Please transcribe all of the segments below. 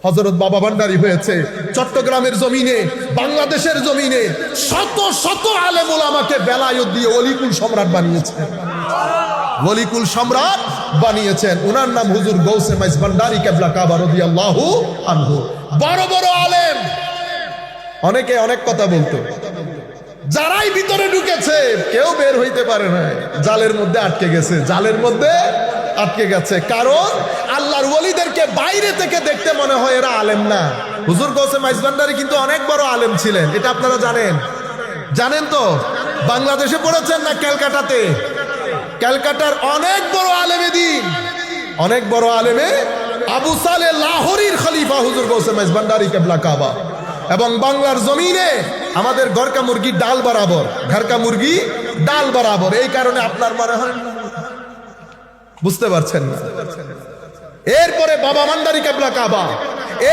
হযরত বাবা ভান্ডারী হয়েছে চট্টগ্রামের জমিনে, বাংলাদেশের জমিনে শত শত আলেম ওলামাকে বেলায়েত দিয়ে ওলিকুল সম্রাট বানিয়েছেন, ওলিকুল সম্রাট বানিয়েছেন। ওনার নাম হুজুর গৌসে মাইজ ভান্ডারী কেবলা কাবা রাদিয়াল্লাহু আনহু। বড় বড় আলেম, অনেকে অনেক কথা বলতো, যারাই ভিতরে ঢুকেছে কেউ বের হইতে পারে না, জালের মধ্যে আটকে গেছে, জালের মধ্যে আটকে গেছে। কারণ আল্লাহর ওলিদেরকে বাইরে থেকে দেখতে মনে হয় এরা আলেম না। হুজুর গৌসে মাইজ ভান্ডারী কিন্তু অনেক বড় আলেম ছিলেন, এটা আপনারা জানেন, জানেন তো? বাংলাদেশে পড়েছেন না ক্যালকাটাতে? ক্যালকাটার অনেক বড় আলেমে দ্বীন, অনেক বড় আলেমে আবু সালে লাহোরীর খলিফা হুজুর গৌসে মাইজ ভান্ডারী কেবলা কাবা। এবং বাংলার জমিনে আমাদের ঘরকা মুরগি ডাল বরাবর, ঘরকা মুরগি ডাল বরাবর। এই কারণে আপনার মনে হয় বুঝতে পারছেন না। এরপরে বাবা ভান্ডারী কেবলা কাবা,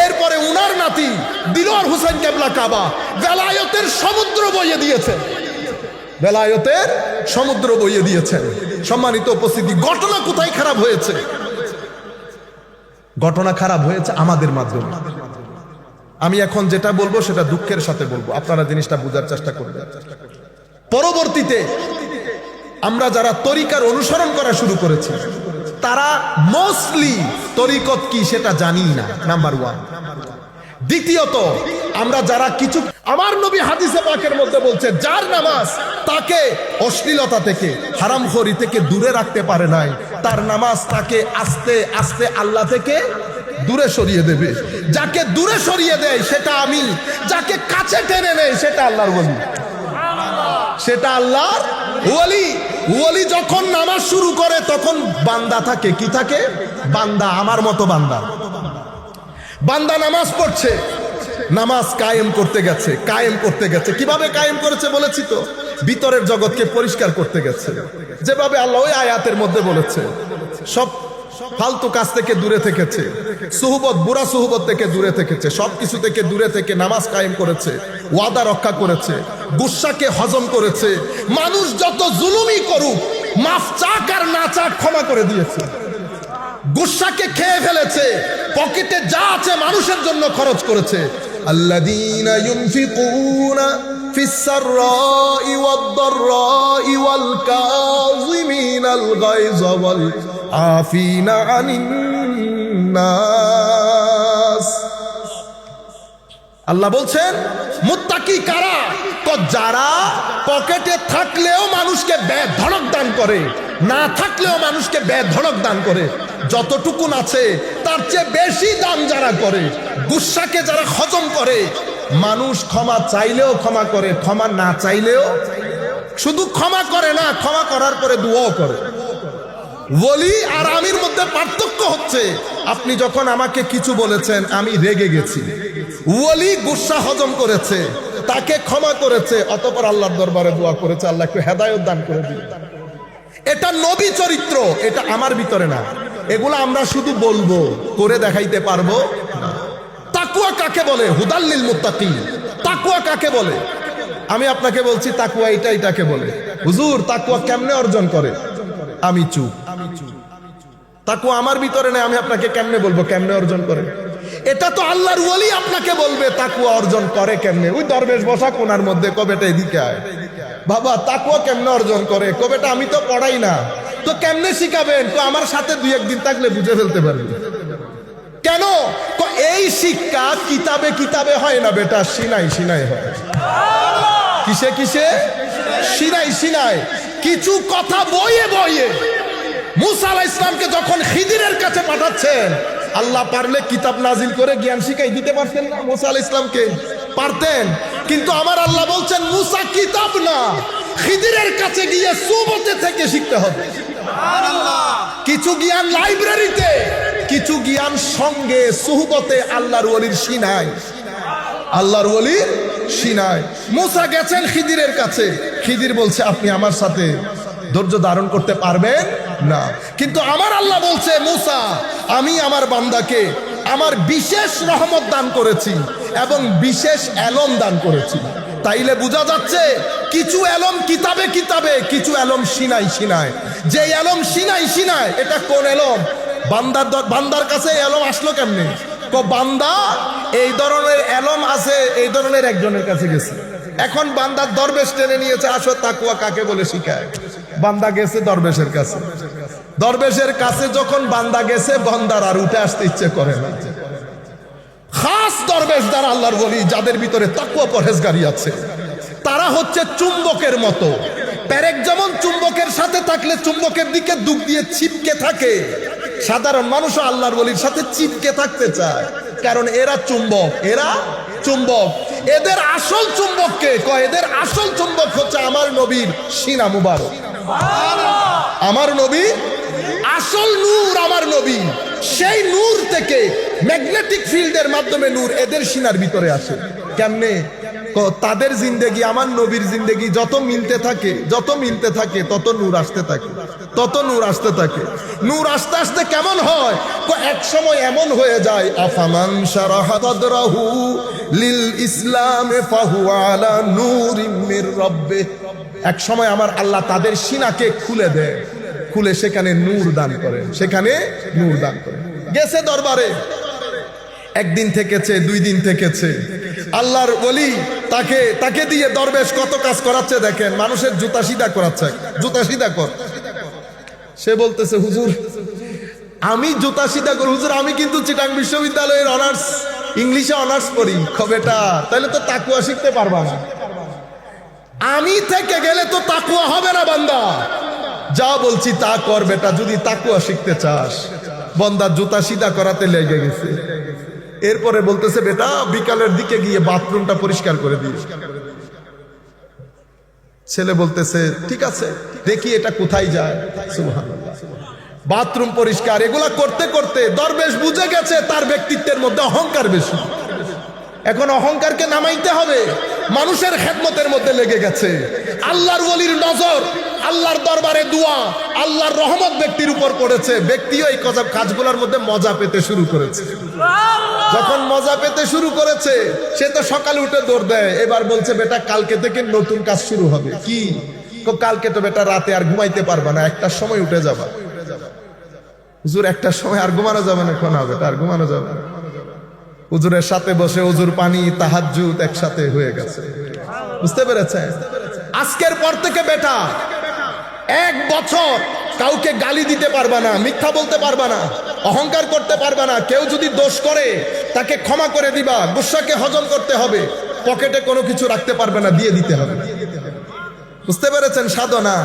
এরপরে উনার নাতি দিলওয়ার হোসেন কেবলা কাবা বেলায়েতের সমুদ্র বইয়ে দিয়েছেন, বেলায়েতের সমুদ্র বইয়ে দিয়েছেন। সম্মানিত উপস্থিতি, ঘটনা কোথায় খারাপ হয়েছে? ঘটনা খারাপ হয়েছে আমাদের মাধ্যমে। আমি এখন যেটা বলবো সেটা দুঃখের সাথে বলবো, আপনারা জিনিসটা বোঝার চেষ্টা করবেন। পরবর্তীতে আমরা যারা তরিকার অনুসরণ করা শুরু করেছি তারা মোস্টলি তরিকত কি সেটা জানি না, নাম্বার ওয়ান। দ্বিতীয়ত, আমরা যারা কিছু, আমার নবী হাদিসে পাকের মধ্যে বলছে যার নামাজ তাকে অশ্লীলতা থেকে, হারামখোরি থেকে দূরে রাখতে পারে নাই, তার নামাজ তাকে আস্তে আস্তে আল্লাহ থেকে দূরে সরিয়ে দেবে। যাকে দূরে সরিয়ে দেয় সেটা আমি, যাকে কাছে টেনে নেয় সেটা আল্লাহর ওলি, সেটা আল্লাহর ওলি। ওলি যখন নামাজ শুরু করে তখন বান্দা থাকে, কি থাকে? বান্দা, আমার মতো বান্দা। বান্দা নামাজ পড়ছে, নামাজ কায়েম করতে গেছে, কায়েম করতে গেছে। কিভাবে কায়েম করেছে বলেছি তো? ভিতরের জগৎকে পরিষ্কার করতে গেছে, যেভাবে আল্লাহ ওই আয়াতের মধ্যে বলেছে। সব ফালতু কাজ থেকে দূরে থেকেছে, সুহবত, বুড়া সুহবত থেকে দূরে থেকেছে, সবকিছু থেকে দূরে থেকে নামাজ কায়েম করেছে, ওয়াদা রক্ষা করেছে, গুসাকে হজম করেছে। মানুষ যত জুলুমই করুক, মাফ চাক আর না চাক ক্ষমা করে দিয়েছে। গুসাকে খেয়ে ফেলেছে, পকেটে যা আছে মানুষের জন্য খরচ করেছে। আল্লাযীনা ইউনফিকুনা ফিস সাররাই ওয়াদ দাররাই ওয়াল কাযিমিনাল গায়যা ওয়াল আফিনা আনিন নাস। আল্লাহ বলছেন মুত্তাকি কারা? তো যারা পকেটে থাকলেও মানুষকে বেধড়ক দান করে, না থাকলেও মানুষকে বেধড়ক দান করে। যতটুকুন আছে তার চেয়ে বেশি দান যারা করে, গুসাকে যারা হজম করে, মানুষ ক্ষমা চাইলেও ক্ষমা করে, ক্ষমা না চাইলেও, শুধু ক্ষমা করে না, ক্ষমা করার পরে দোয়াও করে। ওলি আর আমির মধ্যে পার্থক্য হচ্ছে, আপনি যখন আমাকে কিছু বলেছেন আমি রেগে গেছি, ওলি গুসা হজম করেছে, তাকে ক্ষমা করেছে, অতঃপর আল্লাহর দরবারে দোয়া করেছে আল্লাহ একটু হেদায়েত দান করে দিন। এটা নবী চরিত্র, এটা আমার ভিতরে না। এগুলো আমরা শুধু বলবো, করে দেখাইতে পারবো না। তাকওয়া কাকে বলে? হুদাল্লিল মুত্তাকিন। তাকওয়া কাকে বলে? আমি আপনাকে বলছি তাকওয়া এটাকে বলে। হুজুর তাকওয়া কেমনে অর্জন করে? আমি চুপ। তাকওয়া আমার ভিতরে নেই, আমি আপনাকে কেমনে বলবো কেমনে অর্জন করে? এটা তো আল্লাহর ওলি আপনাকে বলবে তাকওয়া অর্জন করে কেমনে। ওই দরবেশ বসা কোনার মধ্যে কবেটা এদিকে আয়, বাবা তাকওয়া কেমনে অর্জন করে? কবেটা আমি তো পড়াই না, তো কেমনে শিখাবেন? তো আমার সাথে দুই একদিন থাকলে বুঝে ফেলতে পারবে। কেন? এই শিক্ষা কিতাবে কিতাবে হয় না বেটা, সিনাই সিনাই হয়। কিসে কিসে? Sinai Sinai. কিছু কথা বইয়ে বইয়ে মুসা আলাইহিস সালামকে যখন খিদিরের কাছে পাঠাচ্ছেন, আল্লাহ পারলে কিতাব নাজিল করে জ্ঞান শিখাই দিতে পারতেন না মুসা আলাইহিস সালামকে? পারতেন। কিন্তু আমার আল্লাহ বলছেন মুসা কিতাব না, খিদিরের কাছে গিয়ে সুবতে থেকে শিখতে হবে। কিছু জ্ঞান লাইব্রেরিতে, কিছু জ্ঞান সঙ্গে সুহবতে আল্লাহর ওলির সিনায়, আল্লাহর ওলির সিনায়। মুসা গেছেন খিদিরের কাছে, খিদির বলছে আপনি আমার সাথে ধৈর্য ধারণ করতে পারবেন না। কিন্তু আমার আল্লাহ বলছে মুসা আমি আমার বান্দাকে আমার বিশেষ রহমত দান করেছি এবং বিশেষ এলম দান করেছি। তাইলে বোঝা যাচ্ছে কিছু এলম কিতাবে কিতাবে, কিছু এলম সিনাই সিনায়। যে এলম সিনাই সিনায়, এটা কোন এলম? বান্দার কাছে এলম আসলো কেমনে? বান্দা এই ধরনের এলম আছে, এই ধরনের একজনের কাছে গেছে। এখন বান্দার দরবেশ টেনে নিয়েছে, আসো তাকওয়া কাকে বলে শিখায়। বান্দা গেছে দরবেশের কাছে। দরবেশের কাছে যখন বান্দা গেছে, বান্দার আর উঠে আসতে ইচ্ছে করে না। খাস দরবেশ যারা আল্লাহর ওলি, যাদের ভিতরে তাকওয়া পরহেজগারি আছে, তারা হচ্ছে চুম্বকের মতো। পেরেক যেমন চুম্বকের সাথে থাকলে চুম্বকের দিকে দুঃখ দিয়ে ছিপকে থাকে, সাধারণ মানুষও আল্লাহর ওলির সাথে চিপকে থাকতে চায়, কারণ এরা চুম্বক। এরা চুম্বক। এদের আসল চুম্বককে কয়, এদের আসল চুম্বক হচ্ছে আমার নবীর সিনা মুবারক। আমার নবী আসল নূর, আমার নবী। সেই নূর থেকে ম্যাগনেটিক ফিল্ডের মাধ্যমে নূর এদের সিনার ভিতরে আসে। কেমনে? তাদের জিন্দেগি আমার নবীর জিন্দেগি যত মিলতে থাকে, যত মিলতে থাকে, তত নূর আসতে থাকে, তত নূর আসতে থাকে। নূর আস্তে আস্তে কেমন হয়? এক সময় এমন হয়ে যায়, আফামান শারাহা সাদরাহু লিল ইসলামে ফাহুয়া আলা নূরিম মির রাব্বিহ। এক সময় আমার আল্লাহ তাদের সিনাকে খুলে দেয়, খুলে সেখানে নূর দান করে, সেখানে নূর দান করে। গেছে দরবারে, একদিন থেকেছে, 2 দিন থেকেছে। আল্লাহর ওলি তাকে দিয়ে দরবেশ কত কাজ করাচ্ছে দেখেন। মানুষের জুতা সিধা করাচ্ছে, জুতা সিধা কর। সে বলতেছে, হুজুর আমি জুতা সিধা করি। হুজুর আমি কিন্তু চিটাং বিশ্ববিদ্যালয়ের অনার্স, ইংলিশে অনার্স পড়ি। বেটা তাহলে তো তাকওয়া শিখতে পারবা না। আমি থেকে গেলে তো তাকওয়া হবে না বান্দা। যা বলছি তা কর বেটা, যদি তাকওয়া শিখতে চাস। বান্দা জুতা সিধা করাতে লেগে গেছে। এরপরে বলতেছে, বেটা বিকালের দিকে গিয়ে বাথরুমটা পরিষ্কার করে দিস। ছেলে বলতেছে, ঠিক আছে, দেখি এটা কোথায় যায়। সুবহানাল্লাহ। বাথরুম পরিষ্কার এগুলা করতে করতে দরবেশ বুঝে গেছে তার ব্যক্তিত্বের মধ্যে অহংকার বেশি। এখন অহংকারকে নামাইতে হবে, মানুষের খেদমতের মধ্যে লেগে গেছে। আল্লাহর ওলির নজর, আল্লাহর দরবারে দোয়া, আল্লাহর রহমত ব্যক্তির উপর পড়েছে। ব্যক্তিও এই কাজগুলোর মধ্যে মজা পেতে শুরু করেছে। যখন মজা পেতে শুরু করেছে, সে তো সকালে উঠে দৌড় দেয়। এবার বলছে, বেটা কালকে থেকে নতুন কাজ শুরু হবে। কি? কালকে তো বেটা রাতে আর ঘুমাইতে পারবা না, 1টার সময় উঠে যাবা। হুজুর 1টার সময় আর ঘুমানো যাবে না? কোন হবে, আর ঘুমানো যাবে না। হুজুরের সাথে বসে হুজুর পানি তাহাজ্জুদ একসাথে হয়ে গেছে। বুঝতে পেরেছেন? আজকের পর থেকে বেটা 1 বছর কাউকে গালি দিতে পারবা না, মিথ্যা বলতে পারবা না, অহংকার করতে পারবা না। কেউ যদি দোষ করে তাকে ক্ষমা করে দিবা, গুসাকে হজম করতে হবে। পকেটে কোনো কিছু রাখতে পারবে না, দিয়ে দিতে হবে। বুঝতে পেরেছেন সাধনা?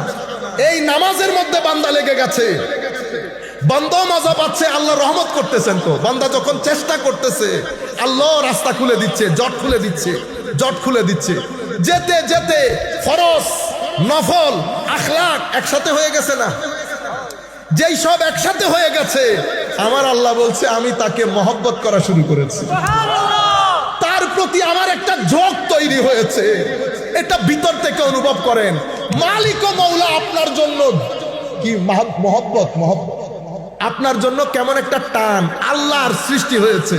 এই নামাজের মধ্যে বান্দা লেগে গেছে। বান্দা মজা পাচ্ছে, আল্লাহ রহমত করতেছেন। তো বান্দা যখন চেষ্টা করতেছে, আল্লাহ রাস্তা খুলে দিচ্ছে, জট খুলে দিচ্ছে, জট খুলে দিচ্ছে। যেতে যেতে ফরজ, নফল, আখলাক একসাথে হয়ে গেছে না? যেই সব একসাথে হয়ে গেছে, আমার আল্লাহ বলছে আমি তাকে মহব্বত করা শুরু করেছি। তার প্রতি আমার একটা ঝোঁক তৈরি হয়েছে। এটা ভিতর থেকে অনুভব করেন। মালিক ও মৌলা আপনার জন্য কি মহব্বত, মহব্বত আপনার জন্য কেমন একটা টান আল্লাহর সৃষ্টি হয়েছে।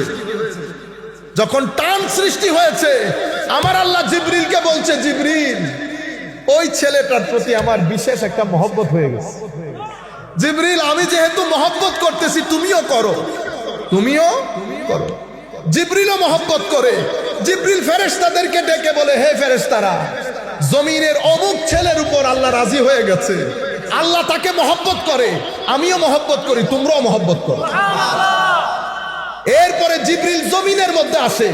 যখন টান সৃষ্টি হয়েছে, আমার আল্লাহ জিবরিলকে বলছে, জিবরিল ওই ছেলেটার প্রতি আমার বিশেষ একটা মহব্বত হয়ে গেছে। জিবরিল আমি যেহেতু মহব্বত করতেছি, তুমিও করো, তুমিও করো। জিবরিলও মহব্বত করে। জিবরিল ফেরেশতাদেরকে ডেকে বলে, হে ফেরেশতারা, জমিনের অমুক ছেলের উপর আল্লাহ রাজি হয়ে গেছে, আল্লাহ তাকে মহব্বত করে, আমিও মহব্বত করি, তোমরাও মহব্বত করো। এরপরে জিবরিল জমিনের মধ্যে আসে।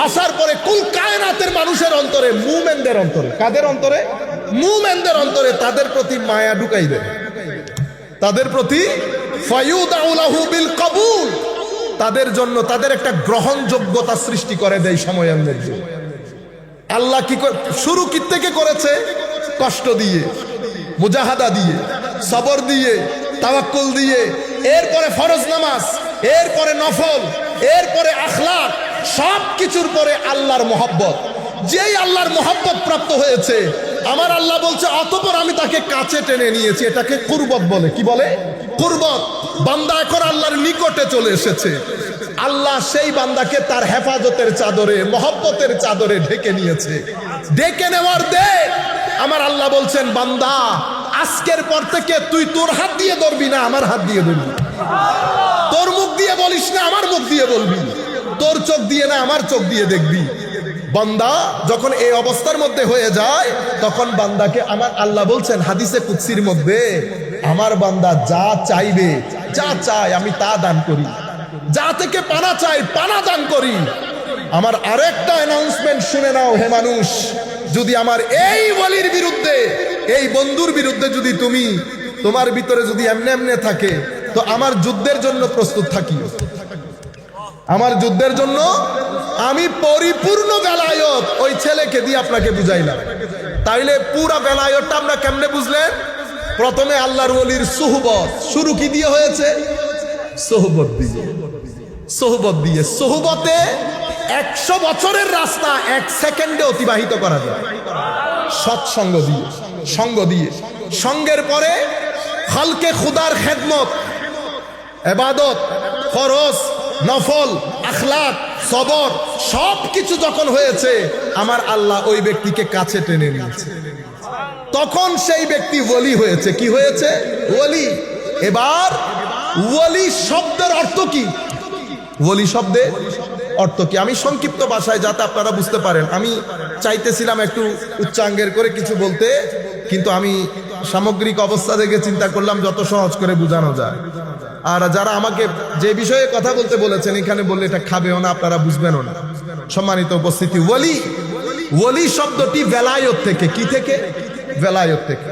আসার পরে কুল কায়নাতের মানুষের অন্তরে, মুমিনদের অন্তরে, কাদের অন্তরে? মুমিনদের অন্তরে তাদের প্রতি মায়া ঢুকাই দেয়, তাদের প্রতি ফায়ুদাউ লাহু বিল কবুল, তাদের জন্য তাদের একটা গ্রহণযোগ্যতা সৃষ্টি করে দেয় সময়ের মধ্যে। আল্লাহ কি শুরু কি থেকে করেছে? কষ্ট দিয়ে, মুজাহাদা দিয়ে, সবর দিয়ে, তাওয়াক্কুল দিয়ে, এরপরে ফরজ নামাজ, এরপরে নফল, এরপরে আখলাক, সব কিছুর পরে আল্লাহর মহব্বত। যেই আল্লাহর মহব্বত প্রাপ্ত হয়েছে, আমার আল্লাহ বলছে অতঃপর আমি তাকে কাছে টেনে নিয়েছি। এটাকে কুরবত বলে। কি বলে? কুরবত। বান্দা এখন আল্লাহর নিকটে চলে এসেছে। আল্লাহ সেই বান্দাকে তার হেফাজতের চাদরে, মহব্বতের চাদরে ঢেকে নিয়েছে। ঢেকে নেওয়ার দে আমার আল্লাহ বলছেন, বান্দা আজকের পর থেকে তুই তোর হাত দিয়ে ধরবি না, আমার হাত দিয়ে ধরবি। তোর মুখ দিয়ে বলিস না, আমার মুখ দিয়ে বলবি। তোর চোখ দিয়ে না আমার চোখ দিয়ে দেখবি। বান্দা যখন এই অবস্থার মধ্যে হয়ে যায় তখন বান্দাকে আমার আল্লাহ বলছেন হাদিসে কুদসির মধ্যে, আমার বান্দা যা চাইবে, যা চায় আমি তা দান করি, যা থেকে পানা চাই পানা দান করি। আমার আরেকটা অ্যানাউন্সমেন্ট শুনে নাও হে মানুষ, যদি আমার এই ওয়ালির বিরুদ্ধে, এই বন্ধুর বিরুদ্ধে যদি তুমি, তোমার ভিতরে যদি এমনি এমনি থাকে, তো আমার যুদ্ধের জন্য প্রস্তুত থাকিও। আমার যুদ্ধের জন্য আমি পরিপূর্ণ বেলায়ত ওই ছেলেকে দিয়ে আপনাকে বুঝাইলাম। তাইলে পুরা বেলায়তটা আমরা কেমনে বুঝলেন? প্রথমে আল্লাহর ওলির সুহবত, শুরু কি দিয়ে হয়েছে? সোহবত দিয়ে। সোহবত দিয়ে, সোহবতে 100 বছরের রাস্তা 1 সেকেন্ডে অতিবাহিত করা যায়। সৎসঙ্গ দিয়ে, সঙ্গ দিয়ে, সঙ্গের পরে খালকে খুদার খেদমত, ইবাদত, ফরজ, নফল, আখলাক, সবর সব কিছু যখন হয়েছে, আমার আল্লাহ ওই ব্যক্তিকে কাছে টেনে নিয়েছে। তখন সেই ব্যক্তি ওলি হয়েছে। কি হয়েছে? ওলি। এবার ওলি শব্দের অর্থ কি? ওলি শব্দের অর্থ কি? আমি সংক্ষিপ্ত ভাষায় যাতে আপনারা বুঝতে পারেন, আমি চাইতেছিলাম একটু উচ্চাঙ্গের করে কিছু বলতে, কিন্তু আমি সামগ্রিক অবস্থা দেখে চিন্তা করলাম যত সহজ করে বোঝানো যায়। আর যারা আমাকে যে বিষয়ে কথা বলতে বলেছেন এখানে বললে এটা খাবেও না, আপনারা বুঝবেনও না। সম্মানিত উপস্থিতি, ওলি, ওলি শব্দটি বেলায়ত থেকে। কি থেকে? বেলায়ত থেকে।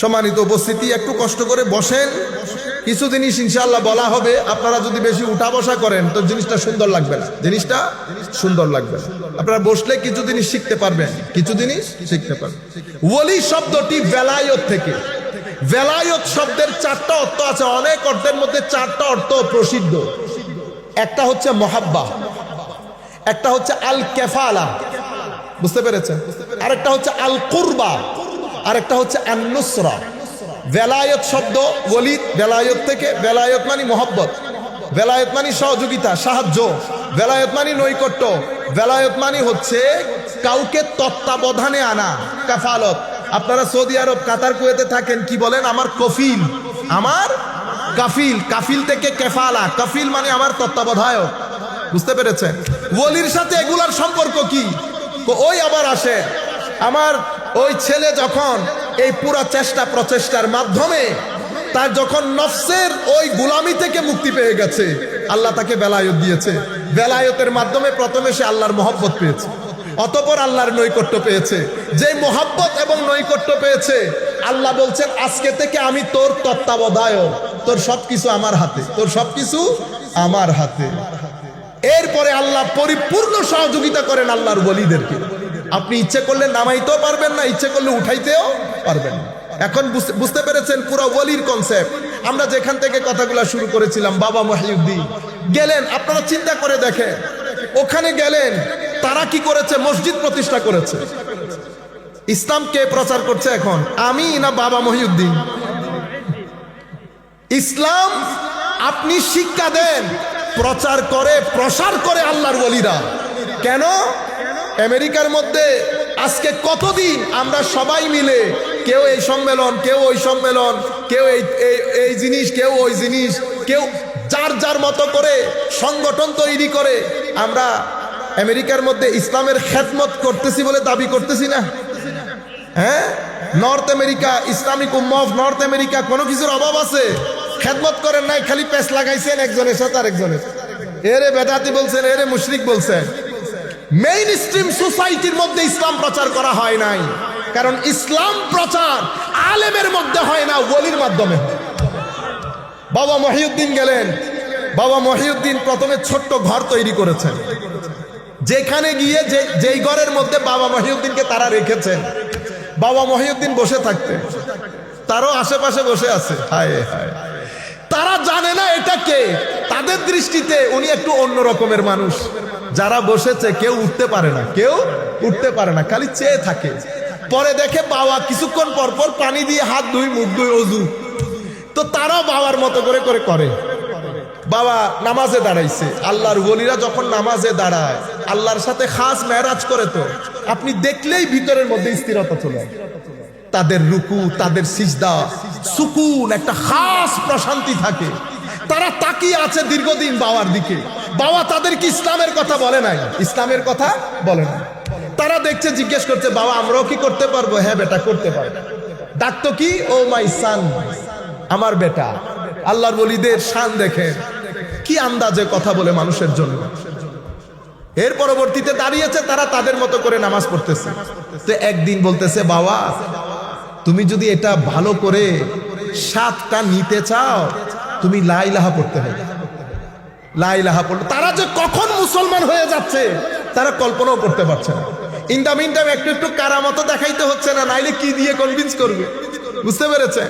সম্মানিত উপস্থিতি, একটু কষ্ট করে বসেন, কিছু জিনিস ইনশাআল্লাহ বলা হবে। আপনারা যদি বেশি উঠা বসা করেন তো জিনিসটা সুন্দর লাগবে না, জিনিসটা সুন্দর লাগবে না। আপনারা বসলে কিছু জিনিস শিখতে পারবেন, কিছু জিনিস শিখতে পারবেন। ওলি শব্দটি বেলায়ত থেকে। বেলায়ত শব্দের 4টা অর্থ আছে, অনেক অর্থের মধ্যে 4টা অর্থ প্রসিদ্ধ। একটা হচ্ছে মহাব্বা, একটা হচ্ছে আল কেফালা, বুঝতে পেরেছেন? আরেকটা হচ্ছে আল কুরবা, আরেকটা হচ্ছে আন নুসরা। বেলায়ত শব্দ ওলি বেলায়ত থেকে। বেলায়ত মানে মহব্বত, বেলায়ত মানে সহযোগিতা, সাহায্য, বেলায়ত মানে নৈকট্য, বেলায়ত মানে হচ্ছে কাউকে তত্ত্বাবধানে আনা, কাফালত। আপনারা সৌদি আরব, কাতার, কুয়েতে থাকেন, কি বলেন? আমার কফিল, আমার কাফিল। কাফিল থেকে কেফালা, কাফিল মানে আমার তত্ত্বাবধায়ক। বুঝতে পেরেছেন? ওলির সাথে এগুলার সম্পর্ক কি? ওই আবার আসে, আমার ওই ছেলে যখন এই পুরা চেষ্টা প্রচেষ্টার মাধ্যমে তার যখন নফসের ওই গুলামি থেকে মুক্তি পেয়ে গেছে, আল্লাহ তাকে বেলায়ত দিয়েছে। বেলায়তের মাধ্যমে প্রথমে সে আল্লাহর মহব্বত পেয়েছে, অতঃপর আল্লাহর নৈকট্য পেয়েছে। যে মহব্বত এবং নৈকট্য পেয়েছে, আল্লাহ বলছেন আজকে থেকে আমি তোর তত্ত্বাবধায়ক, তোর সবকিছু আমার হাতে, তোর সবকিছু আমার হাতে। এরপরে আল্লাহ পরিপূর্ণ সহযোগিতা করেন আল্লাহর ওলিদেরকে। আপনি ইচ্ছে করলে নামাইতেও পারবেন না, ইচ্ছে করলে উঠাইতেও পারবেন না। এখন বুঝতে পেরেছেন পুরো ওলির কনসেপ্ট। আমরা যেখান থেকে কথাগুলো শুরু করেছিলাম, বাবা মহিউদ্দিন গেলেন, আপনারা চিন্তা করে দেখেন, ওখানে গেলেন, তারা কি করেছে? মসজিদ প্রতিষ্ঠা করেছে। ইসলাম কে প্রচার করছে এখন? আমি না বাবা মহিউদ্দিন? ইসলাম আপনি শিক্ষা দেন, প্রচার করে, প্রসার করে আল্লাহর ওলিরা। কেন? আমেরিকার মধ্যে আজকে কতদিন আমরা সবাই মিলে, কেউ এই সম্মেলন, কেউ ওই সম্মেলন, কেউ এই জিনিস, কেউ ওই জিনিস, কেউ যার যার মতো করে সংগঠন তৈরি করে আমরা আমেরিকার মধ্যে ইসলামের খেদমত করতেছি বলে দাবি করতেছি না? হ্যাঁ, North America, Islamic Ummah of North America, কোনো কিছুর অভাব আছে? খেদমত করেন নাই, খালি পেস লাগাইছেন একজনের সাথে আরেকজনের। এরে বেদাতি বলছেন, এরে মুশরিক বলছেন। মেইন স্ট্রিম সোসাইটির মধ্যে ইসলাম প্রচার করা হয় নাই, কারণ ইসলাম প্রচার আলেমের মধ্যে হয় না, ওলির মাধ্যমে হয়। বাবা মহিউদ্দিন গেলেন, বাবা মহিউদ্দিন প্রথমে ছোট্ট ঘর তৈরি করেছেন, যেখানে গিয়ে যেই ঘরের মধ্যে বাবা মহিউদ্দিনকে তারা রেখেছেন, বাবা মহিউদ্দিন বসে থাকতেন, তারও আশেপাশে বসে আছে। হায় হায়, তারা জানে না এটা কে। তাদের দৃষ্টিতে উনি একটু অন্য রকমের মানুষ। যারা বসেছে কেউ উঠতে পারে না, কেউ উঠতে পারে না, খালি চেয়ে থাকে। পরে দেখে বাবা কিছুক্ষণ পর পর পানি দিয়ে হাত ধুই, মুখ ধুই, অজু। তো তারাও বাবার মতো করে করে। বাবা নামাজে দাঁড়াইছে। আল্লাহর ওলিরা যখন নামাজে দাঁড়ায়, আল্লাহর সাথে খাস মেরাজ করে, তো আপনি দেখলেই ভিতরের মধ্যে স্থিরতা চলে আসে। তাদের রুকু, তাদের সিজদা, সুকুন, একটা খাস প্রশান্তি থাকে। তারা তাকিয়ে আছে দীর্ঘদিন বাবার দিকে। বাবা তাদেরকে ইসলামের কথা বলে নাই, ইসলামের কথা বলে নাই। তারা দেখছে, জিজ্ঞেস করছে, বাবা আমরাও কি করতে পারবো? হ্যাঁ বেটা করতে পারবো। ডাকতো কি? ও মাই সান, আমার বেটা। আল্লাহর ওলিদের শান দেখেন, কি আন্দাজে কথা বলে মানুষের জন্য। এর পরবর্তীতে দাঁড়িয়েছে, তারা তাদের মতো করে নামাজ পড়তেছে। তো একদিন বলতেছে, বাবা তুমি যদি এটা ভালো করে সাতটা নিতে চাও, তুমি লা ইলাহা পড়তে হবে। লা ইলাহা পড়তে। তারা যে কখন মুসলমান হয়ে যাচ্ছে তারা কল্পনাও করতে পারছে না। ইন দা মিন টাইম একটু একটু কারামত দেখাইতে হচ্ছে না, নাইলে কি দিয়ে কনভিন্স করবে? বুঝতে পেরেছে?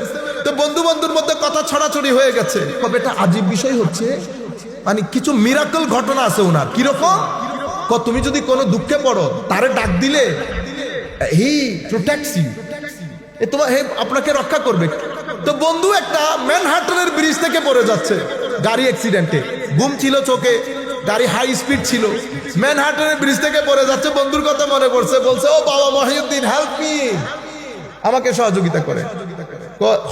তো বন্ধু বন্ধুর মধ্যে কথা ছড়াছড়ি হয়ে গেছে। তবে এটা আজীব বিষয় হচ্ছে, মানে কিছু মিরাকল ঘটনা আছে ওনার। কিরকম? তুমি যদি কোনো দুঃখে পড়ো, তারে ডাক দিলে হি প্রোটেক্টস ইউ, তোমার হে আপনাকে রক্ষা করবে। তো বন্ধু একটা ম্যানহাটনের ব্রিজ থেকে পড়ে যাচ্ছে গাড়ি অ্যাক্সিডেন্টে, ঘুম ছিল চোখে, গাড়ি হাই স্পিড ছিল, ম্যানহাটনের ব্রিজ থেকে পড়ে যাচ্ছে। বন্ধুর কথা মনে পড়ছে, বলছে, ও বাবা মহিউদ্দিন হেল্প মি, আমাকে সহযোগিতা করে।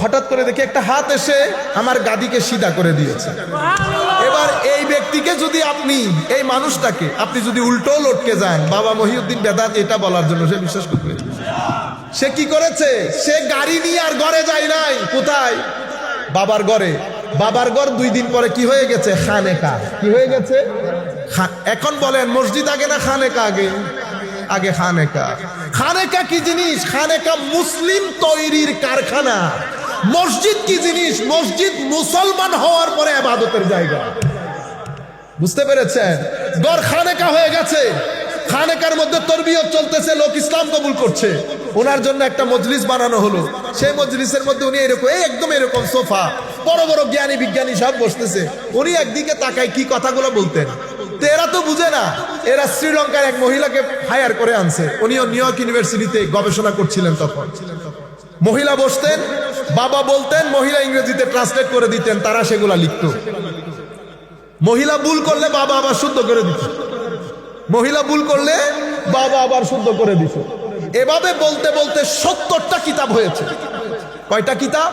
হঠাৎ করে দেখি একটা হাত এসে আমার গাদিকে সিধা করে দিয়েছে। এবার এই ব্যক্তিকে যদি আপনি, এই মানুষটাকে আপনি যদি উল্টো লটকে যান বাবা মহিউদ্দিন বেদাত এটা বলার জন্য, সে বিশ্বাস করবে? সে কি করেছে? সে গাড়ি নিয়ে আর ঘরে যায় নাই। কোথায়? বাবার ঘরে। বাবার ঘর 2 দিন পরে কি হয়ে গেছে? খানেকা। কি হয়ে গেছে? এখন বলেন মসজিদ আগে না খানেকা আগে? আগে খানেকা। খানেকা কি জিনিস? খানেকা মুসলিম তৈরির কারখানা। মসজিদ কি জিনিস? মসজিদ মুসলমান হওয়ার পরে ইবাদতের জায়গা। বুঝতে পেরেছেন? ঘর খানেকা হয়ে গেছে। খানেকার মধ্যে তরবিয়ত চলতেছে, লোক ইসলাম কবুল করছে। ওনার জন্য একটা মজলিস বানানো হলো। সেই মজলিসের মধ্যে উনি এরকম, একদম এরকম সোফা, বড় বড় জ্ঞানী বিজ্ঞানী সব বসতেছে। উনি একদিকে তাকায়, কি কথাগুলো বলতেন। তো এরা তো বুঝে না, এরা শ্রীলঙ্কার এক মহিলাকে হায়ার করে আনছে। উনিও নিউ ইয়র্ক ইউনিভার্সিটিতে গবেষণা করছিলেন। তখন মহিলা বসতেন, বাবা বলতেন, মহিলা ইংরেজিতে ট্রান্সলেট করে দিতেন, তারা সেগুলা লিখত। মহিলা ভুল করলে বাবা আবার শুদ্ধ করে দিত। মহিলা ভুল করলে বাবা আবার শুদ্ধ করে দিত। এভাবে বলতে বলতে 70টা কিতাব হয়েছে। কয়টা কিতাব?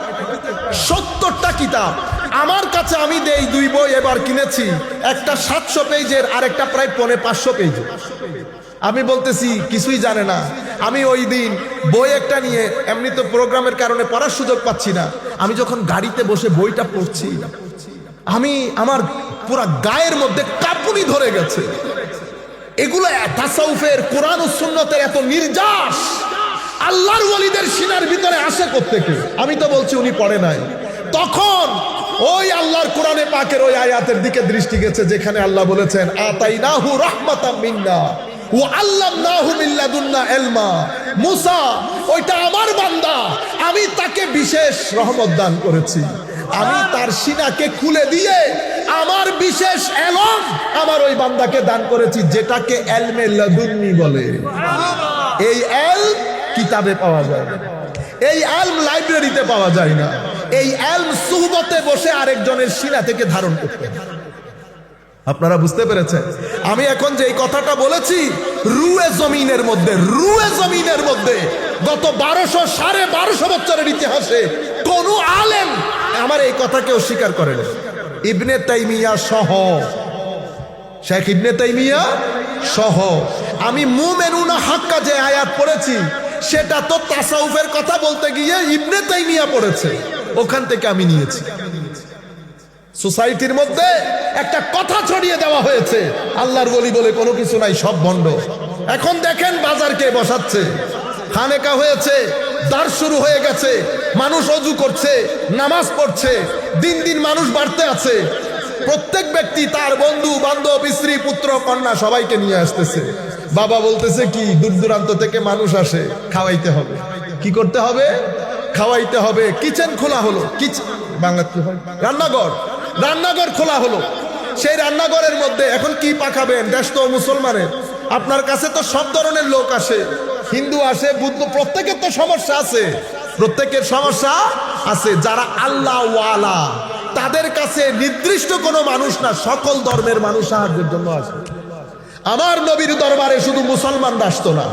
70টা কিতাব। আমার কাছে আমি দেই 2 বই এবার কিনেছি, একটা 700 পেজের আর একটা প্রায় 550 পেজের। আমি বলতেছি কিছুই জানে না। আমি ওই দিন বই একটা নিয়ে, এমনি তো প্রোগ্রামের কারণে পড়ার সুযোগ পাচ্ছি না, আমি যখন গাড়িতে বসে বইটা পড়ছি, আমি আমার পুরা গায়ের মধ্যে কাঁপুনি ধরে গেছে। এগুলো তাসাউফের, কোরআন ও সুন্নতের এত নির্যাস আল্লাহর ওয়ালিদের সিনার ভিতরে আসে কোত্থেকে? আমি তো বলছি উনি পড়ে নাই। তখন ওই আল্লাহর কোরআনে পাকের ওই আয়াতের দিকে দৃষ্টি গেছে, যেখানে আল্লাহ বলেছেন, আতাইনাহু রাহমাতাম মিন্না ওয়া আল্লামনাহু মিন লাদুন্না ইলমা। মুসা ওইটা আমার বান্দা, আমি তাকে বিশেষ রহমত দান করেছি। আমি তার সিনাকে খুলে দিয়ে আমার বিশেষ এলম আমার ওই বান্দাকে দান করেছি, যেটাকে এলমে লাদুন্নি বলে। এই এলম কিতাবে পাওয়া যায় না, এই এলম লাইব্রেরিতে পাওয়া যায় না, এই এলম সুহবতে বসে আরেকজনের সিনা থেকে ধারণ করতে। আপনারা বুঝতে পেরেছেন? আমি এখন যে এই কথাটা বলেছি, রুয়ে জমিনের মধ্যে, রুয়ে জমিনের মধ্যে গত 1200-1250 বছরের ইতিহাসে কোন আলেম আমার এই কথাকে অস্বীকার করে না। ইবনে তাইমিয়া সহ, শেখ ইবনে তাইমিয়া সহ। আমি মুমিনুনা হাক্কা যে আয়াত পড়েছি, সেটা তো তাসাউফের কথা বলতে গিয়ে ইবনে তাইমিয়া পড়েছে, ওখান থেকে আমি নিয়েছি। সোসাইটির মধ্যে একটা কথা ছড়িয়ে দেওয়া হয়েছে, আল্লাহর ওলি বলে কোনো কিছু নাই, সব ভণ্ড। এখন দেখেন বাজারকে বসাচ্ছে, খানেকা হয়েছে, দার শুরু হয়ে গেছে, মানুষ ওযু করছে, নামাজ পড়ছে, দিন দিন মানুষ বাড়তে আছে। প্রত্যেক ব্যক্তি তার বন্ধু বান্ধব, স্ত্রী, পুত্র, কন্যা সবাইকে নিয়ে আসতেছে। বাবা বলতেছে কি, দূর দূরান্ত থেকে মানুষ আসে, খাওয়াইতে হবে। কি করতে হবে? খাওয়াইতে হবে। কিচেন খোলা হলো, বাংলাতে রান্নাঘর, রান্নাঘর খোলা হলো। সেই রান্নাঘরের মধ্যে এখন কি পাকাবেন? দেশ তো মুসলমানের, আপনার কাছে তো সব ধরনের লোক আসে, হিন্দু আসে, বুদ্ধ, প্রত্যেকের তো সমস্যা আছে, প্রত্যেকের সমস্যা আছে। যারা আল্লাহ ওয়ালা, তাদের কাছে নির্দিষ্ট কোনো মানুষ না, সকল ধর্মের মানুষ সাহায্যের জন্য আসে। আমার নবীর দরবারে শুধু মুসলমানরা আসতো না,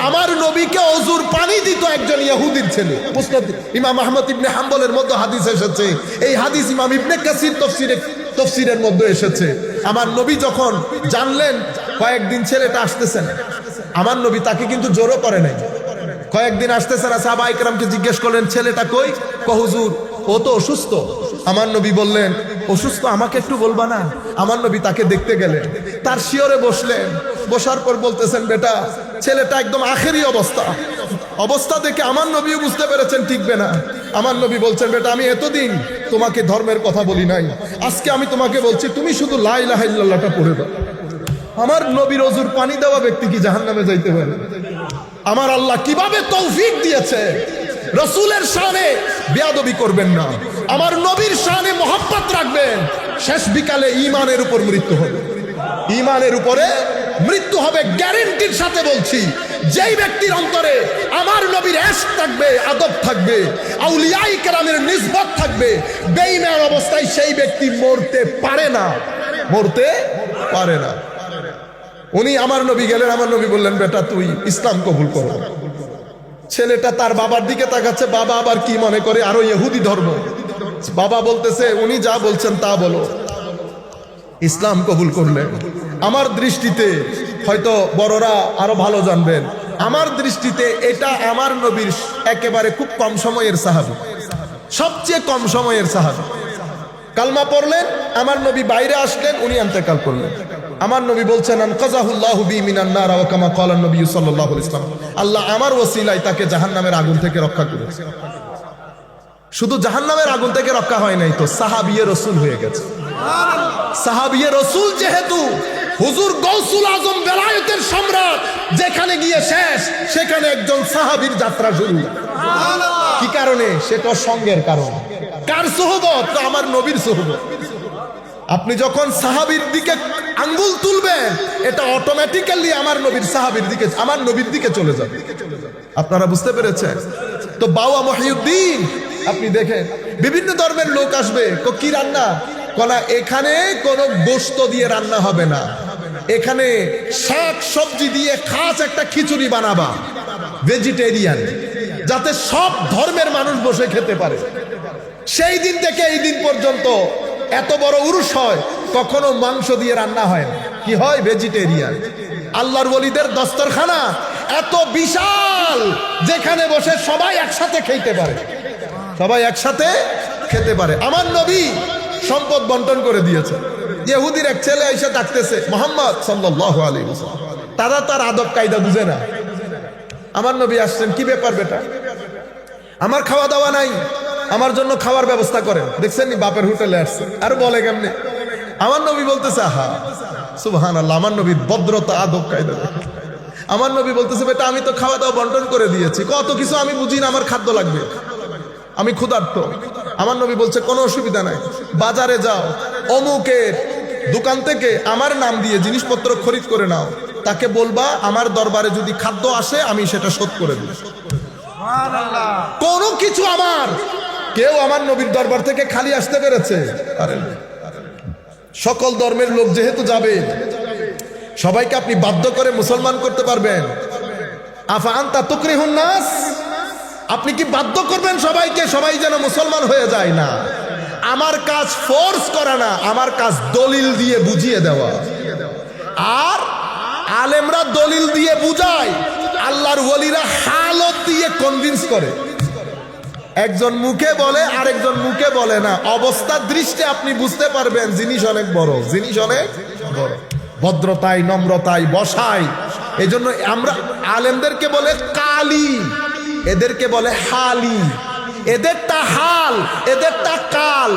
আমার নবীকে অজুর পানি দিত একজন ইহুদির ছেলে। মুসনাদ ইমাম আহমদ ইবনে হাম্বলের মধ্যে হাদিস এসেছে, এই হাদিস ইমাম ইবনে কাসির তাফসীরে তাফসীরের মধ্যে এসেছে। আমার নবী যখন জানলেন কয়েকদিন ছেলেটা আসতেছে না, আমার নবী তাকে কিন্তু জোরও করে নাই, কয়েকদিন আসতেছে না, সাহাবায়ে কেরামকে জিজ্ঞেস করলেন ছেলেটা কই? হুজুর ও তো অসুস্থ। আমার নবী বললেন অসুস্থ, আমাকে একটু বলবা না? আমার নবী তাকে দেখতে গেলেন, তার শিয়রে বসলেন, বসার পর বলতেছেন বেটা ছেলেটা একদম আখেরি অবস্থা দেখে আমার নবীও বুঝতে পেরেছেন টিকবে না। আমার নবী বলছেন বেটা আমি এতদিন তোমাকে ধর্মের কথা বলি নাই, আজকে আমি তোমাকে বলছি তুমি শুধু লা ইলাহা ইল্লাল্লাহটা পড়ে দাও। আমার নবীর ওযুর পানি দেওয়া ব্যক্তি কি জাহান্নামে যাইতে পারে? আমার আল্লাহ কিভাবে তৌফিক দিয়েছে। রাসূলের শানে বেয়াদবি করবেন না, আমার নবীর শানে মহব্বত রাখবেন। শেষ বিকালে ঈমানের উপর মৃত্যু হবে, ঈমানের উপরে মৃত্যু হবে গ্যারান্টির সাথে বলছি। যেই ব্যক্তির অন্তরে আমার নবীর ইশক থাকবে, আদব থাকবে, আউলিয়ায়ে কেরামের নিসবত থাকবে, বেঈমান অবস্থায় সেই ব্যক্তি মরতে পারে না, মরতে পারে না। উনি আমার নবী গেলেন, আমার নবী বললেন বেটা তুই ইসলাম কবুল করো। ছেলেটা তার বাবার দিকে তাকাচ্ছে, বাবা আবার কি মনে করে আরো ইহুদি ধর্ম। বাবা বলতেছে উনি যা বলছেন তা বলো। ইসলাম কবুল করলেন। আমার দৃষ্টিতে, হয়তো বড়রা আরো ভালো জানবেন, আমার দৃষ্টিতে এটা আমার নবীর একেবারে খুব কম সময়ের সাহাবী, সবচেয়ে কম সময়ের সাহাবী। কালমা পড়লেন, আমার নবী বাইরে আসলেন, উনি ইন্তেকাল করলেন। আমার নবী বলছেন আনকাযাহুল্লাহু বি মিনান নার ওয়া কামা ক্বালা নবী সাল্লাল্লাহু আলাইহি ওয়াসাল্লাম, আল্লাহ আমার ওসিলায় তাকে জাহান্নামের আগুন থেকে রক্ষা করেছে। শুধু জাহান্নামের আগুন থেকে রক্ষা হয় নাই তো সাহাবিয়ে রাসূল হয়ে গেছে। সাহাবিয়ে রাসূল যেহেতু হুজুর গাউসুল আজম বেলায়েতের সম্রাট, যেখানে গিয়ে শেষ সেখানে একজন সাহাবীর যাত্রা শুরু। কি কারণে? সেটা সঙ্গের কারণ। কার সোহবত? তো আমার নবীর সোহবত। আপনি যখন সাহাবীর দিকে আঙ্গুল তুলবেন, এটা অটোমেটিক্যালি আমার নবীর সাহাবীর দিকে, আমার নবীর দিকে চলে যাবে। আপনারা বুঝতে পেরেছেন তো? বাবা মহিউদ্দিন আপনি দেখেন বিভিন্ন ধর্মের লোক আসবে, কি রান্না কলা, এখানে কোনো গোশত দিয়ে রান্না হবে না, এখানে শাক সবজি দিয়ে খাস একটা খিচুড়ি বানাবা, ভেজিটেরিয়ান, যাতে সব ধর্মের মানুষ বসে খেতে পারে। সেই দিন থেকে এই দিন পর্যন্ত এত বড় উরুস হয়, কখনো মাংস দিয়ে রান্না হয় না। কি হয়? ভেজিটেরিয়ান। আল্লাহর ওলিদের দস্তরখানা এত বিশাল, যেখানে বসে সবাই একসাথে খেতে পারে, সবাই একসাথে খেতে পারে। আমার নবী সম্পদ বন্টন করে দিয়েছে। ইহুদির এক ছেলে এসে ডাকতেছে মুহাম্মদ সাল্লাল্লাহু আলাইহি ওয়াসাল্লাম, তারা তার আদব কায়দা বুঝে না। আমার নবী আসছেন, কি ব্যাপার বেটা, আমার খাওয়া দাওয়া নাই, আমার জন্য খাওয়ার ব্যবস্থা করেন। দেখছেন নি বাপের হোটেলে আসছে, আর বলে কেমনে? আমার নবী বলতেছে আহা সুবহানাল্লাহ, আমার নবীর ভদ্রতা আদব কায়দা। আমার নবী বলতেছে বেটা আমি তো খাওয়া দাওয়া বন্টন করে দিয়েছি, কত কিছু আমি বুঝি না, আমার খাদ্য লাগবে, আমি ক্ষুধার্ত। আমার নবী বলছে কোনো অসুবিধা নাই, বাজারে যাও, অমুকের দোকান থেকে আমার নাম দিয়ে জিনিসপত্র খরিদ করে নাও, তাকে বলবা আমার দরবারে যদি খাদ্য আসে আমি সেটা শোধ করে দিই। কোনো কিছু আমার, কেউ আমার নবীর দরবার থেকে খালি আসতে পেরেছে? আরে সকল ধর্মের লোক যেহেতু যাবে, সবাইকে আপনি বাধ্য করে মুসলমান করতে পারবেন? আফা আনতা তুকরিহুন নাস, আপনি কি বাধ্য করবেন সবাইকে সবাই যেন মুসলমান হয়ে যায়? না, আমার কাজ ফোর্স করা না, আমার কাজ দলিল দিয়ে বুঝিয়ে দেওয়া। আর আলেমরা দলিল দিয়ে বুঝায়, আল্লাহর ওলিরা হালত দিয়ে কনভিন্স করে। একজন মুখে বলে, আরেকজন মুখে বলে না, অবস্থার দৃষ্টি আপনি বুঝতে পারবেন জিনিস অনেক বড়, জিনিস অনেক বড়। ভদ্রতায়, নম্রতায়, বসায়। এই জন্য আমরা আলেমদেরকে বলে কালি, এদেরকে বলে হালি। এদেরটা হাল, এদেরটা কাল।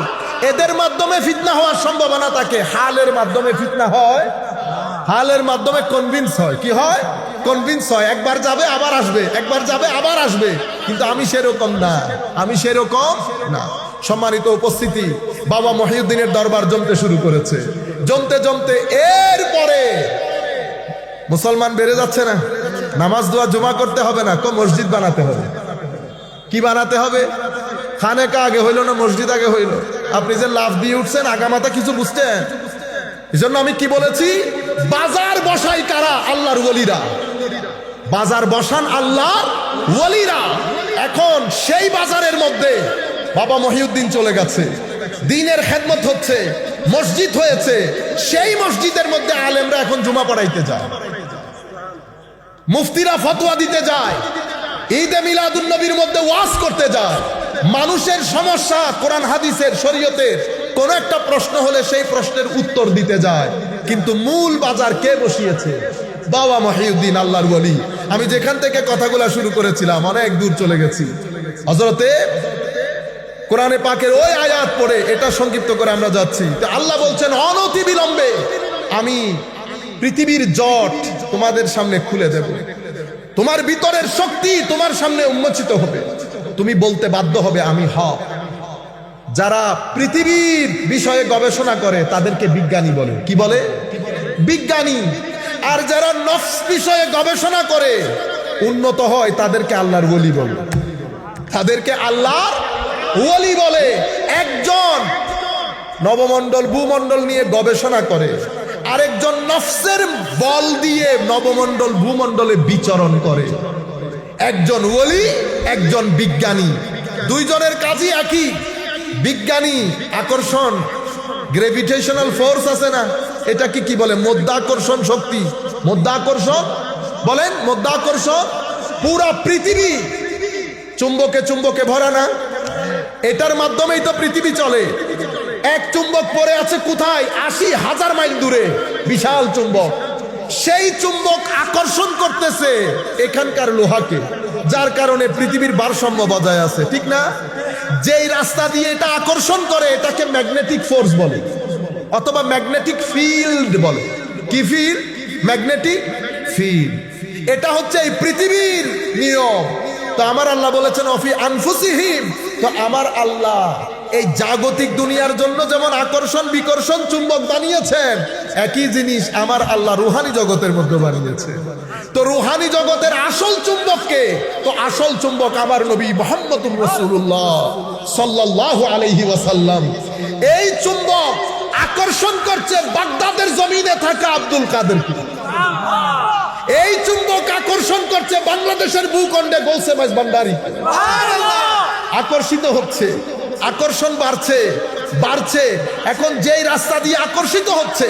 এদের মাধ্যমে ফিতনা হওয়ার সম্ভাবনা থাকে, হালের মাধ্যমে ফিতনা হয়, হালের মাধ্যমে কনভিন্স হয়। কি হয়? কনভিন্স হয়। একবার যাবে আবার আসবে, একবার যাবে আবার আসবে। কিন্তু আমি সেরকম না, আমি সেরকম না। সম্মানিত উপস্থিতি, বাবা মহিউদ্দিনের দরবার জমতে শুরু করেছে। জমতে জমতে এরপরে মুসলমান বেড়ে যাচ্ছে না। নামাজ দোয়া জমা করতে হবে না, মসজিদ বানাতে হবে। কি বানাতে হবে? খানেকা আগে হইল না মসজিদ আগে হইল? আপনি যে লাফ দিয়ে উঠছেন, আগামাতা কিছু বুঝছেন? এই জন্য আমি কি বলেছি, বাজার বসাই কারা? আল্লাহর ওলিরা। বাজার বসান আল্লাহর ওলিরা। এখন সেই বাজারের মধ্যে বাবা মহিউদ্দিন চলে গেছে। দ্বীনের খেদমত হচ্ছে, মসজিদ হয়েছে, সেই মসজিদের মধ্যে আলেমরা এখন জুমা পড়াইতে যায়, মুফতিরা ফতোয়া দিতে যায়, ঈদে মিলাদুন নবীর মধ্যে ওয়াজ করতে যায়। মানুষের সমস্যা কোরআন হাদিসের শরীয়তের কোন একটা প্রশ্ন হলে সেই প্রশ্নের উত্তর দিতে যায়। কিন্তু মূল বাজার কে বসিয়েছে? বাবা মহিউদ্দিন আল্লাহর ওলি। আমি যেখান থেকে কথাগুলো শুরু করেছিলাম অনেক দূর চলে গেছি। হযরতে কোরআনে পাকের ওই আয়াত পড়ে এটা সংক্ষিপ্ত করে আমরা যাচ্ছি। আল্লাহ বলছেন অনতি বিলম্বে আমি পৃথিবীর জট তোমাদের সামনে খুলে দেব, তোমার ভিতরের শক্তি তোমার সামনে উন্মোচিত হবে, তুমি বলতে বাধ্য হবে আমি হক। যারা পৃথিবীর বিষয়ে গবেষণা করে তাদেরকে বিজ্ঞানী বলে। কি বলে? বিজ্ঞানী। আর যারা নফস বিষয়ে গবেষণা করে উন্নত হয় তাদেরকে আল্লাহর ওলি বলে, তাদেরকে আল্লাহর ওলি বলে। একজন নবমণ্ডল ভূমণ্ডল নিয়ে গবেষণা করে, আরেকজন নফসের বল দিয়ে নবমণ্ডল ভূমণ্ডলে বিচরণ করে। একজন ওলি, একজন বিজ্ঞানী, দুইজনের কাজই একই। বিজ্ঞানী আকর্ষণ, গ্রেভিটেশনাল ফোর্স আছে না, এটা কি বলে? মধ্যাকর্ষণ শক্তি। মধ্যাকর্ষণ বলেন, মধ্যাকর্ষণ। পুরা পৃথিবী চুম্বকে চুম্বকে ভরা না, এটার মাধ্যমেই তো পৃথিবী চলে। এক চুম্বক পড়ে আছে কোথায়? ৮০,০০০ মাইল দূরে, বিশাল চুম্বক। সেই চুম্বক আকর্ষণ করতেছে এখানকার লোহাকে, যার কারণে পৃথিবীর ভারসাম্য বজায় আছে, ঠিক না? যেই রাস্তা দিয়ে এটা আকর্ষণ করে এটাকে ম্যাগনেটিক ফোর্স বলে, অথবা ম্যাগনেটিক ফিল্ড বলে। কি ফিল্ড? Magnetic field. এটা হচ্ছে এই পৃথিবীর নিয়ম। তো আমার আল্লাহ বলেছেন অফি আনফুসিহিম, তো আমার আল্লাহ এই জাগতিক দুনিয়ার জন্য যেমন আকর্ষণ বিকর্ষণ চুম্বক বানিয়েছেন, একই জিনিস আমার আল্লাহ রুহানি জগতের মধ্যে বানিয়েছে। তো রুহানি জগতের আসল চুম্বককে, তো আসল চুম্বক আমার নবী মুহাম্মদুর রাসূলুল্লাহ সাল্লাল্লাহু আলাইহি ওয়াসাল্লাম। এই চুম্বক আকর্ষণ করছে বাগদাদের জমিনে থাকা আব্দুল কাদেরকে। এই চুম্বক আকর্ষণ করছে বাংলাদেশের ভূখণ্ডে গৌসে মাইজ ভান্ডারী। আকর্ষিত হচ্ছে, আকর্ষণ বাড়ছে বাড়ছে। এখন যেই রাস্তা দিয়ে আকর্ষিত হচ্ছে,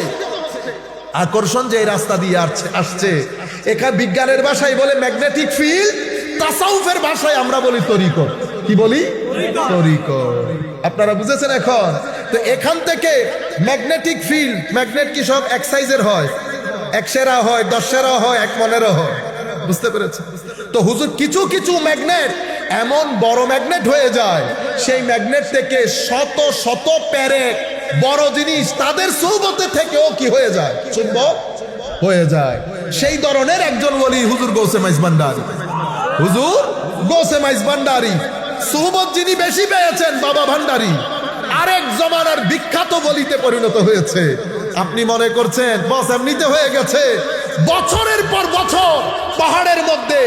আকর্ষণ যেই রাস্তা দিয়ে আসছে, এখানে বিজ্ঞানের ভাষায় বলে ম্যাগনেটিক ফিল্ড, তাসাউফের ভাষায় আমরা বলি তরিকত। কি বলি? তরিকত। আপনারা বুঝেছেন এখন? তো এখান থেকে ম্যাগনেটিক ফিল্ড, ম্যাগনেট কি সব এক সাইজের হয়? ১০০ হয়, ১০ হয়, ১ মনেরও হয়। বুঝতে পেরেছেন? তো হুজুর কিছু কিছু ম্যাগনেট এমন বড় ম্যাগনেট হয়ে যায়, সেই ম্যাগনেট থেকে শত শত প্যারেট বড় জিনিস তাদের সৌবতে থেকেও কি হয়ে যায়? চুম্বক হয়ে যায়। সেই ধরনের একজন ওলি হুজুর গৌসে মাইজ ভান্ডারী। হুজুর গৌসে মাইজ ভান্ডারী সৌবত যিনি বেশি পেয়েছেন, বাবা ভান্ডারী আরেক জমানার বিখ্যাত ওলিতে পরিণত হয়েছে। আপনি মনে করছেন বস এমনিতে হয়ে গেছে? বছরের পর বছর পাহাড়ের মধ্যে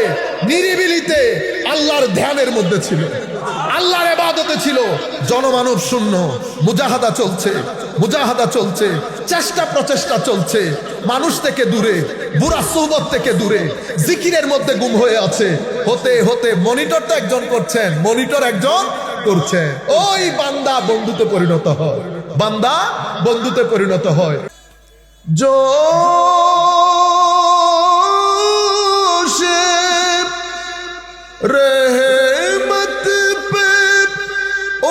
নিরিবিলিতে আল্লাহর ধ্যানের মধ্যে ছিল, আল্লাহর ইবাদতে ছিল। জনমানব শূন্য, মুজাহাদা চলছে, মুজাহাদা চলছে, চেষ্টা প্রচেষ্টা চলছে। মানুষ থেকে দূরে, বুড়া সুহবত থেকে দূরে, জিকিরের মধ্যে গুম হয়ে আছে। হতে হতে মনিটর তো একজন করছেন, মনিটর একজন করছেন। ওই বান্দা বন্ধুতে পরিণত হয়, বান্দা বন্ধুতে পরিণত হয়। जोशे रहमत पे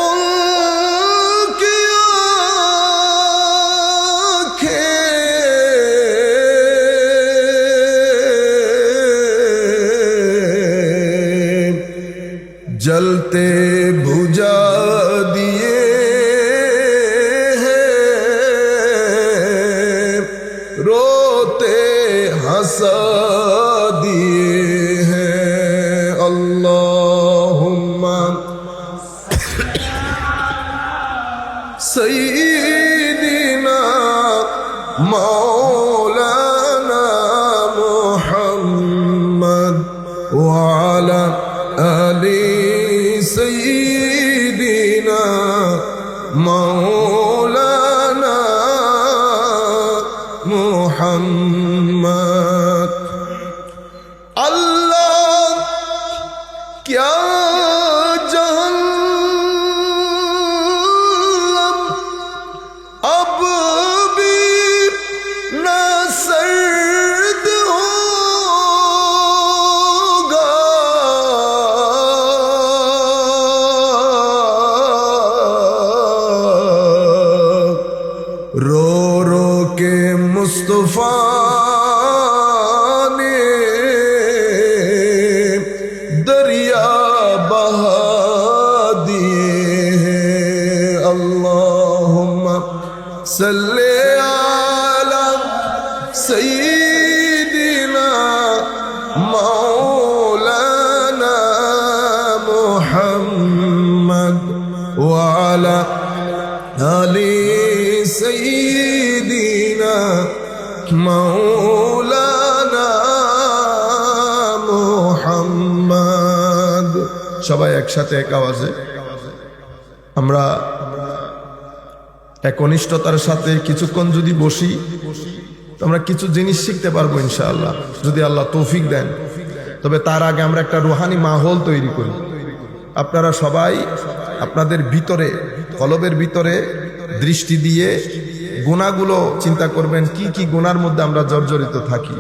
उनकी आँखें जलते बुझा दिए हंसा दिए हैं। अल्लाहुम्मा सय्यिदिना मौलाना मुहम्मद व अला आलि सय्यिदिना मौलाना मुहम्मद। अल्लाह क्या जहन्नम সবাই একসাথে এক আওয়াজে আমরা একনিষ্ঠতার সাথে কিছুক্ষণ যদি বসি, আমরা কিছু জিনিস শিখতে পারবো ইনশাআল্লাহ, যদি আল্লাহ তৌফিক দেন। তবে তার আগে আমরা একটা রুহানি মাহৌল তৈরি করি। আপনারা সবাই আপনাদের ভিতরে, কলবের ভিতরে দৃষ্টি দিয়ে গুনাহগুলো চিন্তা করবেন, কি কি গুনার মধ্যে আমরা জর্জরিত থাকি।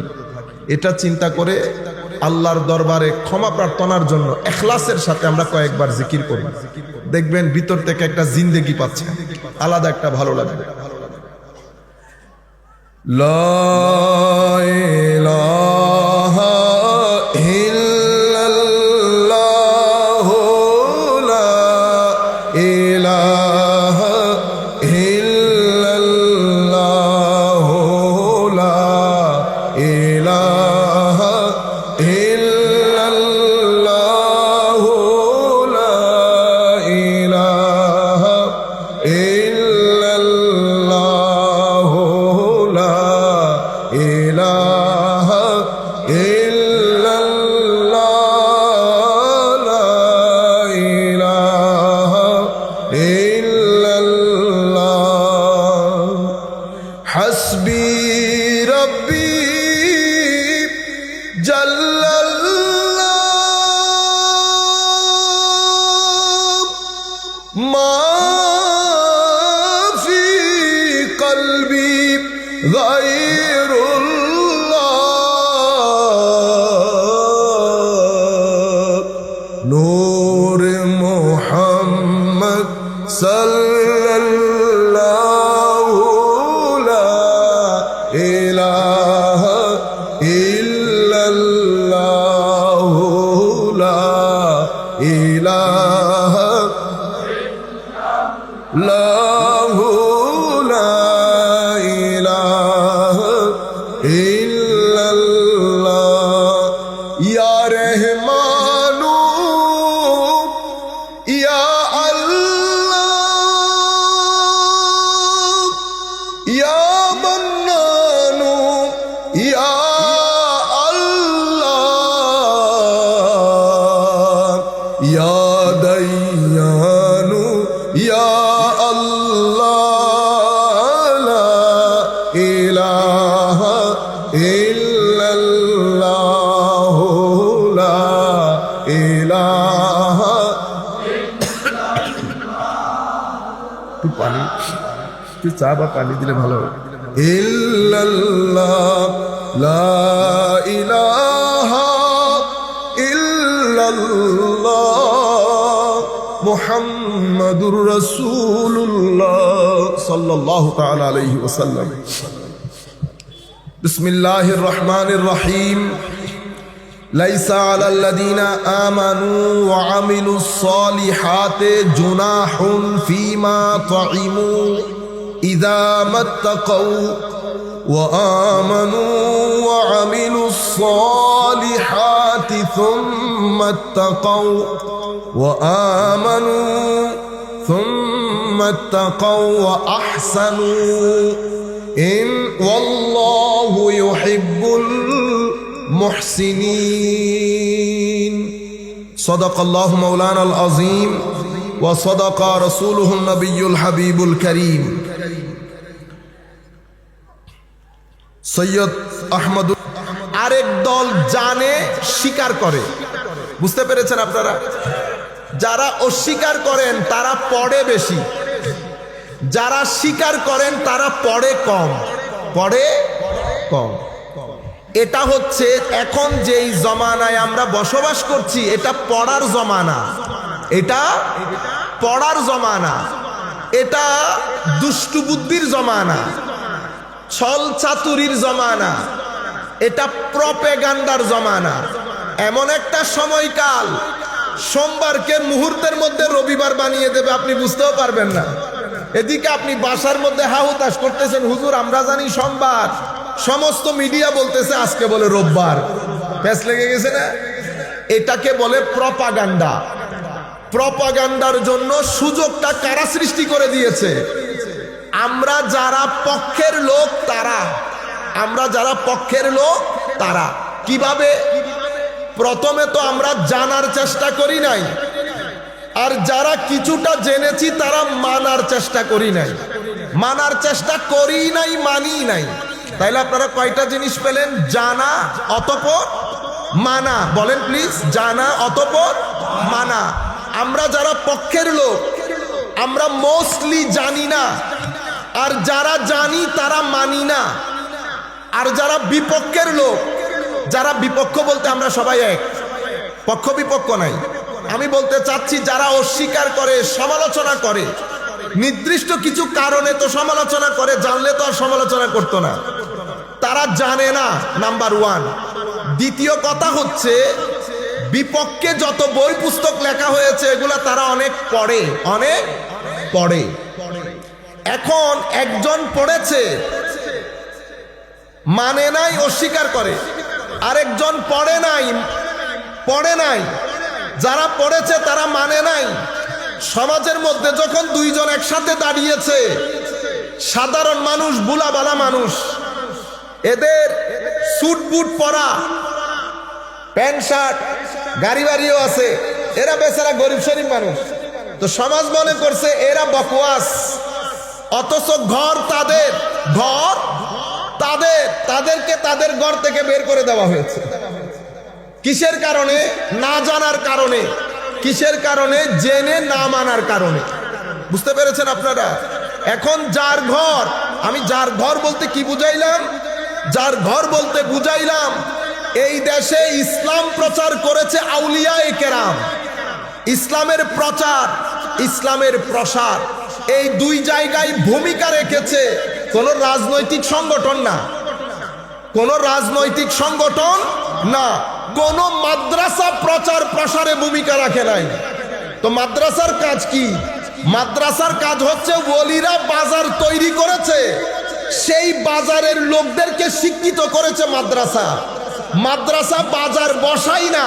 এটা চিন্তা করে আল্লাহর দরবারে ক্ষমা প্রার্থনার জন্য ইখলাসের সাথে আমরা কয়েকবার জিকির করি। দেখবেন ভিতর থেকে একটা জিন্দেগি পাচ্ছে, আলাদা একটা ভালো লাগবে। লা ইলাহা ইল্লাল্লাহ, লা ইলাহা ইল্লাল্লাহ, লা ইলাহা ইল্লাল্লাহ, লা ইলাহা ইল্লাল্লাহ, লা ইলাহা ইল্লাল্লাহ, লা ইলাহা ইল্লাল্লাহ। হাসবি রব্বি জাল্লাল্লাহ, মা ফি কলবি গায়রুল্লাহ, নূর মুহাম্মদ সাল্লাল্লাহু, লা ইলাহা ইল্লাল্লাহ, লা ইলাহা লাহু, লা ইলাহা ইল্লাল্লাহ। ইয়া রহমানু ইয়া আল্লাহ, ইয়া মান্নানু ইয়া আল্লাহ, ইয়া দাইয়ানু ইয়া আল্লাহ, লা ইলাহা ইল্লাল্লাহ, লা ইলাহা। তুই পানি, তুই চা বা পানি দিলে ভালো হবে। ইল্লাল্লাহ, লা ইলাহা ইল্লাল্লাহ, মুহাম্মাদুর রাসূলুল্লাহ সাল্লাল্লাহু তাআলা আলাইহি ওয়াসাল্লাম। বিসমিল্লাহির রহমানির রহিম। লাইসা আলাল্লাযীনা আমানু ওয়া আমিলুস সালিহাতি জুনাহুন ফীমা তাইমু ইযা মাত্তাকাউ ওয়া আমানু ওয়া আমিলুস সালিহাতি থুম্মা ইত্তাকাউ ওয়া আমানু থুম্মা ইত্তাকাউ ওয়া আহসানু ইন ওয়াল্লাহু ইউহিব্বুল মুহসিনিন। সাদাকাল্লাহু মাওলানাল আযীম ওয়া সাদাকা রাসূলুহুন নবিয়্যুল হাবিবুল কারীম। সৈয়দ আহমদ। আরেক দল জানে স্বীকার করে, বুঝতে পেরেছেন আপনারা? যারা অস্বীকার করেন তারা পড়ে বেশি, যারা স্বীকার করেন তারা পড়ে কম, পড়ে কম। এটা হচ্ছে এখন যেই জমানায় আমরা বসবাস করছি, এটা পড়ার জমানা, এটা পড়ার জমানা, এটা দুষ্টু বুদ্ধির জমানা, ছল চাতুরির জমানা, এটা প্রপেগান্ডার জমানা। এমন একটা সময়কাল সোমবারকে মুহূর্তের মধ্যে রবিবার বানিয়ে দেবে, আপনি বুঝতেও পারবেন না। এদিকে আপনি বাসার মধ্যে হাহুতাশ করতেছেন, হুজুর আমরা জানি সোমবার, সমস্ত মিডিয়া বলতেছে আজকে বলে রোববার। প্যাচ লেগে গেছে না? এটাকে বলে প্রপাগান্ডা। প্রপাগান্ডার জন্য সুযোগটা কারা সৃষ্টি করে দিয়েছে? আমরা যারা পক্ষের লোক তারা, আমরা যারা পক্ষের লোক তারা। কিভাবে? প্রথমে তো আমরা জানার চেষ্টা করি নাই, আর যারা কিছুটা জেনেছি তারা মানার চেষ্টা করি নাই, মানার চেষ্টা করি নাই, মানি নাই। তাইলে আপনারা কয়টা জিনিস পেলেন? জানা অতঃপর মানা। বলেন প্লিজ, জানা অতঃপর মানা। আমরা যারা পক্ষের লোক আমরা মোস্টলি জানি না, আর যারা জানি তারা মানি না। আর যারা বিপক্ষের লোক, যারা বিপক্ষ বলতে আমরা সবাই এক, পক্ষ বিপক্ষ নাই। আমি বলতে চাচ্ছি যারা অস্বীকার করে, সমালোচনা করে, নির্দিষ্ট কিছু কারণে তো সমালোচনা করে, জানলে তো আর সমালোচনা করতো না, তারা জানে না, নাম্বার ওয়ান। দ্বিতীয় কথা হচ্ছে বিপক্ষে যত বই পুস্তক লেখা হয়েছে এগুলা তারা অনেক পড়ে, অনেক পড়ে। এখন একজন পড়েছে, মানে নাই, অস্বীকার করে, আরেকজন পড়ে নাই, পড়ে নাই। যারা পড়েছে তারা মানে নাই। সমাজের মধ্যে যখন দুইজন একসাথে দাঁড়িয়েছে, সাধারণ মানুষ, বুলাবালা মানুষ, এদের স্যুট বুট পরা, প্যান্ট শার্ট, গাড়ি বাড়িও আছে, এরা বেচারা গরিব শরীফ মানুষ, তো সমাজ মনে করছে এরা বকওয়াস। অথচ ঘর তাদের, ঘর তাদের, তাদেরকে তাদের ঘর থেকে বের করে দেওয়া হয়েছে। কিসের কারণে? না জানার কারণে। কিসের কারণে? জেনে না মানার কারণে। বুঝতে পেরেছেন আপনারা? এখন যার ঘর, আমি যার ঘর বলতে কি বুঝাইলাম? যার ঘর বলতে বুঝাইলাম এই দেশে ইসলাম প্রচার করেছে আউলিয়ায়ে কেরাম। ইসলামের প্রচার, ইসলামের প্রসার, এই দুই জায়গায় ভূমিকা রেখেছে কোন রাজনৈতিক সংগঠন না, কোন রাজনৈতিক সংগঠন না, কোন মাদ্রাসা প্রচার প্রসারে ভূমিকা রাখে নাই। তো মাদ্রাসার কাজ কি? মাদ্রাসার কাজ হচ্ছে ওলিরা বাজার তৈরি করেছে, সেই বাজারের লোকদেরকে শিক্ষিত করেছে মাদ্রাসা। মাদ্রাসা বাজার বসাই না,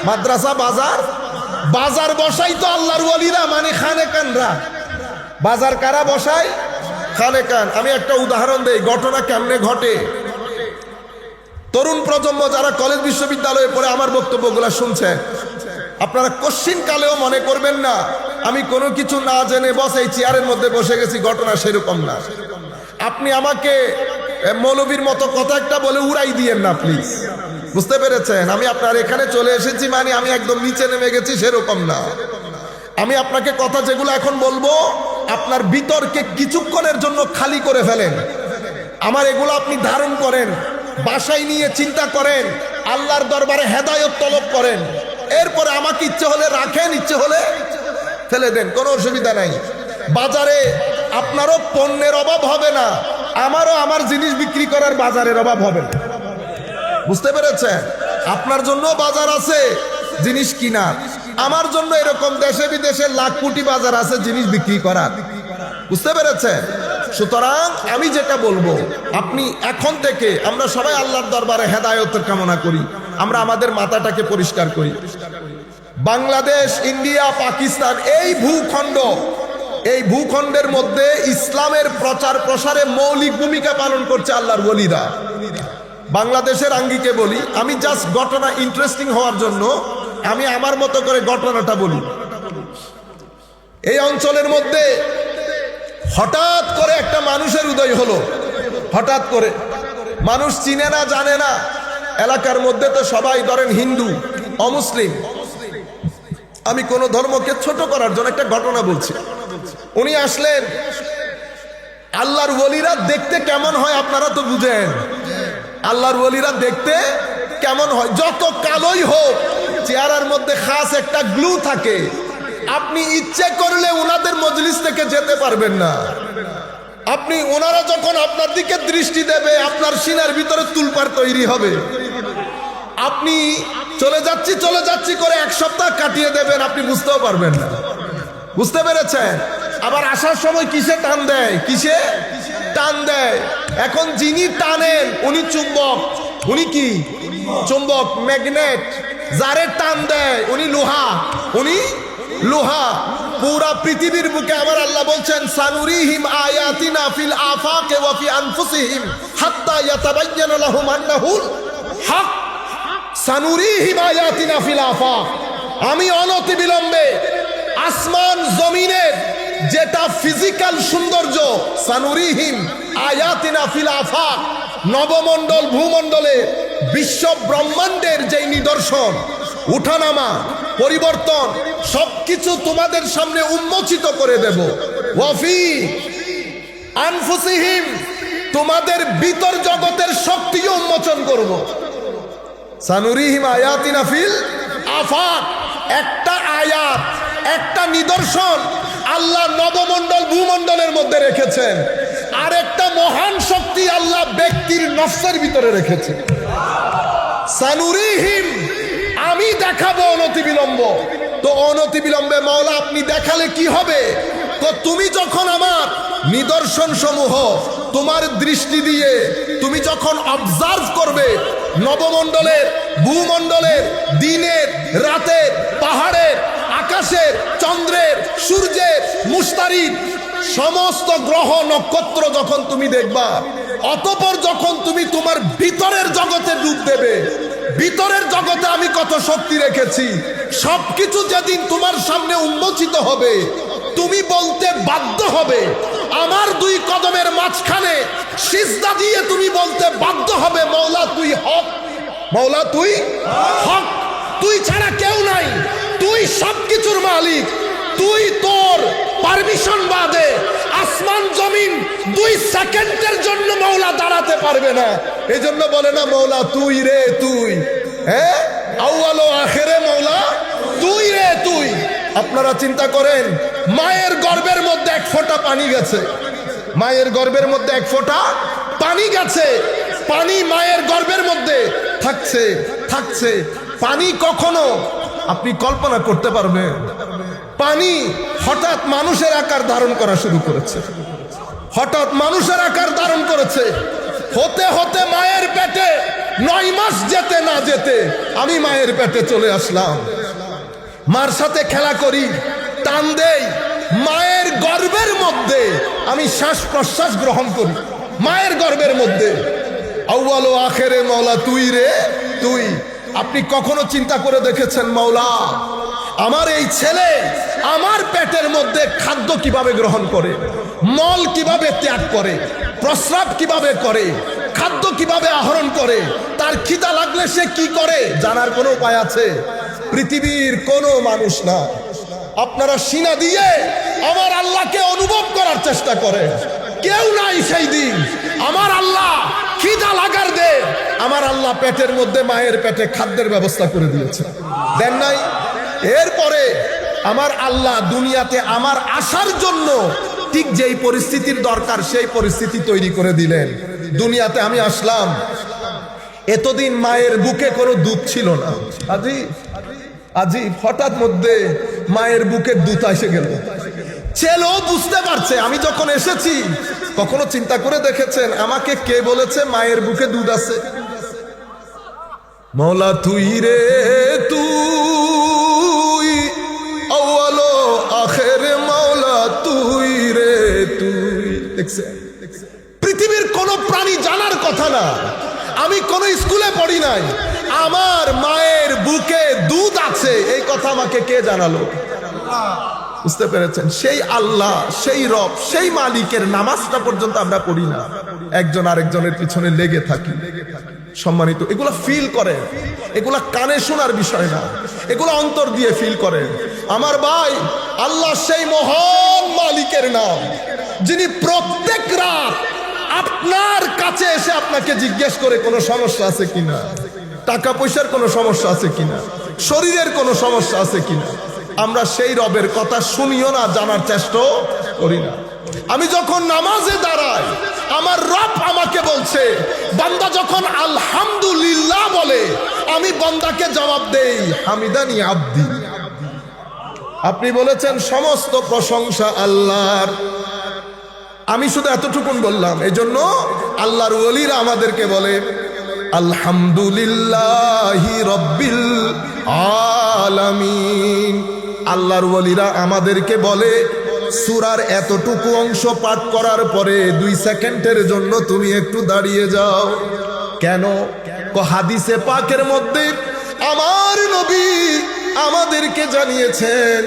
মাদ্রাসা বাজার, বাজার বসাই তো আল্লাহর ওলিরা, মানে খানেকানরা। বাজার কারা বসায়? খানেকান। আমি একটা উদাহরণ দেই, ঘটনা কেমনে ঘটে। তরুণ প্রজন্ম যারা কলেজ বিশ্ববিদ্যালয়ে পড়ে আমার বক্তব্যগুলো শুনছেন, আপনারা কোশ্চিন কালেও মনে করবেন না আমি কোনো কিছু না জেনে বস এই চেয়ারের মধ্যে বসে গেছি, ঘটনা সেরকম না। আপনি আমাকে মৌলবীর মতো কথা একটা বলে উড়াই দিয়েন না প্লিজ। বুঝতে পেরেছেন? আমি আপনার এখানে চলে এসেছি মানে আমি একদম নিচে নেমে গেছি, সেরকম না। আমি আপনাকে কথা যেগুলো এখন বলবো আপনার ভিতরকে কিছুক্ষণের জন্য খালি করে ফেলেন। আমার এগুলো আপনি ধারণ করেন, বাসায় নিয়ে চিন্তা করেন, আল্লাহর দরবারে হেদায়েত তলব করেন। এরপরে আমাকে ইচ্ছে হলে রাখেন, ইচ্ছে হলে ফেলে দেন, কোনো অসুবিধা নাই। বাজারে আপনারও পণ্যের অভাব হবে না, আমারও আমার জিনিস বিক্রি করার বাজারের অভাব হবে না। বুঝতে পেরেছেন? আপনার জন্য বাজার আছে জিনিস কিনার, আমার জন্য এরকম দেশে বিদেশে লাখ কোটি বাজার আছে জিনিস বিক্রি করার। বুঝতে পেরেছেন? সুতরাং আমি যেটা বলবো, আপনি এখন থেকে আমরা সবাই আল্লাহর দরবারে হেদায়েতের কামনা করি, আমরা আমাদের মাথাটাকে পরিষ্কার করি। বাংলাদেশ, ইন্ডিয়া, পাকিস্তান, এই ভূখণ্ড, এই ভূখণ্ডের মধ্যে ইসলামের প্রচার প্রসারে মৌলিক ভূমিকা পালন করছে আল্লাহর ওলিরা। বাংলাদেশের আঙ্গিকে বলি, আমি জাস্ট ঘটনা ইন্টারেস্টিং হওয়ার জন্য আমি আমার মতো করে ঘটনাটা বলি। এই অঞ্চলের মধ্যে হঠাৎ করে একটা মানুষের উদয় হলো, হঠাৎ করে, মানুষ চিনে না, জানে না। এলাকার মধ্যে তো সবাই ধরেন হিন্দু, অমুসলিম। আমি কোন ধর্মকে ছোট করার জন্য একটা ঘটনা বলছি। উনি আসলেন, আল্লাহর ওলিরা দেখতে কেমন হয় আপনারা তো বুঝেন। আল্লাহর ওলিরা দেখতে কেমন হয়? যত কালোই হোক, চেহারার মধ্যে খাস একটা গ্লু থাকে, আপনি ইচ্ছে করলে ওনাদের মজলিস থেকে যেতে পারবেন না। আপনি, ওনারা যখন আপনার দিকে দৃষ্টি দেবে আপনার সিনার ভিতরে তুলপার তৈরি হবে। আপনি চলে যাচ্ছি চলে যাচ্ছি করে এক সপ্তাহ কাটিয়ে দেবেন, আপনি বুঝতেও পারবেন না। বুঝতে পেরেছেন? আবার আসার সময় কিসে টান দেয়, কিসে টান দেয়। এখন যিনি টানেন উনি চুম্বক, উনি কি চুম্বক, ম্যাগনেট। যারে টান দেয় উনি লোহা, উনি লোহা। পুরা পৃথিবীর বুকে আমার আল্লাহ বলছেন, সানুরিহিম আয়াতিনা ফিল আফাকে ওয়া ফি আনফুসিহিম হাত্তা ইয়াতাবায়্যানা লাহুম আন্নাহুল হক। সানুরিহিম আয়াতিনা ফিল আফাক, আমি অনতিবিলম্বে আসমান জমিনের যেটা ফিজিক্যাল সৌন্দর্য, সানুরিহিম আয়াতিনা ফিল আফাক, নবমণ্ডল ভূমণ্ডলে বিশ্ব ব্রহ্মাণ্ডের যেই নিদর্শন, উঠানামা, পরিবর্তন, সবকিছু তোমাদের সামনে উন্মোচিত করে দেব। ওয়াফি আনফুসিহিম, তোমাদের ভিতর জগতের শক্তিও উন্মোচন করব। সানুরিহিম আয়াতিনা ফিল আফাক, একটা আয়াত, একটা নিদর্শন আল্লাহ নবমণ্ডল ভূমণ্ডলের মধ্যে রেখেছেন, আর একটা মহান শক্তি আল্লাহ ব্যক্তির নফসের ভিতরে রেখেছে। সানুরিহিম, আমি দেখাবো অনতিবিলম্ব। তো অনতিবিলম্বে মাওলা আপনি দেখালে কি হবে? তো তুমি যখন আমার নিদর্শন সমূহ তোমার দৃষ্টি দিয়ে তুমি যখন অবজার্ভ করবে, নবমণ্ডলের, ভূমণ্ডলের, দিনের, রাতের, পাহাড়ের, আকাশের, চন্দ্রের, সূর্যের, মুস্তারিদ, সমস্ত গ্রহ নক্ষত্র যখন তুমি দেখবা, অতঃপর যখন তুমি তোমার ভিতরের জগতে ডুব দেবে, ভিতরের জগতে আমি কত শক্তি রেখেছি, সবকিছু যেদিন তোমার সামনে উন্মোচিত হবে, তুমি বলতে বাধ্য হবে, আমার দুই কদমের মাঝখানে সিজদা দিয়ে তুমি বলতে বাধ্য হবে, মওলা তুই হক, মওলা তুই হক, তুই ছাড়া কেউ নাই, তুই সবকিছুর মালিক, তুই তোর পারমিশন বাদে আসমান জমিন 2 সেকেন্ডের জন্য মওলা দাঁড়াতে পারবে না। এই জন্য বলে না মওলা তুই রে তুই, হ্যাঁ, আউয়াল ও আখেরে মওলা তুই রে তুই। আপনারা চিন্তা করেন, মায়ের গর্ভের মধ্যে 1 ফোঁটা পানি গেছে, মায়ের গর্ভের মধ্যে 1 ফোঁটা পানি গেছে, পানি মায়ের গর্ভের মধ্যে থাকছে থাকছে, পানি কখনো আপনি কল্পনা করতে পারবেন? পানি হঠাৎ মানুষের আকার ধারণ করা শুরু করেছে, হঠাৎ মানুষের আকার ধারণ করেছে, হতে হতে মায়ের পেটে 9 মাস যেতে না যেতে আমি মায়ের পেটে চলে আসলাম। মার সাথে খেলা করি, টান দেই, মায়ের গর্ভের মধ্যে আমি শ্বাস প্রশ্বাস গ্রহণ করি, মায়ের গর্ভের মধ্যে। আউয়াল ও আখেরে মওলা তুই রে তুই। আপনি কখনো চিন্তা করে দেখেছেন মওলা আমার এই ছেলে আমার পেটের মধ্যে খাদ্য কিভাবে গ্রহণ করে, মল কিভাবে ত্যাগ করে, প্রস্রাব কিভাবে করে, খাদ্য কিভাবে আহরণ করে, তার খিদা লাগলে সে কি করে, জানার কোনো উপায় আছে? পৃথিবীর কোনো মানুষ না। আপনারা সিনা দিয়ে আমার আল্লাহকে অনুভব করার চেষ্টা করেন, কেউ নাই সেই দিন। আমার আল্লাহ খিদা লাগার দে, আমার আল্লাহ পেটের মধ্যে মায়ের পেটে খাদ্যের ব্যবস্থা করে দিয়েছে, দেন নাই? এরপরে আমার আল্লাহ দুনিয়াতে আমার আসার জন্য ঠিক যেই পরিস্থিতির দরকার সেই পরিস্থিতি তৈরি করে দিলেন। দুনিয়াতে আমি আসলাম, এতদিন মায়ের বুকে কোনো দুধ ছিল না, আজি হঠাৎ মধ্যে মায়ের বুকে দুধ এসে গেল। ছেলেও বুঝতে পারছে আমি যখন এসেছি। কখনো চিন্তা করে দেখেছেন আমাকে কে বলেছে মায়ের বুকে দুধ আছে? মওলা তুই রে তুই, আউয়াল ও আখেরে মওলা তুই রে তুই। দেখছেন, পৃথিবীর কোন প্রাণী জানার কথা না, আমি কোন স্কুলে পড়ি নাই, আমার মায়ের বুকে দুধ আছে এই কথা আমাকে কে জানালো? বুঝতে পেরেছেন? সেই আল্লাহ, সেই রব, সেই মালিকের নামাজটা পর্যন্ত আমরা পড়ি না, একজন আরেকজনের পিছনে লেগে থাকি। সম্মানিত, এগুলা ফিল করেন, এগুলা কানে শোনার বিষয় না, এগুলা অন্তর দিয়ে ফিল করেন। আমার ভাই, আল্লাহ সেই মহান মালিকের নাম যিনি প্রত্যেক রাত আপনার কাছে এসে আপনাকে জিজ্ঞেস করে কোনো সমস্যা আছে কিনা, টাকা পয়সার কোনো সমস্যা আছে কিনা, শরীরের কোনো সমস্যা আছে কিনা। আমরা সেই রবের কথা শুনিও না, জানার চেষ্টা করি না। আমি যখন নামাজে দাঁড়াই, আমার রব আমাকে বলছে, বান্দা যখন আলহামদুলিল্লাহ বলে আমি বান্দাকে জবাব দেই হামিদানি আব্দি। আপনি বলেছেন সমস্ত প্রশংসা আল্লাহর, আমি শুধু এতটুকুন বললাম। এই জন্য আল্লাহর ওলিরা আমাদেরকে বলে আলহামদুলিল্লাহি রব্বিল আলামিন। আল্লাহর ওলিরা আমাদেরকে বলে সূরার এতটুকু অংশ পাঠ করার পরে 2 সেকেন্ডের জন্য তুমি একটু দাঁড়িয়ে যাও। কেন? হাদিসে পাকের মধ্যে আমার নবী আমাদেরকে জানিয়েছেন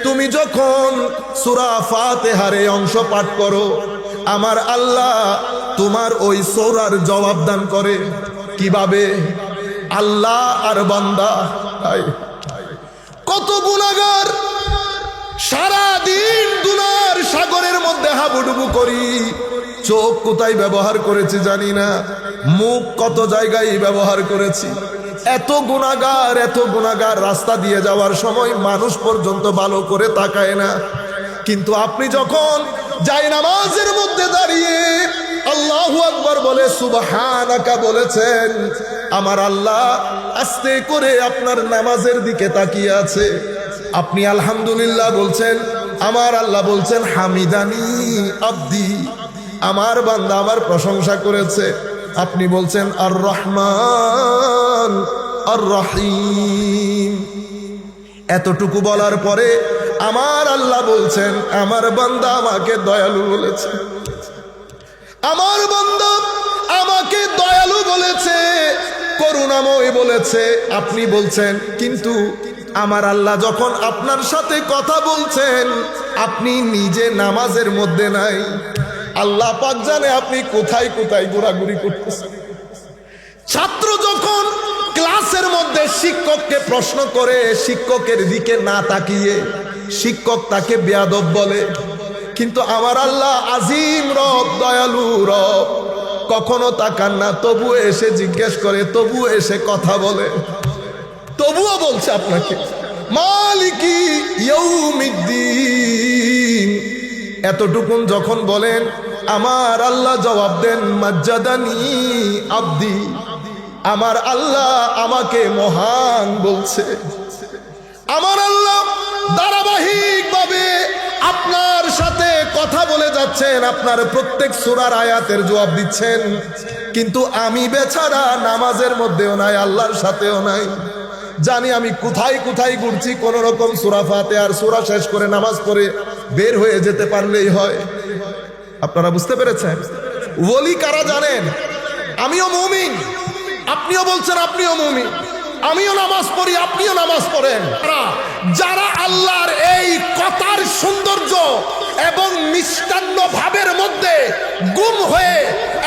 তুমি যখন সূরা ফাতিহার এই অংশ পাঠ করো, আমার আল্লাহ তোমার ওই সূরার জবাব দান করে। কিভাবে? আল্লাহ আর বান্দা কত গুনাহগার, সারা দিন গুনার সাগরের মধ্যে হাবুডুবু করি, চোখ কোথায় ব্যবহার করেছি জানি না, মুখ কত জায়গায় ব্যবহার করেছি। এত গুনাহগার রাস্তা দিয়ে যাওয়ার সময় মানুষ পর্যন্ত ভালো করে তাকায় না। কিন্তু আপনি যখন জায়নামাজের মধ্যে দাঁড়িয়ে আল্লাহু আকবার বলে সুবহানাকা বলেছেন, আমার আল্লাহ আস্তে করে আপনার নামাজের দিকে তাকিয়ে আছে। আপনি আলহামদুলিল্লাহ বলছেন, আমার আল্লাহ বলছেন হামিদানি আব্দি, আমার বান্দা আমার প্রশংসা করেছে। আপনি বলছেন আর রহমান আর রহিম। এতটুকু বলার পরে আমার আল্লাহ বলছেন আমার বান্দা আমাকে দয়ালু বলেছে, আমার বান্দা আমাকে দয়ালু বলেছে, করুণাময় বলেছে। আপনি বলছেন কিন্তু আমার আল্লাহ যখন আপনার সাথে কথা বলছেন আপনি নিজে নামাজের মধ্যে নাই। আল্লাহ পাক জানে আপনি কোথায় কোথায় ঘোরাঘুরি করতেছেন। ছাত্র যখন ক্লাসের মধ্যে শিক্ষককে প্রশ্ন করে, শিক্ষকের দিকে না তাকিয়ে শিক্ষক তাকে বেয়াদব বলে, কিন্তু আমার আল্লাহ আজিম রব, দয়ালু রব, কখনো তাকান না, তবুও এসে জিজ্ঞেস করে, তবুও এসে কথা বলে, তবুও বলছে আপনাকে মালিকি ইয়াউমিদ্দিন। এতটুকুন যখন বলেন আমার আল্লাহ জবাব দেন মাজ্জাদানি আব্দি, আমার আল্লাহ আমাকে মহান বলছে। আমার আল্লাহ ধারাবাহিকভাবে আপনার সাথে কথা বলে যাচ্ছেন, আপনার প্রত্যেক সূরার আয়াতের জবাব দিচ্ছেন, কিন্তু আমি বেচারা নামাজের মধ্যেও নাই, আল্লাহর সাথেও নাই। জানি আমি কোথায় কোথায় ঘুরছি, কোন রকম সূরা ফাতিহার সূরা শেষ করে নামাজ পড়ে বের হয়ে যেতে পারলেই হয়। আপনারা বুঝতে পেরেছেন? ওলি কারা জানেন? আমিও মুমিন, আপনিও বলছেন আপনিও মুমিন, আমিও নামাজ পড়ি, আপনিও নামাজ পড়েন। যারা আল্লাহর এই কথার সৌন্দর্য এবং মিষ্টান্ন ভাবের মধ্যে গুম হয়ে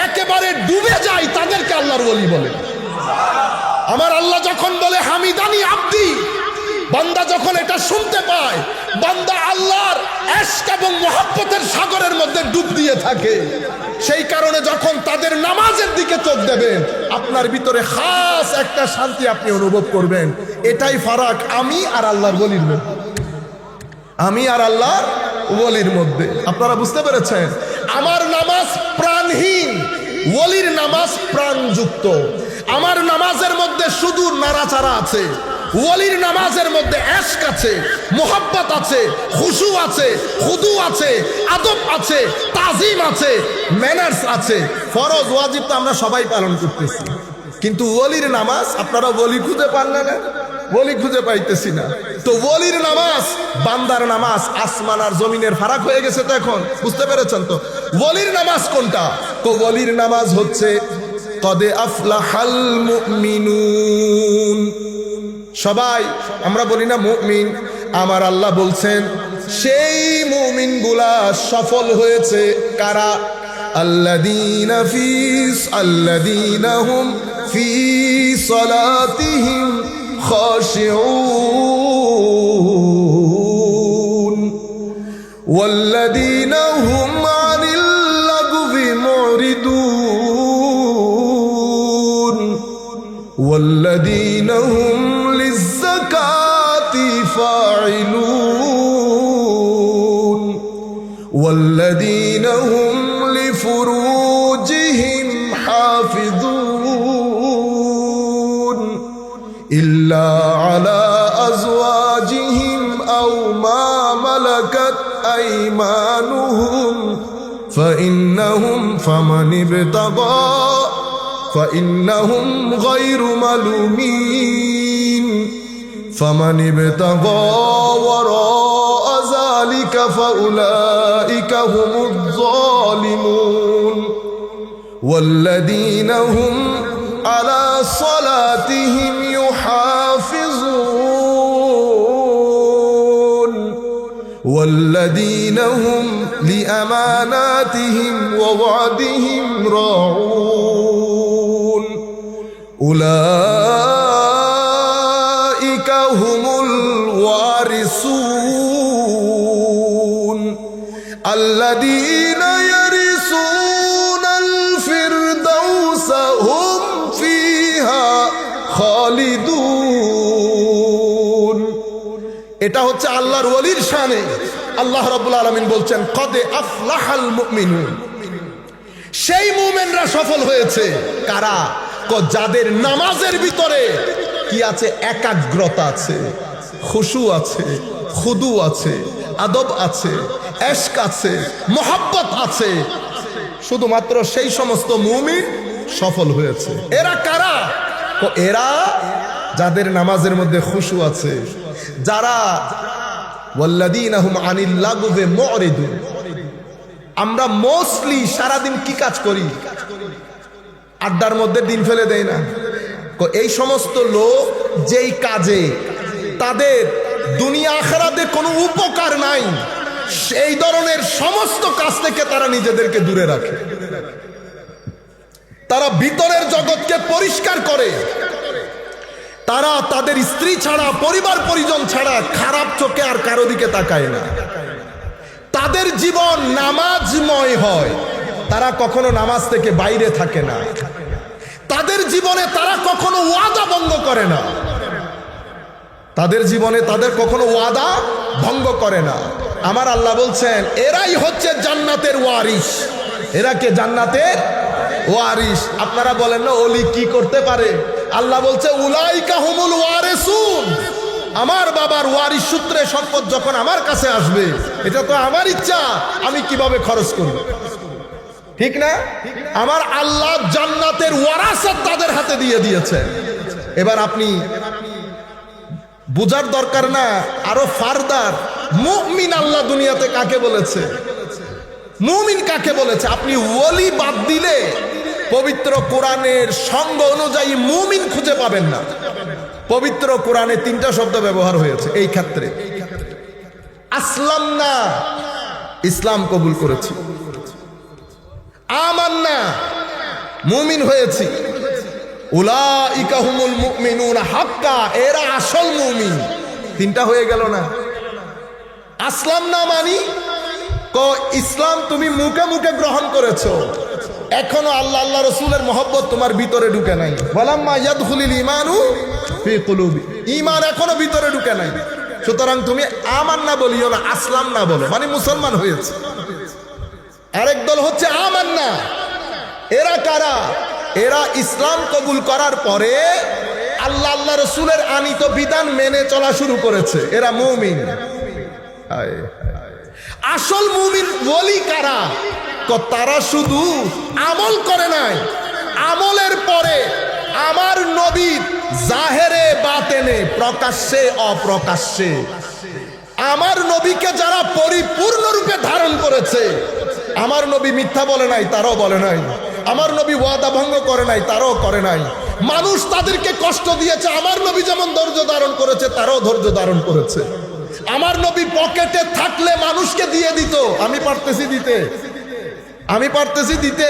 একেবারে ডুবে যায় তাদেরকে আল্লাহর ওলি বলে। আমার আল্লাহ যখন বলে হামিদানি আব্দি, বান্দা যখন এটা শুনতে পায়, বান্দা আল্লাহর ইশক এবং মুহাব্বতের সাগরের মধ্যে ডুব দিয়ে থাকে। সেই কারণে যখন তাদের নামাজের দিকে চোখ দেবেন আপনার ভিতরে খাস একটা শান্তি আপনি অনুভব করবেন। এটাই ফারাক আমি আর আল্লাহর ওলির মধ্যে, আমি আর আল্লাহর ওলির মধ্যে। আপনারা বুঝতে পেরেছেন? আমার নামাজ প্রাণহীন, ওলির নামাজ প্রাণযুক্ত। আমার নামাজের মধ্যে শুধু নাড়াচাড়া আছে, ওলির নামাজের মধ্যে ইশক আছে, মুহাব্বত আছে, খুশু আছে, খুদু আছে, আদব আছে, তাজিম আছে, ম্যানার্স আছে। ফরজ ওয়াজিব তো আমরা সবাই পালন করতেছি, কিন্তু ওলির নামাজ আপনারা ওলি খুঁজে পান না, ওলি খুঁজে পাইতেছি না। তো ওলির নামাজ বান্দার নামাজ আসমান আর জমিনের ফারাক হয়ে গেছে। তো এখন বুঝতে পেরেছেন তো ওলির নামাজ কোনটা? তো ওলির নামাজ হচ্ছে কদে আফলাহাল মুমিনুন। সবাই আমরা বলি না মুমিন, আমার আল্লাহ বলছেন সেই মুমিনগুলা সফল হয়েছে। কারা? আল্লাযীনা হুম ফি সালাতিহিম খাশিউন ওয়াল্লাযীনা হুম আনিল লাগবি মুরিদুন ওয়াল্লাযীনা হুম লিয-যাকাতি ফাইলুন ওয়াল্লাযীনা হুম লিফুরুজিহিম হাফিজুন ইল্লা আলা আজওয়াজিহিম আও মা মালাকাত আইমানুহুম ফাইন্নাহুম ফামান ইবতাগা فإنهم غير ملومين فمن ابتغى وراء ذلك فأولئك هم الظالمون والذين هم على صلاتهم يحافظون والذين هم لأماناتهم ووعدهم راعون أولئك هم الوارثون الذين يرثون الفردوس هم فيها খালিদুন। এটা হচ্ছে আল্লাহর ওলির শানে। আল্লাহ রাব্বুল আলামিন বলছেন কদে আফলাহাল মুমিনুন, সেই মুমিনরা সফল হয়েছে। কারা? যাদের নামাজের ভিতরে কি আছে? একাগ্রতা আছে, খুশু আছে, খুদু আছে, আদব আছে, ইশক আছে, মোহাব্বত আছে। শুধুমাত্র সেই সমস্ত মুমিন সফল হয়েছে। এরা কারা? এরা যাদের নামাজের মধ্যে খুশু আছে, যারা ওয়াল্লাযীনা হুম আনিল লাগওয়ি মুরিদুন। আমরা মোস্টলি সারাদিন কি কাজ করি? আড্ডার মধ্যে দিন ফেলে দেয় না? এই সমস্ত লোক যেই কাজে তাদের দুনিয়া আখিরাতে কোনো উপকার নাই, সেই ধরনের সমস্ত কাজ থেকে তারা নিজেদেরকে দূরে রাখে। তারা ভিতরের জগৎকে পরিষ্কার করে। তারা তাদের স্ত্রী ছাড়া, পরিবার পরিজন ছাড়া খারাপ চোখে আর কারো দিকে তাকায় না। তাদের জীবন নামাজময় হয়। তারা কখনো নামাজ থেকে বাইরে থাকে না। তাদের জীবনে তারা কখনো ওয়াদা ভঙ্গ করে না। তাদের জীবনে তাদের কখনো ওয়াদা ভঙ্গ করে না। আমার আল্লাহ বলছেন এরাই হচ্ছে জান্নাতের ওয়ারিস। এরা কে? জান্নাতের ওয়ারিস। আপনারা বলেন না ওলি কি করতে পারে? আল্লাহ বলছে উলাইকা হুমুল ওয়ারিসুন। আমার বাবার ওয়ারিস সূত্রে সম্পদ যখন আমার কাছে আসবে, এটা তো আমার ইচ্ছা, আমি কিভাবে খরচ করব, ঠিক না? আমার আল্লাহ জান্নাতের ওয়ারাসাত তাদের হাতে দিয়ে দিয়েছে। এবার আপনি বুঝার দরকার না আরো ফারদার, মুমিন আল্লাহ দুনিয়াতে কাকে বলেছে, মুমিন কাকে বলেছে? আপনি ওলি বাদ দিলে পবিত্র কোরআনের সঙ্গ অনুযায়ী মুমিন খুঁজে পাবেন না। পবিত্র কোরআনে 3টা শব্দ ব্যবহার হয়েছে এই ক্ষেত্রে। আসলাম না, ইসলাম কবুল করেছি। আমান্না, মুমিন হয়েছি। উলাইকা হুমুল মুমিনুনা হাক্কা, এরা আসল মুমিন। 3টা হয়ে গেল না? আসলাম না মানি ইসলাম তুমি মুখে মুখে গ্রহণ করেছো, এখনো আল্লাহ আল্লাহ রসুলের মহব্বত তোমার ভিতরে ঢুকে নাই। ওয়ালাম্মা ইয়াদখুলিল ঈমানু ফি কুলুবি, ঈমান এখনো ভিতরে ঢুকে নাই। সুতরাং তুমি আমান্না বলিও না, আসলাম না বলো, মানে মুসলমান হয়েছে। আরেক দল হচ্ছে আমান্না। এরা কারা? এরা ইসলাম কবুল করার পরে আল্লাহ আল্লাহ রসুলের আনিত বিধান মেনে চলা শুরু করেছে। এরা মুমিন। আসল মুমিন ওলি কারা? তারা শুধু আমল করে নাই, আমলের পরে আমার নবীর জাহেরে বাতেনে, প্রকাশ্যে অপ্রকাশ্যে আমার নবীকে যারা পরিপূর্ণরূপে ধারণ করেছে। আমার নবী মিথ্যা বলে নাই, তারাও বলে নাই। আমার নবী ওয়াদা ভঙ্গ করে নাই, তারাও করে নাই। মানুষ তাদেরকে কষ্ট দিয়েছে, আমার নবী যেমন ধৈর্য ধারণ করেছে, তারাও ধৈর্য ধারণ করেছে। আমার নবী পকেটে থাকলে মানুষকে দিয়ে দিত। আমি পারতেছি দিতে, আমি পারতেছি দিতে।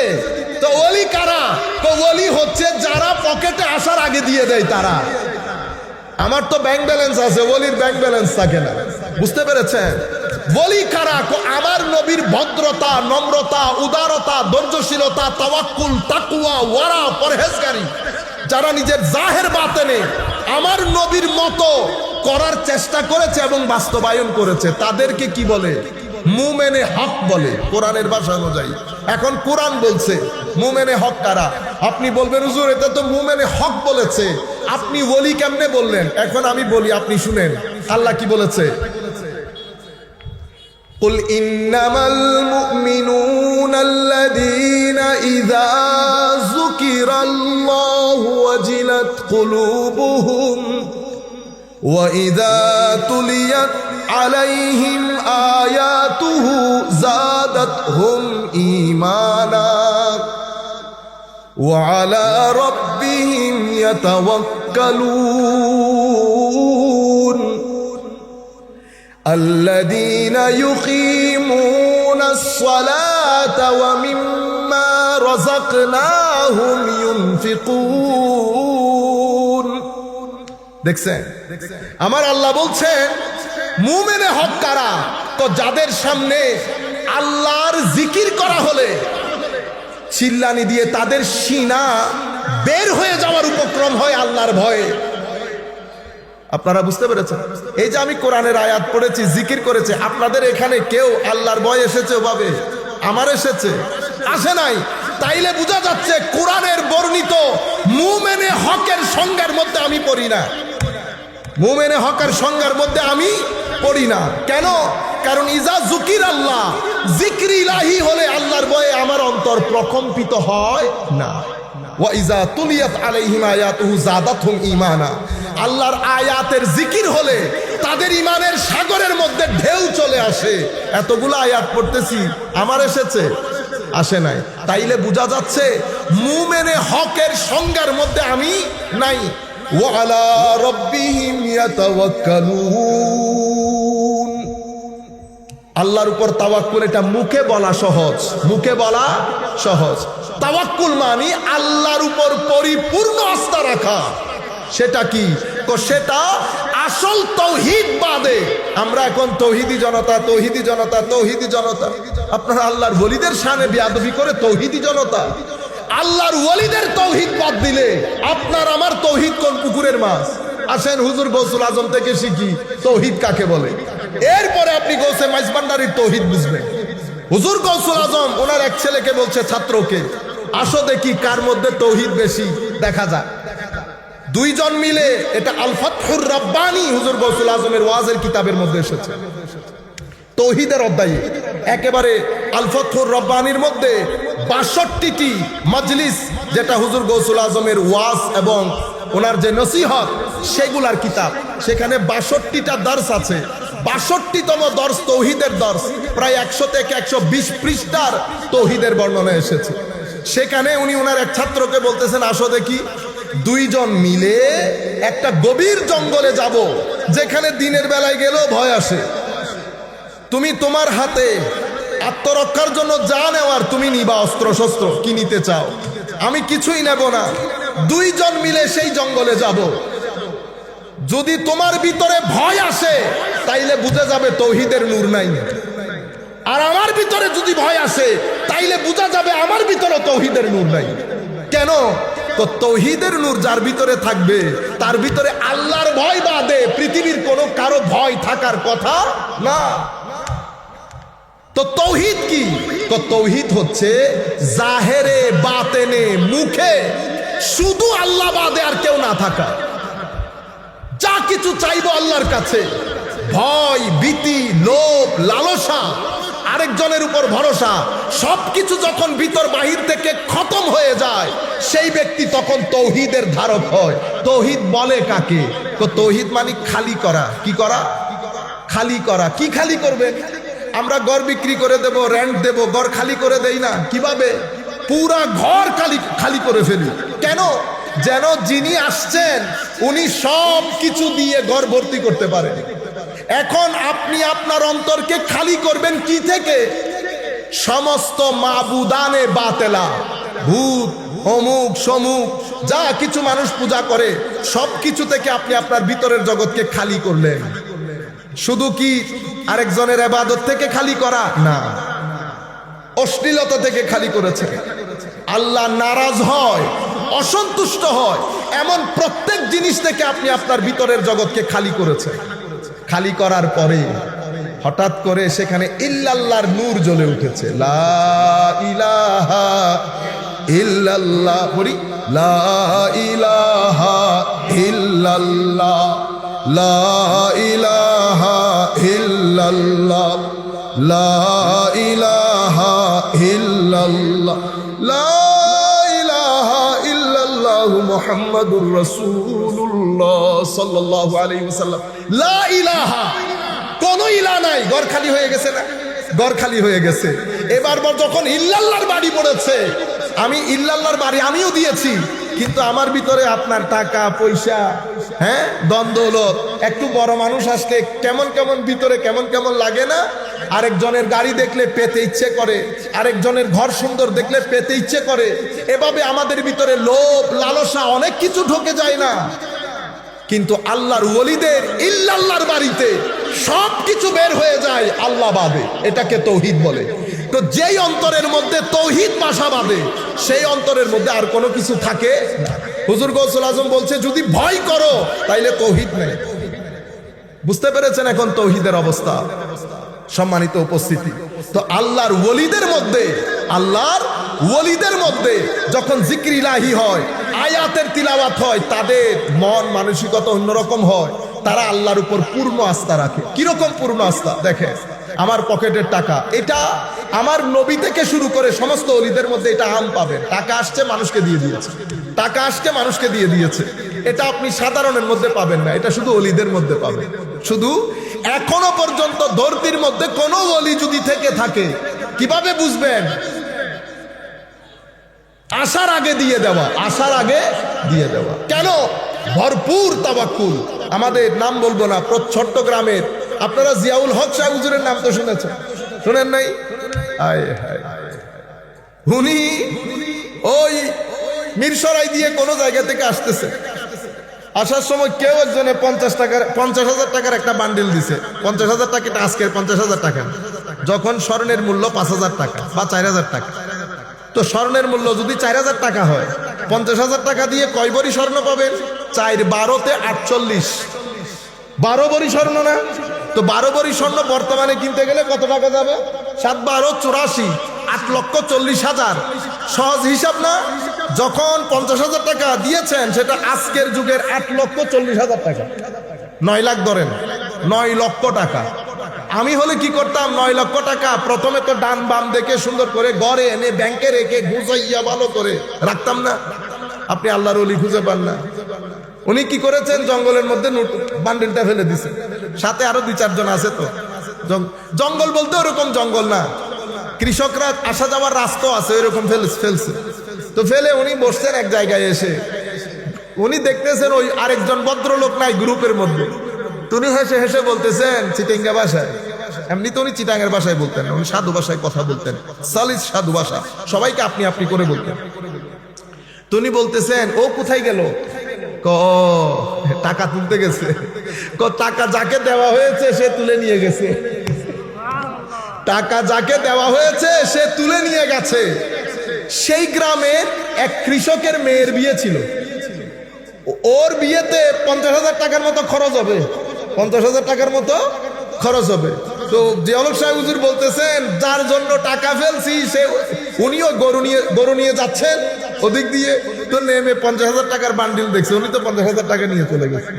তো ওলি কারা? তো ওলি হচ্ছে যারা পকেটে আসার আগে দিয়ে দেয় তারা। আমার তো ব্যাংক ব্যালেন্স আছে, ওলির ব্যাংক ব্যালেন্স থাকে না। বুঝতে পেরেছেন? ওলি কারা? আমার নবীর ভদ্রতা, নম্রতা, উদারতা, ধৈর্যশীলতা, তাওয়াক্কুল, তাকওয়া, ওয়ারা, পরহেজগারি, যারা নিজের জাহের বাতেনে আমার নবীর মতো করার চেষ্টা করেছে এবং বাস্তবায়ন করেছে, তাদেরকে কি বলে? মুমেনে হক বলে, কোরআনের ভাষা অনুযায়ী। এখন কোরআন বলছে মুমেনে হক কারা? আপনি বলবেন হুজুর এটা তো মুমেনে হক বলেছে, আপনি ওলি কেমনে বললেন? এখন আমি বলি, আপনি শুনেন আল্লাহ কি বলেছে। কুল ইন্নামাল মুমিনুনা আল্লাযীনা ইযা যুকিরাল্লাহু ওয়াজিলাত কুলুবুহুম ওয়া ইযা তুলিয়াত আলাইহিম আয়াতুহু যাদাতহুম ঈমানা ওয়া আলা রাব্বিহিম ইয়াতাওয়াক্কালুন। الذين يقيمون الصلاة ومما رزقناهم ينفقون দেখছেন আমার আল্লাহ বলছেন মুমিনে হক কারা তো যাদের সামনে আল্লাহর জিকির করা হলে চিল্লানি দিয়ে তাদের সিনা বের হয়ে যাওয়ার উপক্রম হয় আল্লাহর ভয়ে আপনারা বুঝতে পেরেছেন এই যে আমি কোরআনের আয়াত পড়েছি জিকির করেছে আপনাদের এখানে কেউ আল্লাহর ভয় এসেছে ওভাবে আমার এসেছে আসে নাই তাইলে বোঝা যাচ্ছে কোরআনের বর্ণিত মুমিনে হকের সংজ্ঞার মধ্যে আমি পড়ি না মুমিনে হকের সংজ্ঞার মধ্যে আমি পড়ি না কেন কারণ ইজা যুকির আল্লাহ জিকির ইলাহি হলে আল্লাহর ভয়ে আমার অন্তর প্রকম্পিত হয় না ওয়া ইজা তুলিয়াত আলাইহিম আয়াতুহু যাদাতহুম ঈমানা আল্লাহর আয়াতের জিকির হলে তাদের ঈমানের সাগরের মধ্যে ঢেউ চলে আসে এতগুলো আয়াত পড়তেছি আমার এসেছে আসে নাই তাইলে বোঝা যাচ্ছে মুমিনে হকের সংজ্ঞার মধ্যে আমি নাই ওয়া আলা রাব্বিহিম ইয়াতাওয়াক্কালুন আল্লাহর উপর তাওয়াক্কুল এটা মুখে বলা সহজ তাওয়াক্কুল মানে আল্লাহর উপর পরিপূর্ণ আস্থা রাখা সেটা কি সেটা আসল তৌহিদ বাদে আমরা এখন তৌহিদি জনতা আপনারা আল্লাহর ওলিদের শানে বেয়াদবি করে তৌহিদি জনতা আল্লাহর ওলিদের তৌহিদ বাদ দিলে আপনার আমার তৌহিদ কোন পুকুরের মাছ আসেন হুজুর গৌসুল আজম থেকে শিখি তৌহিদ কাকে বলে এরপরে আপনি গৌসে মাইজভান্ডারীর তৌহিদ বুঝবেন হুজুর গৌসুল আজম ওনার এক ছেলেকে বলছে ছাত্রকে আসো দেখি কার মধ্যে তৌহিদ বেশি দেখা যায় দুইজন মিলে এটা আল ফাতহুর রাব্বানী হুজুর গৌসুল আজমের ওয়াজের কিতাবের মধ্যে এসেছে তৌহিদের অধ্যায়ে একেবারে আল ফাতহুর রাব্বানীর মধ্যে ৬২টি মজলিস যেটা হুজুর গৌসুল আজমের ওয়াজ এবং ওনার যে নসিহত সেগুলার কিতাব সেখানে ৬২টা দর্স আছে ৬২তম দর্স তৌহিদের দর্স প্রায় ১০০ থেকে ১২০ পৃষ্ঠার তৌহিদের বর্ণনা এসেছে সেখানে উনি ওনার এক ছাত্রকে বলতেছেন আসো দেখি দুইজন মিলে একটা গভীর জঙ্গলে যাব যেখানে দিনের বেলায় গেলেও ভয় আসে তুমি তোমার হাতে আত্মরক্ষার জন্য যা নেওয়ার তুমি নিবা অস্ত্র শস্ত্র কি নিতে চাও আমি কিছুই নেব না দুইজন মিলে সেই জঙ্গলে যাব যদি তোমার ভিতরে ভয় আসে তাইলে বুঝে যাবে তৌহিদের নূর নাই আর আমার ভিতরে যদি ভয় আসে তাইলে বোঝা যাবে আমার ভিতরে তৌহিদের নূর নাই কেন তো তৌহিদের নূর যার ভিতরে থাকবে তার ভিতরে আল্লাহর ভয় বাদে পৃথিবীর কোনো কারো ভয় থাকার কথা না তো তৌহিদ কি তো তৌহিদ হচ্ছে জাহেরে বাতেনে মুখে শুধু আল্লাহ বাদে আর কেউ না থাকা যা কিছু চাইবো আল্লাহর কাছে ভয় ভীতি লোভ লালসা আরেকজনের উপর ভরসা সবকিছু যখন ভিতর বাহির থেকে খতম হয়ে যায় সেই ব্যক্তি তখন তৌহিদের ধারক হয় তৌহিদ বলে কাকে তো তৌহিদ মানে খালি করা কি করা খালি করা কি খালি করবে আমরা ঘর বিক্রি করে দেব রেন্ট দেব ঘর খালি করে দেই না কিভাবে পুরা ঘর খালি করে ফেলি কেন যেন যিনি আসছেন উনি সব কিছু দিয়ে ঘর ভর্তি করতে পারেন এখন আপনি আপনার অন্তরকে খালি করবেন কি থেকে সমস্ত মাবুদানে বাতেলা ভূত অমুক সমুক যা কিছু মানুষ পূজা করে সব কিছু থেকে আপনি আপনার ভিতরের জগৎকে খালি করলেন শুধু কি আরেকজনের ইবাদত থেকে খালি করা না অশ্লীলতা থেকে খালি করেছে আল্লাহ নারাজ হয় অসন্তুষ্ট হয় এমন প্রত্যেক জিনিস থেকে আপনি আপনার ভিতরের জগৎকে খালি করেছেন খালি করার পরে হঠাৎ করে সেখানে ইল্লাল্লাহর নূর জ্বলে উঠেছে লা ইলাহা ইল্লাল্লাহ বলি লা ইলাহা ইল্লাল্লাহ লা ইলাহা ইল্লাল্লাহ লা ইলাহা ইল্লাল্লাহ লা ইলাহা ইল্লাল্লাহ মুহাম্মাদুর রাসূলুল্লাহ সাল্লাল্লাহু আলাইহি ওয়াসাল্লাম লা ইলাহা কোন ইলাহ নাই ঘর খালি হয়ে গেছে না ঘর খালি হয়ে গেছে এবার যখন ইল্লাল্লাহর বাড়ি পড়েছে আমি ইল্লাল্লাহর বাড়ি আমিও দিয়েছি কিন্তু আমার ভিতরে আপনার টাকা পয়সা, হ্যাঁ, দ্বন্দ্বলত, একটু বড় মানুষ আসলে কেমন কেমন ভিতরে কেমন কেমন লাগে না? আরেকজনের গাড়ি দেখলে পেতে ইচ্ছে করে, আরেকজনের ঘর সুন্দর দেখলে পেতে ইচ্ছে করে। এভাবে আমাদের ভিতরে লোভ লালসা অনেক কিছু ঢুকে যায় না? কিন্তু আল্লাহর ওলিদের ইল্লাল্লাহর বাড়িতে সব কিছু বের হয়ে যায় আল্লাহ বাদে। এটাকে তৌহিদ বলে। তো যেই অন্তরের মধ্যে তৌহিদ বাসা বাঁধে, সেই অন্তরের মধ্যে আর কোনো কিছু থাকে না। হুজুর গৌসুল আজম বলছে, যদি ভয় করো তাইলে তৌহিদ নেই। বুঝতে পেরেছেন এখন তৌহিদের অবস্থা? সম্মানিত উপস্থিতি, তো আল্লাহর ওলিদের মধ্যে যখন জিকির ইলাহি হয়, আয়াতের তিলাওয়াত হয়, তাদের মন মানসিকতা অন্যরকম হয়। তারা আল্লাহর উপর পূর্ণ আস্থা রাখে। কিরকম পূর্ণ আস্থা? দেখে, আমার পকেটের টাকা, এটা আমার নবী থেকে শুরু করে সমস্ত ওলিদের মধ্যে এটা আম পাবেন। টাকা আসছে, মানুষকে দিয়ে দিয়েছে, টাকা আসছে, মানুষকে দিয়ে দিয়েছে। এটা আপনি সাধারণের মধ্যে পাবেন না, এটা শুধু ওলিদের মধ্যে পাবেন। শুধু এখনো পর্যন্ত ধরতির মধ্যে কোনো ওলি যদি থেকে থাকে, কিভাবে বুঝবেন? আসার আগে দিয়ে দেওয়া, আসার আগে দিয়ে দেওয়া। কেন? ভরপুর তাওয়াক্কুল। আমাদের নাম বলবো না, চট্টগ্রামের আপনারা জিয়াউল হক শাহ হুজুরের নাম তো শুনেছেন, শুনেন নাই? উনি ওই মিরসরাই দিয়ে কোন জায়গা থেকে আসতেছে, আসার সময় কেউ একজনে 50,000 টাকার একটা বান্ডিল দিছে। 50,000 টাকা আজকের 50,000 টাকা, যখন স্বর্ণের মূল্য 5,000 টাকা বা 4,000 টাকা। তো স্বর্ণের মূল্য যদি 4,000 টাকা হয়, 50,000 টাকা দিয়ে কয় ভরি স্বর্ণ পাবেন? 4 12 48, 12 ভরি স্বর্ণ না? তো 12 ভরি স্বর্ণ বর্তমানে কিনতে গেলে কত টাকা যাবে? 7 12 84, 8,40,000। সহজ হিসাব না? যখন 50,000 টাকা দিয়েছেন, সেটা আজকের যুগের 8,40,000 টাকা। 9 লাখ ধরেন, 9 লক্ষ টাকা। আমি হলে কি করতাম? 9 লক্ষ টাকা প্রথমে তো ডান বাম দেখে সুন্দর করে ঘরে এনে ব্যাংকে রেখে গুছাইয়া ভালো করে রাখতাম না? আপনি আল্লাহর ওলি খুঁজে পান না। উনি কি করেছেন? জঙ্গলের মধ্যে বান্ডিলটা ফেলে দিছে, সাথে আরো 2-4 জন আছে। তো জঙ্গল বলতে ওরকম জঙ্গল না, কৃষকরা আসা যাওয়ার রাস্তা আছে, এরকম ফেলছে। তো ফেলে উনি বসছেন এক জায়গায় এসে, উনি দেখতেছেন ওই আরেকজন ভদ্রলোক নাই গ্রুপের মধ্যে। উনি হেসে হেসে বলতেছেন চিটাঙ্গা ভাষায়, এমনি তো উনি চিটাঙ্গের ভাষায় বলতেন, উনি সাধু ভাষায় কথা বলতেন, সালিস সাধু ভাষা, সবাইকে আপনি আপনি করে বলতেন। তো উনি বলতেছেন, ও কোথায় গেল? টাকা তুলতে গেছে। টাকা যাকে দেওয়া হয়েছে সে তুলে নিয়ে গেছে, টাকা যাকে দেওয়া হয়েছে সে তুলে নিয়ে গেছে। সেই গ্রামের এক কৃষকের মেয়ের বিয়ে ছিল, ওর বিয়েতে 50,000 টাকার মতো খরচ হবে, 50,000 টাকার মতো খরচ হবে। তো জিয়াউল হক সাহেব হুজুর বলতেছেন, যার জন্য টাকা ফেলছি সে, উনিও গরু নিয়ে যাচ্ছেন ওদিক দিয়ে, তো নেমে 50,000 টাকার বান্ডিল দেখছে, উনি তো 50,000 টাকা নিয়ে চলে গেছে।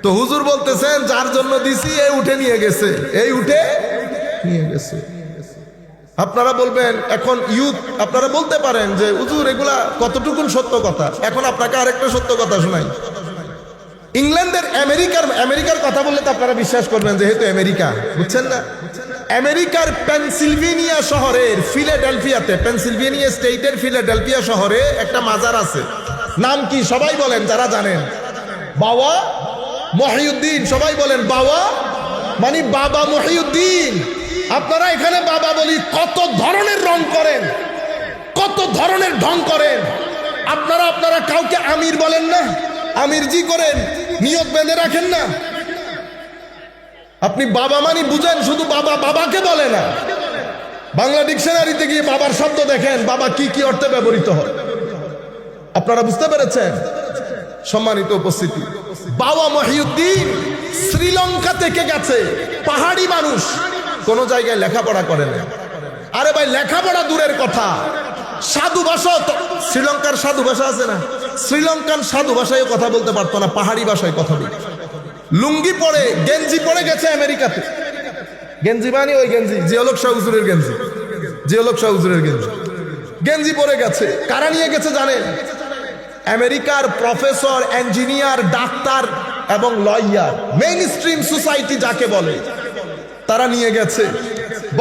তো হুজুর বলতেছেন, যার জন্য দিছি এই উঠে নিয়ে গেছে, এই উঠে নিয়ে গেছে। আপনারা বলবেন, এখন ইউথ আপনারা বলতে পারেন যে হুজুর এগুলা কতটুকুন সত্য কথা। এখন আপনাকে আরেকটা সত্য কথা শোনাই। ইংল্যান্ডের আমেরিকার কথা বললে তো আপনারা বিশ্বাস করবেন, যেহেতু আমেরিকা, বুঝছেন না? আমেরিকার পেনসিলভেনিয়া শহরের ফিলাডেলফিয়াতে, পেনসিলভেনিয়া স্টেটের ফিলাডেলফিয়া শহরে একটা মাজার আছে। নাম কি সবাই বলেন যারা জানেন? বাবা মহিউদ্দিন। সবাই বলেন বাবা, মানে বাবা মহিউদ্দিন। আপনারা এখানে বাবা বলি কত ধরনের রং করেন, কত ধরনের ঢং করেন। আপনারা কাউকে আমির বলেন না, আমিরজি করেন, নিয়ত বেঁধে রাখেন না। আপনি বাবা মানি বুঝেন, শুধু বাবা বাবাকে বলে না। বাংলা ডিকশনারিতে গিয়ে বাবার শব্দ দেখেন, বাবা কি কি অর্থে ব্যবহৃত হয়। আপনারা বুঝতে পেরেছেন? সম্মানিত উপস্থিতি, বাবা মহিউদ্দিন শ্রীলঙ্কা থেকে গেছে, পাহাড়ি মানুষ, কোন জায়গায় লেখাপড়া করে না। আরে ভাই, লেখাপড়া দূরের কথা, সাধু ভাষা, শ্রীলঙ্কার সাধু ভাষা আছে না, শ্রীলঙ্কান সাধু ভাষায় কথা বলতে পারতো না, পাহাড়ি ভাষায় কথা বলতো। লুঙ্গি পরে, গেঞ্জি পরে গেছে আমেরিকাতে। গেঞ্জি মানে ওই গেঞ্জি, জিয়াউল হক শাহ হুজুরের গেঞ্জি, জিয়াউল হক শাহ হুজুরের গেঞ্জি, গেঞ্জি পরে গেছে। কারা নিয়ে গেছে জানেন? আমেরিকার প্রফেসর, ইঞ্জিনিয়ার, ডাক্তার এবং লয়ার, মেইন স্ট্রিম সোসাইটি যাকে বলে, তারা নিয়ে গেছে।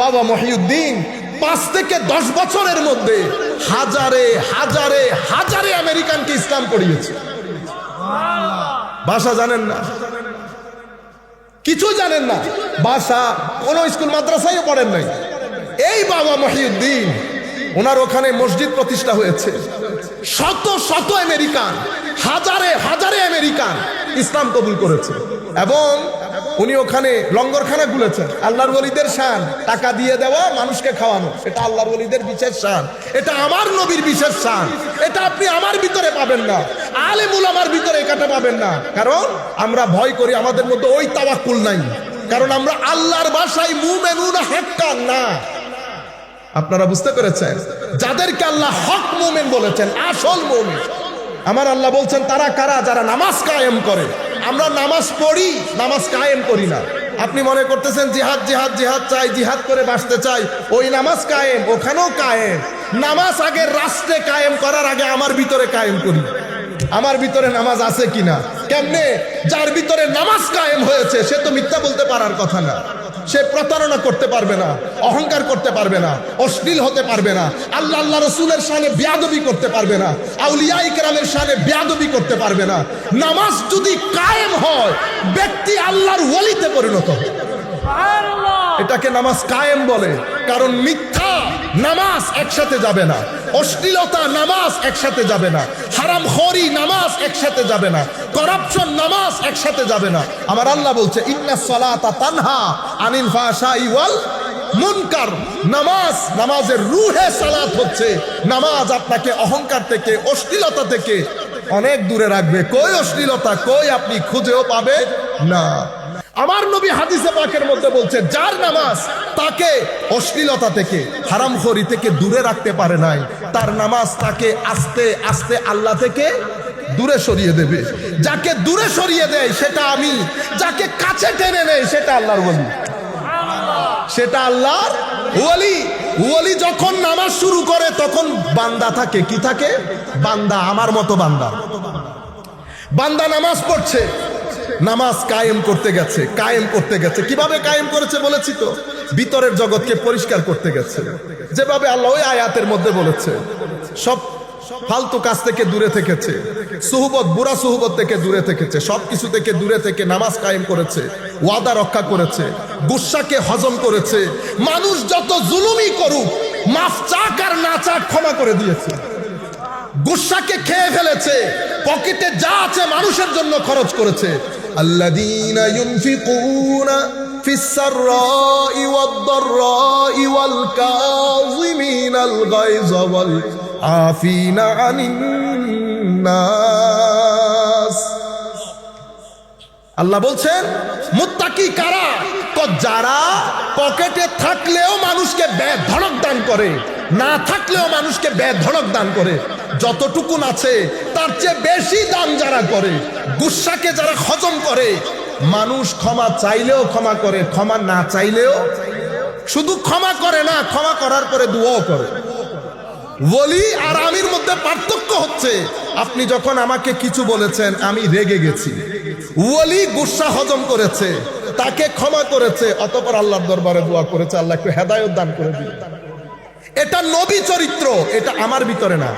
বাবা মহিউদ্দিন 5 থেকে 10 বছরের মধ্যে হাজারে হাজারে হাজারে আমেরিকানকে ইসলাম পড়িয়েছে। ভাষা জানেন না, কিছু জানেন না, ভাষা কোন স্কুল মাদ্রাসায় পড়েন নাই। এই বাবা মহিউদ্দিন, ওনার ওখানে মসজিদ প্রতিষ্ঠা হয়েছে। শত শত আমেরিকান, হাজারে হাজারে আমেরিকান ইসলাম কবুল করেছে এবং উনি ওখানে লঙ্গরখানা খুলেছেন। আল্লাহর ওলিদের শান, টাকা দিয়ে দেওয়া, মানুষকে খাওয়ানো, এটা আল্লাহর ওলিদের বিশেষ শান, এটা আমার নবীর বিশেষ শান। এটা আপনি আমার ভিতরে পাবেন না, আলেম উলামার ভিতরে এটা পাবেন না। কারণ আমরা ভয় করি, আমাদের মধ্যে ওই তাওয়াক্কুল নাই। কারণ আমরা আল্লাহর ভাষায় মুমিনুনা হাক্কান না। আপনারা বুঝতে পেরেছেন? যাদেরকে আল্লাহ হক মুমিন বলেছেন, আসল মুমিন, আমার আল্লাহ বলছেন তারা কারা? যারা নামাজ কায়েম করে। আমরা নামাজ পড়ি, নামাজ কায়েম করি না। আপনি মনে করতেছেন জিহাদ জিহাদ জিহাদ চাই, জিহাদ করে বাঁচতে চাই, ওই নামাজ কায়েম, ওখানেও কায়েম। নামাজ আগে রাষ্ট্রে কায়েম করার আগে আমার ভিতরে কায়েম করি। আমার ভিতরে নামাজ আছে কিনা? কেমনে? যার ভিতরে নামাজ কায়েম হয়েছে সে তো মিথ্যা বলতে পারার কথা না, সে প্রতারণা করতে পারবে না, অহংকার করতে পারবে না, অশ্লীল হতে পারবে না, আল্লাহ রসুলের শানে বেয়াদবি করতে পারবে না, আউলিয়া ইকরামের শানে বেয়াদবি করতে পারবে না। নামাজ যদি কায়েম হয়, ব্যক্তি আল্লাহর ওলিতে পরিণত হয়। এটাকে নামাজ কায়েম বলে। কারণ মিথ্যা নামাজ একসাথে যাবে না, অশ্লীলতা নামাজ একসাথে যাবে না, হারামখোরি নামাজ একসাথে যাবে না, করাপশন নামাজ একসাথে যাবে না। আমার আল্লাহ বলছে ইন্নাস সালাতা তানহা আনিল ফাহশাই ওয়াল মুনকার। নামাজ, নামাজের রুহে সালাত হচ্ছে। নামাজ আপনাকে অহংকার থেকে, অশ্লীলতা থেকে অনেক দূরে রাখবে। কই অশ্লীলতা, কই আপনি খুঁজেও পাবে না। আমার নবী হাদিসে পাকের মধ্যে বলছে, যার নামাজ তাকে অশ্লীলতা থেকে, হারামখোরি থেকে দূরে রাখতে পারে নাই, তার নামাজ তাকে আস্তে আস্তে আল্লাহ থেকে দূরে সরিয়ে দেবে। যাকে দূরে সরিয়ে দেয় সেটা আমি, যাকে কাছে টেনে নেয় সেটা আল্লাহর ওলি, সেটা আল্লাহর ওলি। ওলি যখন নামাজ শুরু করে তখন বান্দা থাকে, কি থাকে? বান্দা, আমার মতো বান্দা। বান্দা নামাজ পড়ছে, নামাজ কায়েম করতে গেছে, কায়েম করতে গেছে। কিভাবে কায়েম করেছে বলেছি তো, ভিতরের জগৎকে পরিষ্কার করতে গেছে, যেভাবে আল্লাহ ওই আয়াতের মধ্যে বলেছে। সব ফালতু কাজ থেকে দূরে থেকেছে, সুহবত, বুড়া সুহবত থেকে দূরে থেকেছে, সবকিছু থেকে দূরে থেকে নামাজ কায়েম করেছে, ওয়াদা রক্ষা করেছে, গুসাকে হজম করেছে। মানুষ যত জুলুমি করুক, মাফ চাক আর না চাক ক্ষমা করে দিয়েছে। গুসাকে খেয়ে ফেলেছে, পকেটে যা আছে মানুষের জন্য খরচ করেছে। আল্লাযীনা ইউনফিকুনা ফিস সাররাই ওয়াদ দাররাই ওয়াল কাযিমিনাল গায়যা ওয়াল আফিনা আনিন নাস। আল্লাহ বলছেন মুত্তাকি কারা? তো যারা পকেটে থাকলেও মানুষকে বেধড়ক দান করে, না থাকলেও মানুষকে বেধড়ক দান করে। যতটুকুন আছে তার চেয়ে বেশি দান যারা করে, গুসাকে যারা হজম করে, মানুষ ক্ষমা চাইলেও ক্ষমা করে, ক্ষমা না চাইলেও, শুধু ক্ষমা করে না, ক্ষমা করার পরে দুয়াও করে। ওলি আর আমির মধ্যে পার্থক্য হচ্ছে, আপনি যখন আমাকে কিছু বলেছেন আমি রেগে গেছি, ওলি গুসা হজম করেছে, তাকে ক্ষমা করেছে, অতঃপর আল্লাহর দরবারে দোয়া করেছে, আল্লাহ একটু হেদায়েত দান করে দিন। এটা নবী চরিত্র, এটা আমার ভিতরে না।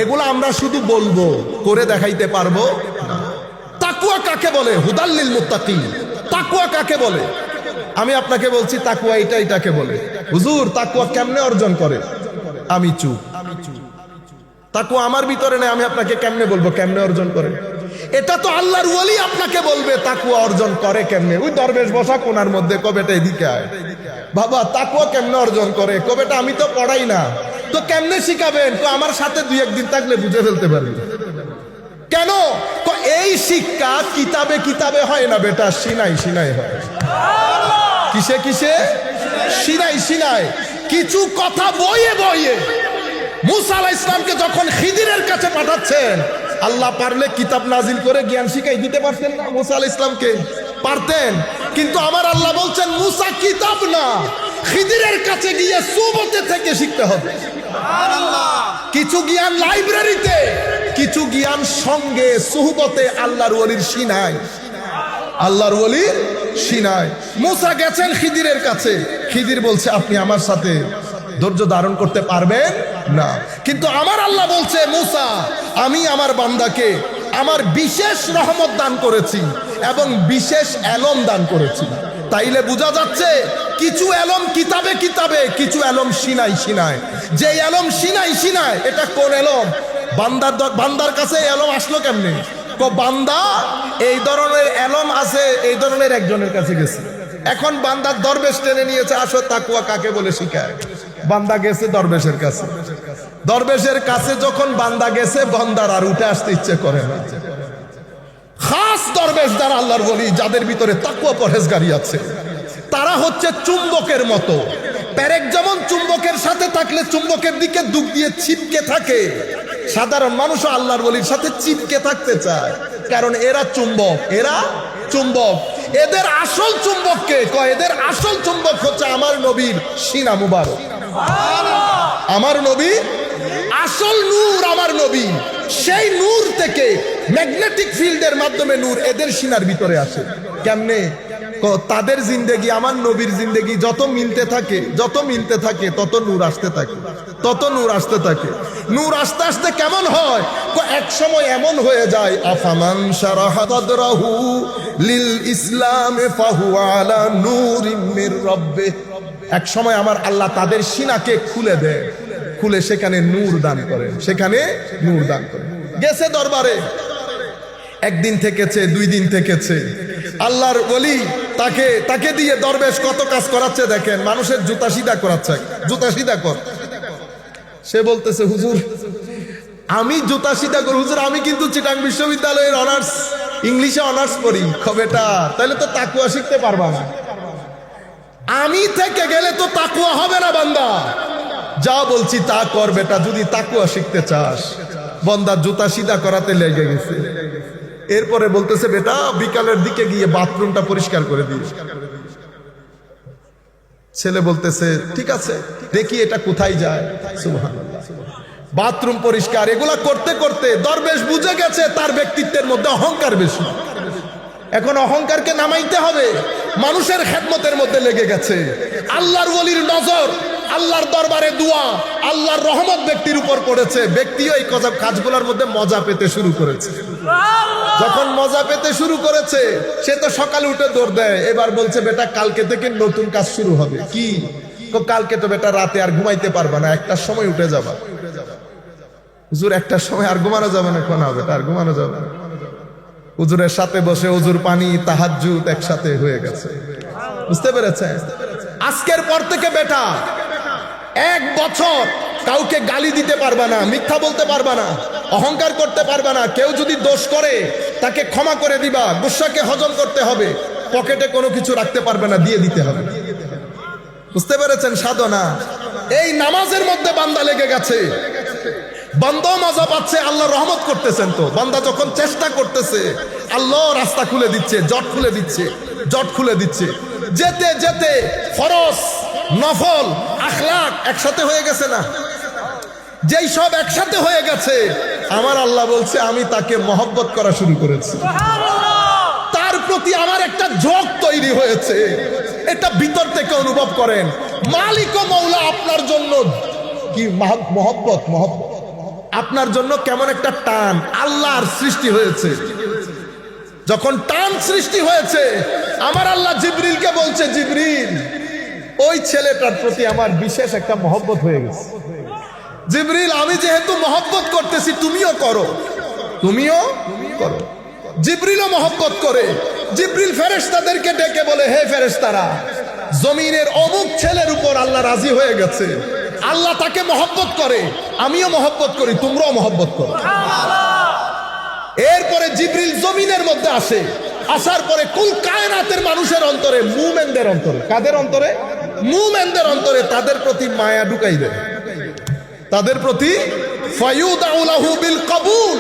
এগুলো আমরা শুধু বলবো, করে দেখাইতে পারবো না। তাকওয়া কাকে বলে? হুদাল্লিল মুত্তাকিন। তাকওয়া কাকে বলে? আমি আপনাকে বলছি তাকওয়া এটাকে বলে। হুজুর তাকওয়া কেমনে অর্জন করে? আমি চুপ। তাকওয়া আমার ভিতরে নেই, আমি আপনাকে কেমনে বলবো কেমনে অর্জন করে? এটা তো আল্লাহর ওলি আপনাকে বলবে তাকওয়া অর্জন করে কেমনে। ওই দরবেশ বসা কোনার মধ্যে, কবেটা এদিকে আয় বাবা, তাকওয়া কেমনে অর্জন করে? কবেটা আমি তো পড়াই না, তো কেমনে শিখাবেন? তো আমার সাথে 2-1 দিন থাকলে বুঝে ফেলতে পারবি। কেন? তো এই শিক্ষা কিতাবে কিতাবে হয় না বেটা, সিনাই সিনাই হয়। কিসে কিসে? Sinai Sinai. কিছু কথা বইয়ে বইয়ে। মুসা আলাইহিস সালামকে যখন খিদিরের কাছে পাঠাচ্ছেন, আল্লাহ পারলে কিতাব নাজিল করে জ্ঞান শিখাই দিতে পারতেন না মুসা আলাইহিস সালামকে? পারতেন। কিন্তু আমার আল্লাহ বলছেন মুসা কিতাব না, খিদিরের কাছে গিয়ে সুবতে থেকে শিখতে হবে। কিছু জ্ঞান লাইব্রেরিতে, কিছু জ্ঞান সঙ্গে সুহবতে আল্লাহর ওলির সিনাই, আল্লাহর ওলির সিনাই। মুসা গেছেন খিদিরের কাছে, খিদির বলছে আপনি আমার সাথে ধৈর্য ধারণ করতে পারবেন না। কিন্তু আমার আল্লাহ বলছে, মুসা আমি আমার বান্দাকে আমার বিশেষ রহমত দান করেছি এবং বিশেষ এলম দান করেছি। তাইলে বোঝা যাচ্ছে কিছু এলম কিতাবে কিতাবে, কিছু এলম সিনাই সিনায়। যে এলম সিনাই সিনায় এটা কোন এলম? বান্দার কাছে এলম আসলো কেমনে? বান্দা এই ধরনের এলম আছে এই ধরনের একজনের কাছে গেছে। এখন বান্দার দরবেশ টেনে নিয়েছে, আসো তাকওয়া কাকে বলে শিখায়। বান্দা গেছে দরবেশের কাছে। দরবেশের কাছে যখন বান্দা গেছে, বান্দার আর উঠে আসতে ইচ্ছে করে না। খাস দরবেশ যারা আল্লাহর ওলি, যাদের ভিতরে তাকওয়া পরহেজগারি আছে, তারা হচ্ছে চুম্বকের মতো। পেরেক যেমন চুম্বকের সাথে থাকলে চুম্বকের দিকে দুঃখ দিয়ে ছিপকে থাকে, সাধারণ মানুষও আল্লাহর ওলির সাথে চিপকে থাকতে চায়, কারণ এরা চুম্বক। এরা চুম্বক। এদের আসল চুম্বককে কয়, এদের আসল চুম্বক হচ্ছে আমার নবীর সিনা মুবারক। আমার নবী আসল নূর, আমার নবী সেই নূর থেকে ম্যাগনেটিক ফিল্ডের মাধ্যমে নূর এদের সিনার ভিতরে আসে। কেমনে? তাদের জিন্দেগি আমার নবীর জিন্দেগি যত মিলতে থাকে, যত মিলতে থাকে তত নূর আসতে থাকে, তত নূর আসতে থাকে। নূর আস্তে আস্তে কেমন হয়? এক সময় এমন হয়ে যায়, আফামান শারাহা সাদরাহু লিল ইসলামে ফাহুয়া আলা নূরিম মির রাব্বিহ। এক সময় আমার আল্লাহ তাদের সিনাকে খুলে দেয়, খুলে সেখানে নূর দান করেন, সেখানে নূর দান করেন। গেছে দরবারে, একদিন থেকেছে, 2 দিন থেকেছে। আল্লাহর ওলি তাকে দিয়ে দরবেশ কত কাজ করাচ্ছে দেখেন। মানুষের জুতা সিধা করাচ্ছে, জুতা সিধা কর। সে বলতেছে, হুজুর আমি জুতা সিধা করি। হুজুর আমি কিন্তু চিটাং বিশ্ববিদ্যালয়ের অনার্স, ইংলিশে অনার্স পড়ি। বেটা তাহলে তো তাকওয়া শিখতে পারবা না। আমি থেকে গেলে তো তাকওয়া হবে না বান্দা। যা বলছি তা কর বেটা, যদি তাকওয়া শিখতে চাস। বান্দা জুতা সিধা করাতে লেগে গেছে। এরপরে বলতেছে, বেটা বিকালের দিকে গিয়ে বাথরুমটা পরিষ্কার করে দিস। ছেলে বলতেছে, ঠিক আছে, দেখি এটা কোথায় যায়। সুবহানাল্লাহ। বাথরুম পরিষ্কার এগুলা করতে করতে দরবেশ বুঝে গেছে তার ব্যক্তিত্বের মধ্যে অহংকার বেশি। এখন অহংকারকে নামাইতে হবে, মানুষের খেদমতের মধ্যে লেগে গেছে। আল্লাহর ওলির নজর, আল্লাহর দরবারে দোয়া, আল্লাহর রহমত ব্যক্তির উপর পড়েছে। ব্যক্তিও এই কাজগুলোর মধ্যে মজা পেতে শুরু করেছে। যখন মজা পেতে শুরু করেছে, সে তো সকালে উঠে দৌড় দেয়। এবার বলছে, বেটা কালকে থেকে নতুন কাজ শুরু হবে। কি? কালকে তো বেটা রাতে আর ঘুমাইতে পারবা না, 1টার সময় উঠে যাবা। হুজুর 1টার সময় আর ঘুমানো যাবে না? কোন বেটা আর ঘুমানো যাবে না। হুজুরের সাথে বসে হুজুর পানি তাহাজ্জুদ একসাথে হয়ে গেছে। বুঝতে পেরেছেন? আজকের পর থেকে বেটা 1 বছর কাউকে গালি দিতে পারবা না, মিথ্যা বলতে পারবা না, অহংকার করতে পারবা না। কেউ যদি দোষ করে তাকে ক্ষমা করে দিবা, গুসাকে হজম করতে হবে। পকেটে কোনো কিছু রাখতে পারবে না, দিয়ে দিতে হবে। বুঝতে পেরেছেন সাধনা? এই নামাজের মধ্যে বান্দা লেগে গেছে, বান্দাও মজা পাচ্ছে, আল্লাহ রহমত করতেছেন। তো বান্দা যখন চেষ্টা করতেছে, আল্লাহ রাস্তা খুলে দিচ্ছে, জট খুলে দিচ্ছে, জট খুলে দিচ্ছে। যেতে যেতে ফরজ, নফল, আখলাক একসাথে হয়ে গেছে না? যেই সব একসাথে হয়ে গেছে, আমার আল্লাহ বলছে আমি তাকে মহব্বত করা শুরু করেছি। তার প্রতি আমার একটা ঝোঁক তৈরি হয়েছে। এটা ভিতর থেকে অনুভব করেন। মালিক ও মৌলা আপনার জন্য কি মহব্বত, মহব্বত আপনার জন্য কেমন একটা টান আল্লাহর সৃষ্টি হয়েছে। যখন টান সৃষ্টি হয়েছে, আমার আল্লাহ জিবরিলকে বলছে, জিবরিল ওই ছেলেটার প্রতি আমার বিশেষ একটা মহব্বত হয়ে গেছে। জিবরিল আমি যেহেতু মহব্বত করতেছি, তুমিও করো, তুমিও করো। জিবরিলও মহব্বত করে। জিবরিল ফেরেশতাদেরকে ডেকে বলে, হে ফেরেশতারা, জমিনের অমুক ছেলের উপর আল্লাহ রাজি হয়ে গেছে, আল্লাহ তাকে মহব্বত করে, আমিও মহব্বত করি, তোমরাও মহব্বত করো। এরপরে জিবরিল জমিনের মধ্যে আসে। আসার পরে কুল কায়নাতের মানুষের অন্তরে, মুমিনদের অন্তরে, কাদের অন্তরে? মুমিনদের অন্তরে তাদের প্রতি মায়া ঢুকাই দেয়, তাদের প্রতি ফায়ুদাউ লাহু বিল কবুল,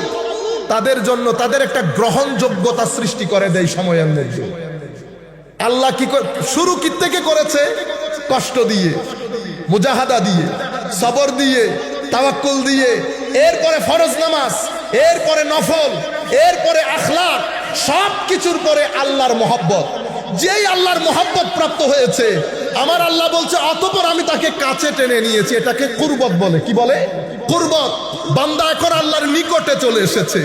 তাদের জন্য তাদের একটা গ্রহণযোগ্যতা সৃষ্টি করে দেয় সময়ের মধ্যে। আল্লাহ কি শুরু কি থেকে করেছে? কষ্ট দিয়ে, মুজাহাদা দিয়ে, সবর দিয়ে, তাওয়াক্কুল দিয়ে, এরপরে ফরজ নামাজ, এরপরে নফল, এরপরে আখলাক, সব কিছুর পরে আল্লাহর মহব্বত। যেই আল্লাহর মহব্বত প্রাপ্ত হয়েছে, আমার আল্লাহ বলছে অতঃপর আমি তাকে কাছে টেনে নিয়েছি। এটাকে কুরবত বলে। কি বলে? কুরবত। বান্দা এখন আল্লাহর নিকটে চলে এসেছে।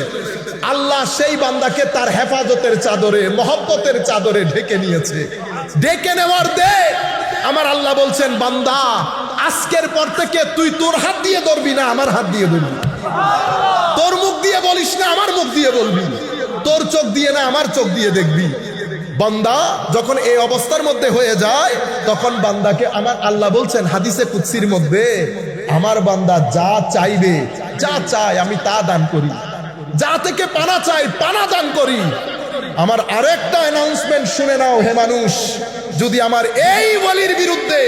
আল্লাহ সেই বান্দাকে তার হেফাজতের চাদরে, মহব্বতের চাদরে ঢেকে নিয়েছে। ঢেকে নেওয়ার দে আমার আল্লাহ বলছেন, বান্দা আজকের পর থেকে তুই তোর হাত দিয়ে ধরবি না, আমার হাত দিয়ে ধরবি। তোর মুখ দিয়ে বলিস না, আমার মুখ দিয়ে বলবি। তোর চোখ দিয়ে না, আমার চোখ দিয়ে দেখবি। বান্দা যখন এই অবস্থার মধ্যে হয়ে যায়, তখন বান্দাকে আমার আল্লাহ বলছেন হাদিসে কুদসির মধ্যে, আমার বান্দা যা চাইবে, যা চায় আমি তা দান করি। যা থেকে পানা চাই, পানা দান করি। আমার আরেকটা অ্যানাউন্সমেন্ট শুনে নাও হে মানুষ, যদি আমার এই ওয়ালির বিরুদ্ধে,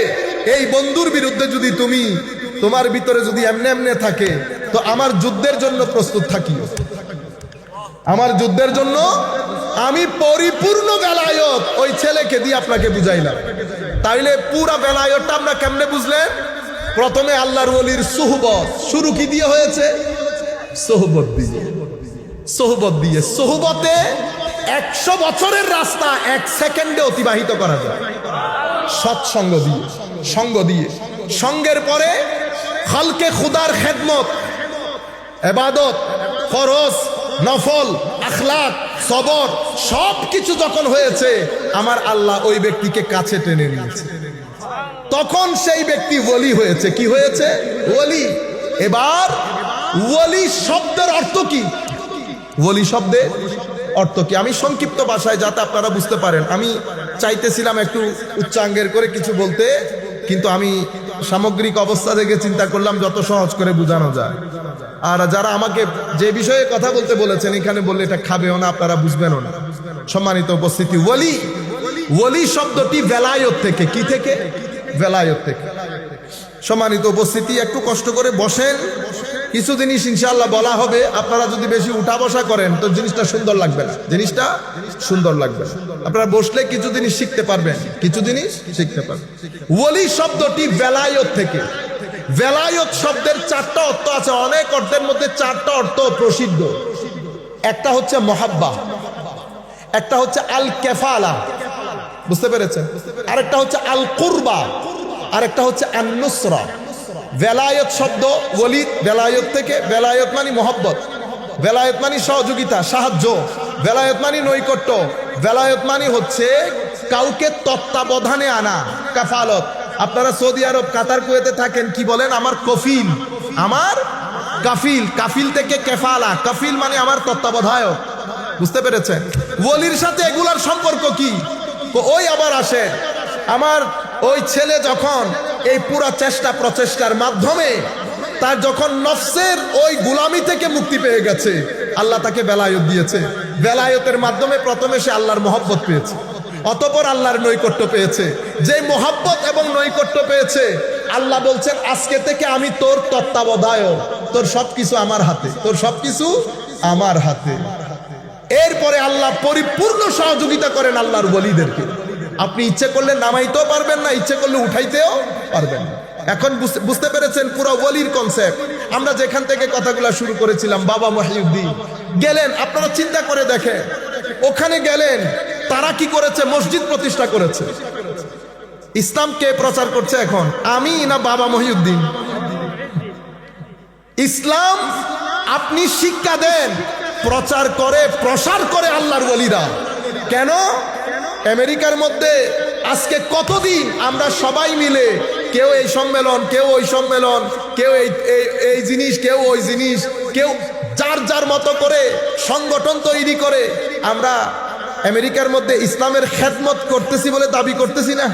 এই বন্ধুর বিরুদ্ধে যদি তুমি, তোমার ভিতরে যদি এমনে এমনে থাকে, তো আমার যুদ্ধের জন্য প্রস্তুত থাকিও। আমার যুদ্ধের জন্য আমি পরিপূর্ণ বেলায়ত ওই ছেলেকে দিয়ে আপনাকে বুঝাইলাম। তাইলে পুরা বেলায়তটা আমরা কেমনে বুঝলেন? প্রথমে আল্লাহর ওলির সুহবত শুরু কি দিয়ে হয়েছে? সোহবত দিয়ে। সোহবত দিয়ে। সোহবতে 100 বছরের রাস্তা 1 সেকেন্ডে অতিবাহিত করা যায়। সৎসঙ্গ দিয়ে, সঙ্গ দিয়ে। সঙ্গের পরে খালকে খুদার খেদমত, ইবাদত, ফরজ, নফল, আখলাক, সবর সব কিছু যখন হয়েছে, আমার আল্লাহ ওই ব্যক্তিকে কাছে টেনে নিয়েছে। তখন সেই ব্যক্তি ওলি হয়েছে। কি হয়েছে? ওলি। এবার ওলি শব্দের অর্থ কি? ওলি শব্দের অর্থ কি? আমি সংক্ষিপ্ত ভাষায়, যাতে আপনারা বুঝতে পারেন, আমি চাইতেছিলাম একটু উচ্চাঙ্গের করে কিছু বলতে, কিন্তু আমি সামগ্রিক অবস্থা থেকে চিন্তা করলাম যত সহজ করে বোঝানো যায়। আর যারা আমাকে যে বিষয়ে কথা বলতে বলেছেন, এখানে বললে এটা খাবেও না, আপনারা বুঝবেনও না। সম্মানিত উপস্থিতি, ওলি, ওলি শব্দটি বেলায়ত থেকে। কি থেকে? বেলায়ত থেকে। সম্মানিত উপস্থিতি, একটু কষ্ট করে বসেন। কিছু জিনিস ইনশাআল্লাহ বলা হবে। আপনারা যদি বেশি উঠা বসা করেন তো জিনিসটা সুন্দর লাগবে না। জিনিসটা সুন্দর লাগবে না। আপনারা বসলে কিছু জিনিস শিখতে পারবেন, কিছু জিনিস শিখতে পারবেন। ওলি শব্দটি বেলায়ত থেকে। বেলায়ত শব্দের 4টা অর্থ আছে। অনেক অর্থের মধ্যে 4টা অর্থ প্রসিদ্ধ। একটা হচ্ছে মহাব্বা, একটা হচ্ছে আল কেফালা, বুঝতে পেরেছেন? আরেকটা হচ্ছে আল কুরবা, আরেকটা হচ্ছে আন নুসরা। বেলায়ত শব্দ ওলি বেলায়ত থেকে। বেলায়ত মানে মহব্বত, বেলায়ত মানে সহযোগিতা, সাহায্য, বেলায়ত মানে নৈকট্য, বেলায়ত মানে হচ্ছে কাউকে তত্ত্বাবধানে আনা, কাফালত। আপনারা সৌদি আরব, কাতার, কুয়েতে থাকেন, কি বলেন? আমার কফিল, আমার কাফিল। কাফিল থেকে কেফালা। কাফিল মানে আমার তত্ত্বাবধায়ক। বুঝতে পেরেছেন? ওলির সাথে এগুলার সম্পর্ক কি? ওই আবার আসে, আমার ওই ছেলে যখন এই পুরা চেষ্টা প্রচেষ্টার মাধ্যমে তার যখন নফসের ওই গুলামি থেকে মুক্তি পেয়ে গেছে, আল্লাহ তাকে বেলায়ত দিয়েছে। বেলায়তের মাধ্যমে প্রথমে সে আল্লাহর মহব্বত পেয়েছে, অতঃপর আল্লাহর নৈকট্য পেয়েছে। যে মহব্বত এবং নৈকট্য পেয়েছে, আল্লাহ বলছেন আজকে থেকে আমি তোর তত্ত্বাবধায়ক, তোর সবকিছু আমার হাতে, তোর সবকিছু আমার হাতে। এরপরে আল্লাহ পরিপূর্ণ সহযোগিতা করেন আল্লাহর ওলিদেরকে। আপনি ইচ্ছে করলে নামাইতেও পারবেন না, ইচ্ছে করলে উঠাইতেও পারবেন না। এখন বুঝতে পেরেছেন পুরো ওলির কনসেপ্ট। আমরা যেখান থেকে কথাগুলো শুরু করেছিলাম, বাবা মহিউদ্দিন গেলেন, আপনারা চিন্তা করে দেখেন, ওখানে গেলেন, তারা কি করেছে? মসজিদ প্রতিষ্ঠা করেছে। ইসলাম কে প্রচার করছে এখন? আমি না বাবা মহিউদ্দিন? ইসলাম আপনি শিক্ষা দেন, প্রচার করে, প্রসার করে আল্লাহর ওলিরা। কেন? আমেরিকার মধ্যে আজকে কতদিন আমরা সবাই মিলে, কেউ এই সম্মেলন, কেউ ওই সম্মেলন, কেউ এই জিনিস, কেউ ওই জিনিস, কেউ যার যার মতো করে সংগঠন তৈরি করে আমরা আমেরিকার মধ্যে ইসলামের খেদমত করতেছি বলে দাবি করতেছি না?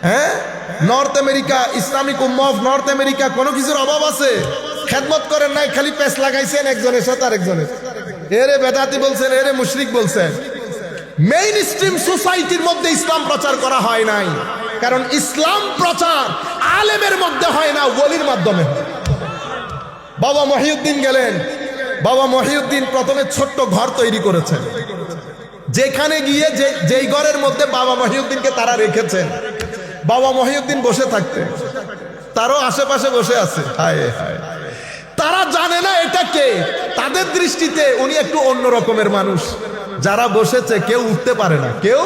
হ্যাঁ, North America, Islamic Ummah of North America, কোনো কিছুর অভাব আছে? খেদমত করেন নাই, খালি পেছ লাগাইছেন একজনের সাথে আরেকজনের। এরে বেদাতি বলছেন, এরে মুশরিক বলছেন। মেইন স্ট্রিম সোসাইটির মধ্যে ইসলাম প্রচার করা হয় নাই, কারণ ইসলাম প্রচার আলেমের মধ্যে হয় না, ওলির মাধ্যমে হয়। বাবা মহিউদ্দিন গেলেন, বাবা মহিউদ্দিন প্রথমে ছোট্ট ঘর তৈরি করেছেন, যেখানে গিয়ে যেই ঘরের মধ্যে বাবা মহিউদ্দিনকে তারা রেখেছেন, বাবা মহিউদ্দিন বসে থাকতেন, তারও আশেপাশে বসে আছে। হায় হায়, তারা জানে না এটা কে। তাদের দৃষ্টিতে উনি একটু অন্য রকমের মানুষ। যারা বসেছে কেউ উঠতে পারে না, কেউ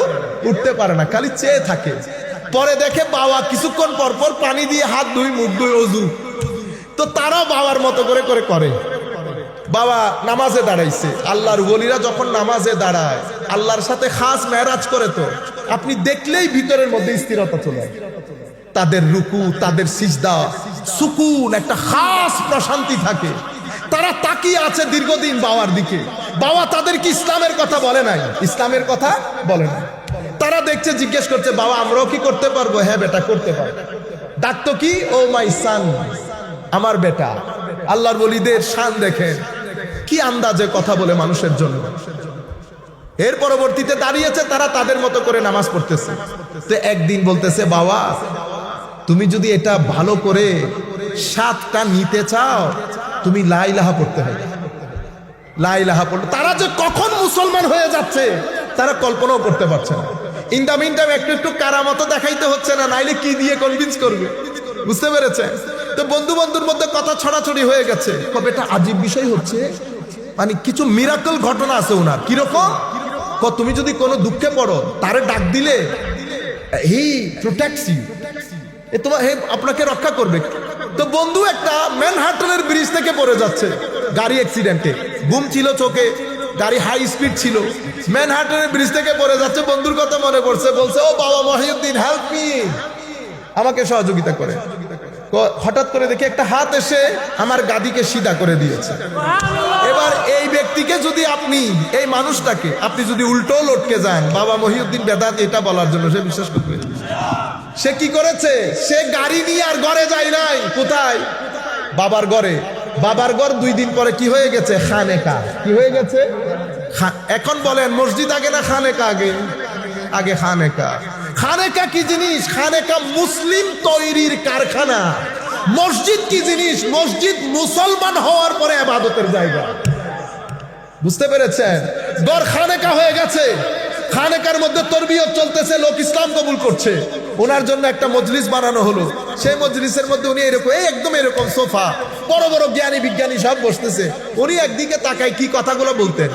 উঠতে পারে না, খালি চেয়ে থাকে। পরে দেখে বাবা কিছুক্ষণ পর পর পানি দিয়ে হাত ধুই, মুখ ধুই, অজু। তো তারাও বাবার মতো করে করে করে। বাবা নামাজে দাঁড়াইছে। আল্লাহর ওলিরা যখন নামাজে দাঁড়ায় আল্লাহর সাথে খাস মেরাজ করে, তো আপনি দেখলেই ভিতরের মধ্যে স্থিরতা চলে আসে। তাদের রুকু, তাদের সিজদা, সুকুন, একটা খাস প্রশান্তি থাকে। তারা তাকিয়ে আছে দীর্ঘদিন বাবার দিকে। বাবা তাদেরকে ইসলামের কথা বলে নাই, ইসলামের কথা বলে নাই। তারা দেখছে, জিজ্ঞেস করছে, বাবা আমরাও কি করতে পারবো? হ্যাঁ বেটা করতে পারবো। ডাকতো কি? ও মাই সান, আমার বেটা। আল্লাহর ওলিদের শান দেখেন, কি আন্দাজে কথা বলে মানুষের জন্য। এর পরবর্তীতে দাঁড়িয়েছে তারা তাদের মতো করে নামাজ পড়তেছে। তো একদিন বলতেছে, বাবা তুমি যদি এটা ভালো করে সাতটা নিতে চাও তুমি লা ইলাহা পড়তে হবে। লা ইলাহা পড়তে তারা যে কখন মুসলমান হয়ে যাচ্ছে তারা কল্পনাও করতে পারছে না। ইন দা মিন টাইম একটু একটু কারামতো দেখাইতে হচ্ছে না, নাইলে কি দিয়ে কনভিন্স করবে? বুঝতে পেরেছে? তো বন্ধু বন্ধুর মধ্যে কথা ছড়াছড়ি হয়ে গেছে। তবে এটা আজীব বিষয় হচ্ছে, মানে কিছু মিরাকল ঘটনা আছে ওনার। কিরকম? তুমি যদি কোনো দুঃখে পড়ো তারে ডাক দিলে হি প্রোটেক্টস ইউ, তোমার আপনাকে রক্ষা করবে। তো বন্ধু একটা ম্যানহাটনের ব্রিজ থেকে পড়ে যাচ্ছে গাড়ি অ্যাক্সিডেন্টে, ঘুম ছিল চোখে, গাড়ি হাই স্পিড ছিল, ম্যানহাটনের ব্রিজ থেকে পড়ে যাচ্ছে। বন্ধুর কথা মনে পড়ছে, বলছে, ও বাবা মহিউদ্দিন হেল্প মি, আমাকে সহযোগিতা করে। হঠাৎ করে দেখি একটা হাত এসে আমার গাদিকে সিধা করে দিয়েছে। এবার এই ব্যক্তিকে যদি আপনি, এই মানুষটাকে আপনি যদি উল্টো লটকে যান বাবা মহিউদ্দিন বেদাত এটা বলার জন্য, সে বিশ্বাস করবে? সে কি করেছে? সে গাড়ি নিয়ে আর ঘরে যায় নাই। কোথায়? বাবার ঘরে। বাবার ঘর 2 দিন পরে কি হয়ে গেছে? খানেকা। কি হয়ে গেছে? এখন বলেন মসজিদ আগে না খানেকা আগে? আগে খানেকা। খানেকা কি জিনিস? খানেকা মুসলিম তৈরির কারখানা। মসজিদ কি জিনিস? মসজিদ মুসলমান হওয়ার পরে ইবাদতের জায়গা। বুঝতে পেরেছেন? ঘর খানেকা হয়ে গেছে। খানেকার মধ্যে তরবিয়ত চলতেছে, লোক ইসলাম কবুল করছে। ওনার জন্য একটা মজলিস বানানো হলো। সেই মজলিসের মধ্যে উনি এরকম, একদম এরকম সোফা, বড় বড় জ্ঞানী বিজ্ঞানী সব বসতেছে। উনি একদিকে তাকায় কি কথাগুলো বলতেন।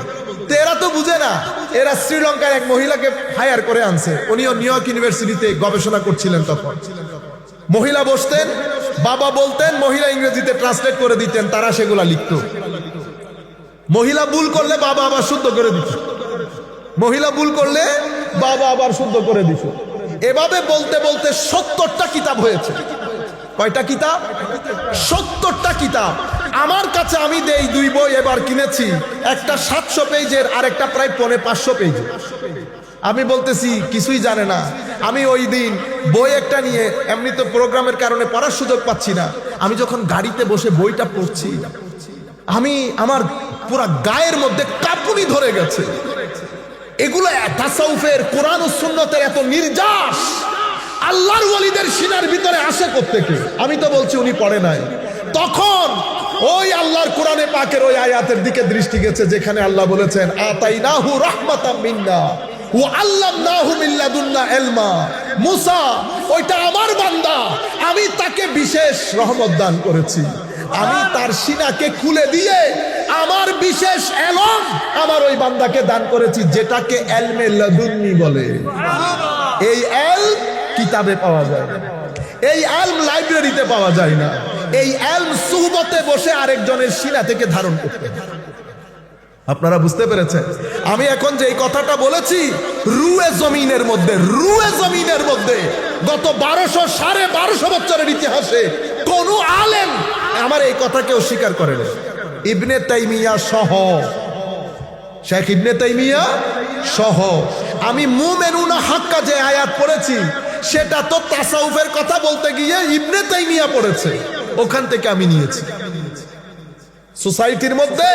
তো এরা তো বুঝে না, এরা শ্রীলঙ্কার এক মহিলাকে হায়ার করে আনছে। উনিও নিউ ইয়র্ক ইউনিভার্সিটিতে গবেষণা করছিলেন। তখন মহিলা বসতেন, বাবা বলতেন, মহিলা ইংরেজিতে ট্রান্সলেট করে দিতেন, তারা সেগুলা লিখত। মহিলা ভুল করলে বাবা আবার শুদ্ধ করে দিত। মহিলা ভুল করলে বাবা আবার শুদ্ধ করে দিত। এভাবে বলতে বলতে 70টা কিতাব হয়েছে। কয়টা কিতাব? 70টা কিতাব। আমার কাছে আমি দেই 2 বই এবার কিনেছি, একটা 700 পেজের আর একটা প্রায় 550 পেজের। আমি বলতেছি কিছুই জানে না। আমি ওই দিন বই একটা নিয়ে, এমনি তো প্রোগ্রামের কারণে পড়ার সুযোগ পাচ্ছি না, আমি যখন গাড়িতে বসে বইটা পড়ছি, আমি আমার পুরা গায়ের মধ্যে কাঁপুনি ধরে গেছে। এগুলো তাসাউফের, কোরআন ও সুন্নতের এত নির্যাস আল্লাহর ওয়ালিদের সিনার ভিতরে আসে কোত্থেকে? আমি তো বলছি উনি পড়ে নাই। তখন ওই আল্লাহর কোরআনে পাকের ওই আয়াতের দিকে দৃষ্টি গেছে যেখানে আল্লাহ বলেছেন, আতাইনাহু রাহমাতাম মিন্না ওয়া আল্লামনাহু মিন লাদুন্না ইলমা। মুসা ওইটা আমার বান্দা, আমি তাকে বিশেষ রহমত দান করেছি। আমি তার সিনাকে খুলে দিয়ে আমার বিশেষ এলম আমার ওই বান্দাকে দান করেছি, যেটাকে এলমে লাদুন্নি বলে। এই এলম কিতাবে পাওয়া যায় না, এই এলম লাইব্রেরিতে পাওয়া যায় না, এই এলম সুহবতে বসে আরেকজনের সিনা থেকে ধারণ করতে। আপনারা বুঝতে পেরেছেন? আমি এখন যে কথাটা বলেছি, রুয়ে জমিনের মধ্যে, রুয়ে জমিনের মধ্যে গত 1200-1250 বছরের ইতিহাসে কোন আলেম আমার এই কথাকে অস্বীকার করে না। ইবনে তাইমিয়া সহ, শেখ ইবনে তাইমিয়া সহ। আমি মুমিনুনা হাক্কা যে আয়াত পড়েছি সেটা তো তাসাউফের কথা বলতে গিয়ে ইবনে তাইমিয়া পড়েছে, ওখান থেকে আমি নিয়েছি। সোসাইটির মধ্যে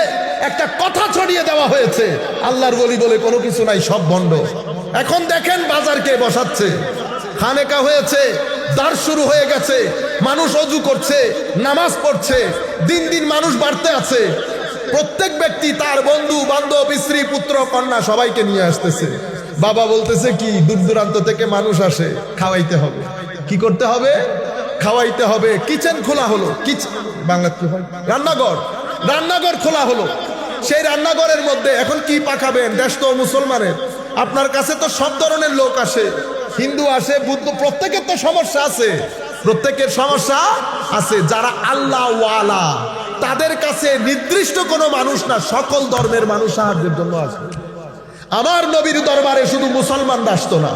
একটা কথা ছড়িয়ে দেওয়া হয়েছে, আল্লাহর ওলি বলে কোনো কিছু নাই, সব ভণ্ড। এখন দেখেন বাজারকে বসাচ্ছে, খানেকা হয়েছে, দার শুরু হয়ে গেছে, মানুষ অজু করছে, নামাজ পড়ছে, দিন দিন মানুষ বাড়তে আছে। প্রত্যেক ব্যক্তি তার বন্ধু বান্ধব, স্ত্রী, পুত্র, কন্যা সবাইকে নিয়ে আসতেছে। বাবা বলতেছে কি, দূর দূরান্ত থেকে মানুষ আসে, খাওয়াইতে হবে। কি করতে হবে? খাওয়াইতে হবে। কিচেন খোলা হলো, বাংলা কি হয়, রান্নাঘর, রান্নাঘর খোলা হলো। সেই রান্নাঘরের মধ্যে এখন কি পাকাবেন? দেশ তো মুসলমানের, আপনার কাছে তো সব ধরনের লোক আসে। হিন্দু আসে, বুদ্ধ, প্রত্যেকের তো সমস্যা আছে, প্রত্যেকের সমস্যা আছে। যারা আল্লাহ ওয়ালা তাদের কাছে নির্দিষ্ট কোনো মানুষ না, সকল ধর্মের মানুষ সাহায্যের জন্য আসবে। আমার নবীর দরবারে শুধু মুসলমানরা আসতো না,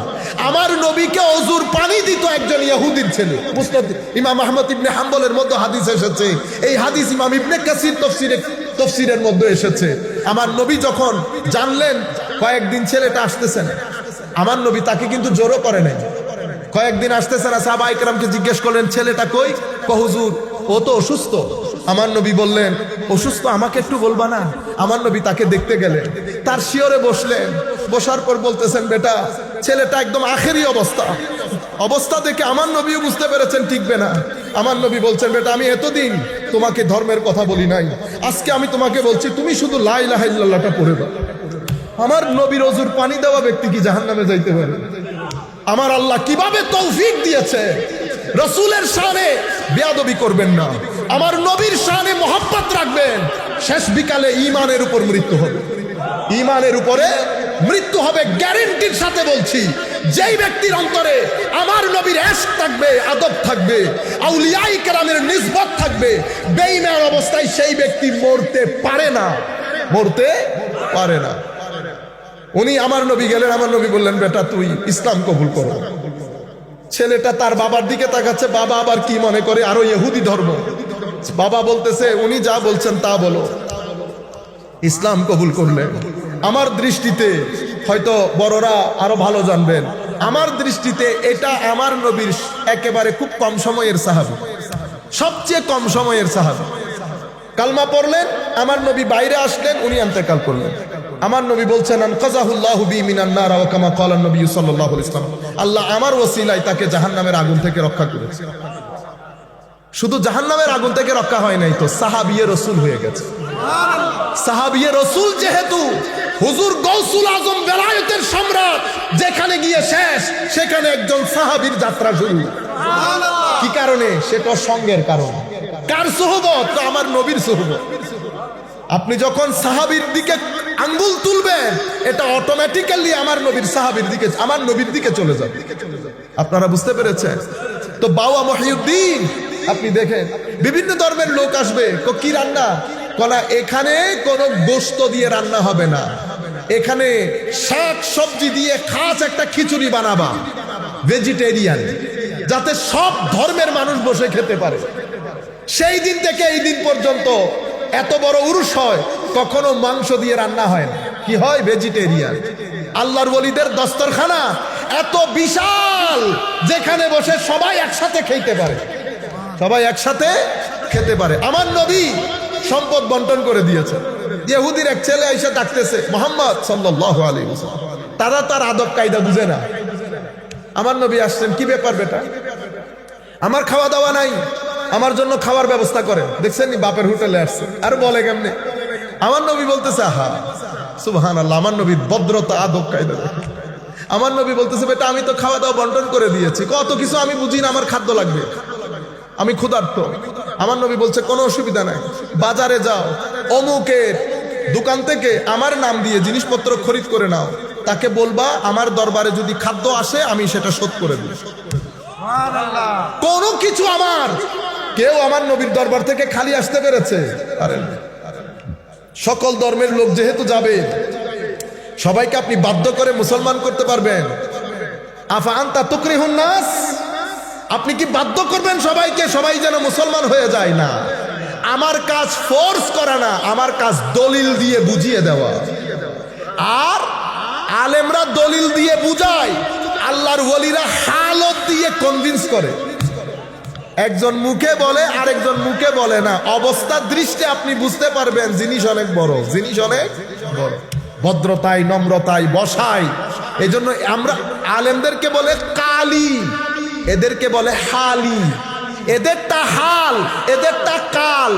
আমার নবীকে অজুর পানি দিত একজন ইহুদির ছেলে। মুসনাদ ইমাম আহমদ ইবনে হাম্বলের মধ্যে হাদিস এসেছে, এই হাদিস ইমাম ইবনে কাসির তফসিরের মধ্যে এসেছে। আমার নবী যখন জানলেন কয়েকদিন ছেলেটা আসতেছে না, আমার নবী তাকে কিন্তু জোরও করে নাই, কয়েকদিন আসতেছে না, সাহাবা ইকরামকে জিজ্ঞেস করলেন ছেলেটা কই? হুজুর ও তো অসুস্থ। আমার নবী বললেন অসুস্থ, আমাকে একটু বলবা না? আমার নবী তাকে দেখতে গেলেন, তার শিয়রে বসলেন, বসার পর বলতেছেন বেটা ছেলেটা একদম আখেরি অবস্থা দেখে আমার নবীও বুঝতে পেরেছেন টিকবে না। আমার নবী বলছেন বেটা আমি এতদিন তোমাকে ধর্মের কথা বলি নাই, আজকে আমি তোমাকে বলছি তুমি শুধু লা ইলাহা ইল্লাল্লাহটা পড়ে দাও। আমার নবীর অজুর পানি দেওয়া ব্যক্তি কি জাহান্নামে যাইতে পারে? আমার আল্লাহ কিভাবে তৌফিক দিয়েছে। রসুলের শানে বেয়াদবি করবেন না, আমার নবীর শানে মোহাব্বত রাখবেন। শেষ বিকালে ঈমানের উপর মৃত্যু হবে, ঈমানের উপরে মৃত্যু হবে, গ্যারান্টির সাথে বলছি। যেই ব্যক্তির অন্তরে আমার নবীর ইশক থাকবে, আদব থাকবে, আউলিয়ায়ে কেরামের নিসবত থাকবে, বেঈমান অবস্থায় সেই ব্যক্তি মরতে পারে না, মরতে পারে না। উনি আমার নবী গেলেন, আমার নবী বললেন বেটা তুই ইসলাম কবুল করো। ছেলেটা তার বাবার দিকে তাকাচ্ছে, বাবা আবার কি মনে করে আরো ইহুদি ধর্ম। বাবা বলতেছে উনি যা বলছেন তা বলো। ইসলাম কবুল করলেন। আমার দৃষ্টিতে, হয়তো বড়রা আরো ভালো জানবেন, আমার দৃষ্টিতে এটা আমার নবীর একেবারে খুব কম সময়ের সাহাবী, সবচেয়ে কম সময়ের সাহাবী। কালমা পড়লেন, আমার নবী বাইরে আসলেন, উনি ইন্তেকাল করলেন। আমার নবী বলছেন আনকাযাহুল্লাহু বি মিনান নার ওয়া কামা ক্বালা নবী সাল্লাল্লাহু আলাইহি ওয়াসাল্লাম, আল্লাহ আমার ওসিলায় তাকে জাহান্নামের আগুন থেকে রক্ষা করেছে। শুধু জাহান্নামের আগুন থেকে রক্ষা হয় নাই তো সাহাবিয়ে রাসূল হয়ে গেছে। সাহাবিয়ে রাসূল যেহেতু হুজুর গাউসুল আজম বেলায়েতের সম্রাট, যেখানে গিয়ে শেষ সেখানে একজন সাহাবীর যাত্রা শুরু। কি কারণে? সেটা সঙ্গের কারণে। কার সুহবত? তো আমার নবীর সুহবত। আপনি যখন সাহাবীর দিকে আঙ্গুল তুলবেন, এটা অটোমেটিক্যালি আমার নবীর সাহাবীর দিকে, আমার নবীর দিকে চলে যাবে। আপনারা বুঝতে পেরেছেন তো? বাওয়া মহিউদ্দিন আপনি দেখেন, বিভিন্ন ধর্মের লোক আসবে, কি রান্না কলা, এখানে কোনো গোশত দিয়ে রান্না হবে না, এখানে শাক সবজি দিয়ে খাস একটা খিচুড়ি বানাবা, ভেজিটেরিয়ান, যাতে সব ধর্মের মানুষ বসে খেতে পারে। সেই দিন থেকে এই দিন পর্যন্ত এত বড় উরুস হয়, কখনো মাংস দিয়ে রান্না হয় না। কি হয়? ভেজিটেরিয়ান। আল্লাহর ওলিদের দস্তরখানা এত বিশাল, যেখানে বসে সবাই একসাথে খেতে পারে, সবাই একসাথে খেতে পারে। আমার নবী সম্পদ বন্টন করে দিয়েছে। ইহুদির এক ছেলে এসে ডাকতেছে মুহাম্মদ সাল্লাল্লাহু আলাইহি ওয়াসাল্লাম, তারা তার আদব কায়দা বুঝে না। আমার নবী আসছেন, কি ব্যাপার বেটা, আমার খাওয়া দাওয়া নাই, আমার জন্য খাওয়ার ব্যবস্থা করেন। দেখছেন নি বাপের হোটেলে আসছে, আর বলে কেমনে? আমার নবী বলতেছে আহা সুবহানাল্লাহ, আমার নবীর ভদ্রতা, আদব কায়দা। আমার নবী বলতেছে বেটা আমি তো খাওয়া দাওয়া বন্টন করে দিয়েছি, কত কিছু আমি বুঝি না, আমার খাদ্য লাগবে, আমি ক্ষুধার্ত। আমার নবী বলছে কোনো অসুবিধা নাই, বাজারে যাও, অমুকের দোকান থেকে আমার নাম দিয়ে জিনিসপত্র খরিদ করে নাও, তাকে বলবা আমার দরবারে যদি খাদ্য আসে আমি সেটা শোধ করে দিই। কোনো কিছু আমার, কেউ আমার নবীর দরবার থেকে খালি আসতে পেরেছে? আরে সকল ধর্মের লোক যেহেতু যাবে, সবাইকে আপনি বাধ্য করে মুসলমান করতে পারবেন? আফা আনতা তুকরিহুন নাস, আপনি কি বাধ্য করবেন সবাইকে সবাই যেন মুসলমান হয়ে যায়? না, আমার কাজ ফোর্স করা না, আমার কাজ দলিল দিয়ে বুঝিয়ে দেওয়া। আর আলেমরা দলিল দিয়ে বুঝায়, আল্লাহর ওলিরা হালত দিয়ে কনভিন্স করে। একজন মুখে বলে, আরেকজন মুখে বলে না, অবস্থার দৃষ্টি আপনি বুঝতে পারবেন জিনিস অনেক বড়, জিনিস অনেক বড়, ভদ্রতায়, নম্রতায়, বসায়। এই জন্য আমরা আলেমদেরকে বলে কালি, এদেরকে বলে হালি, এদেরটা হাল, এদেরটা কাল।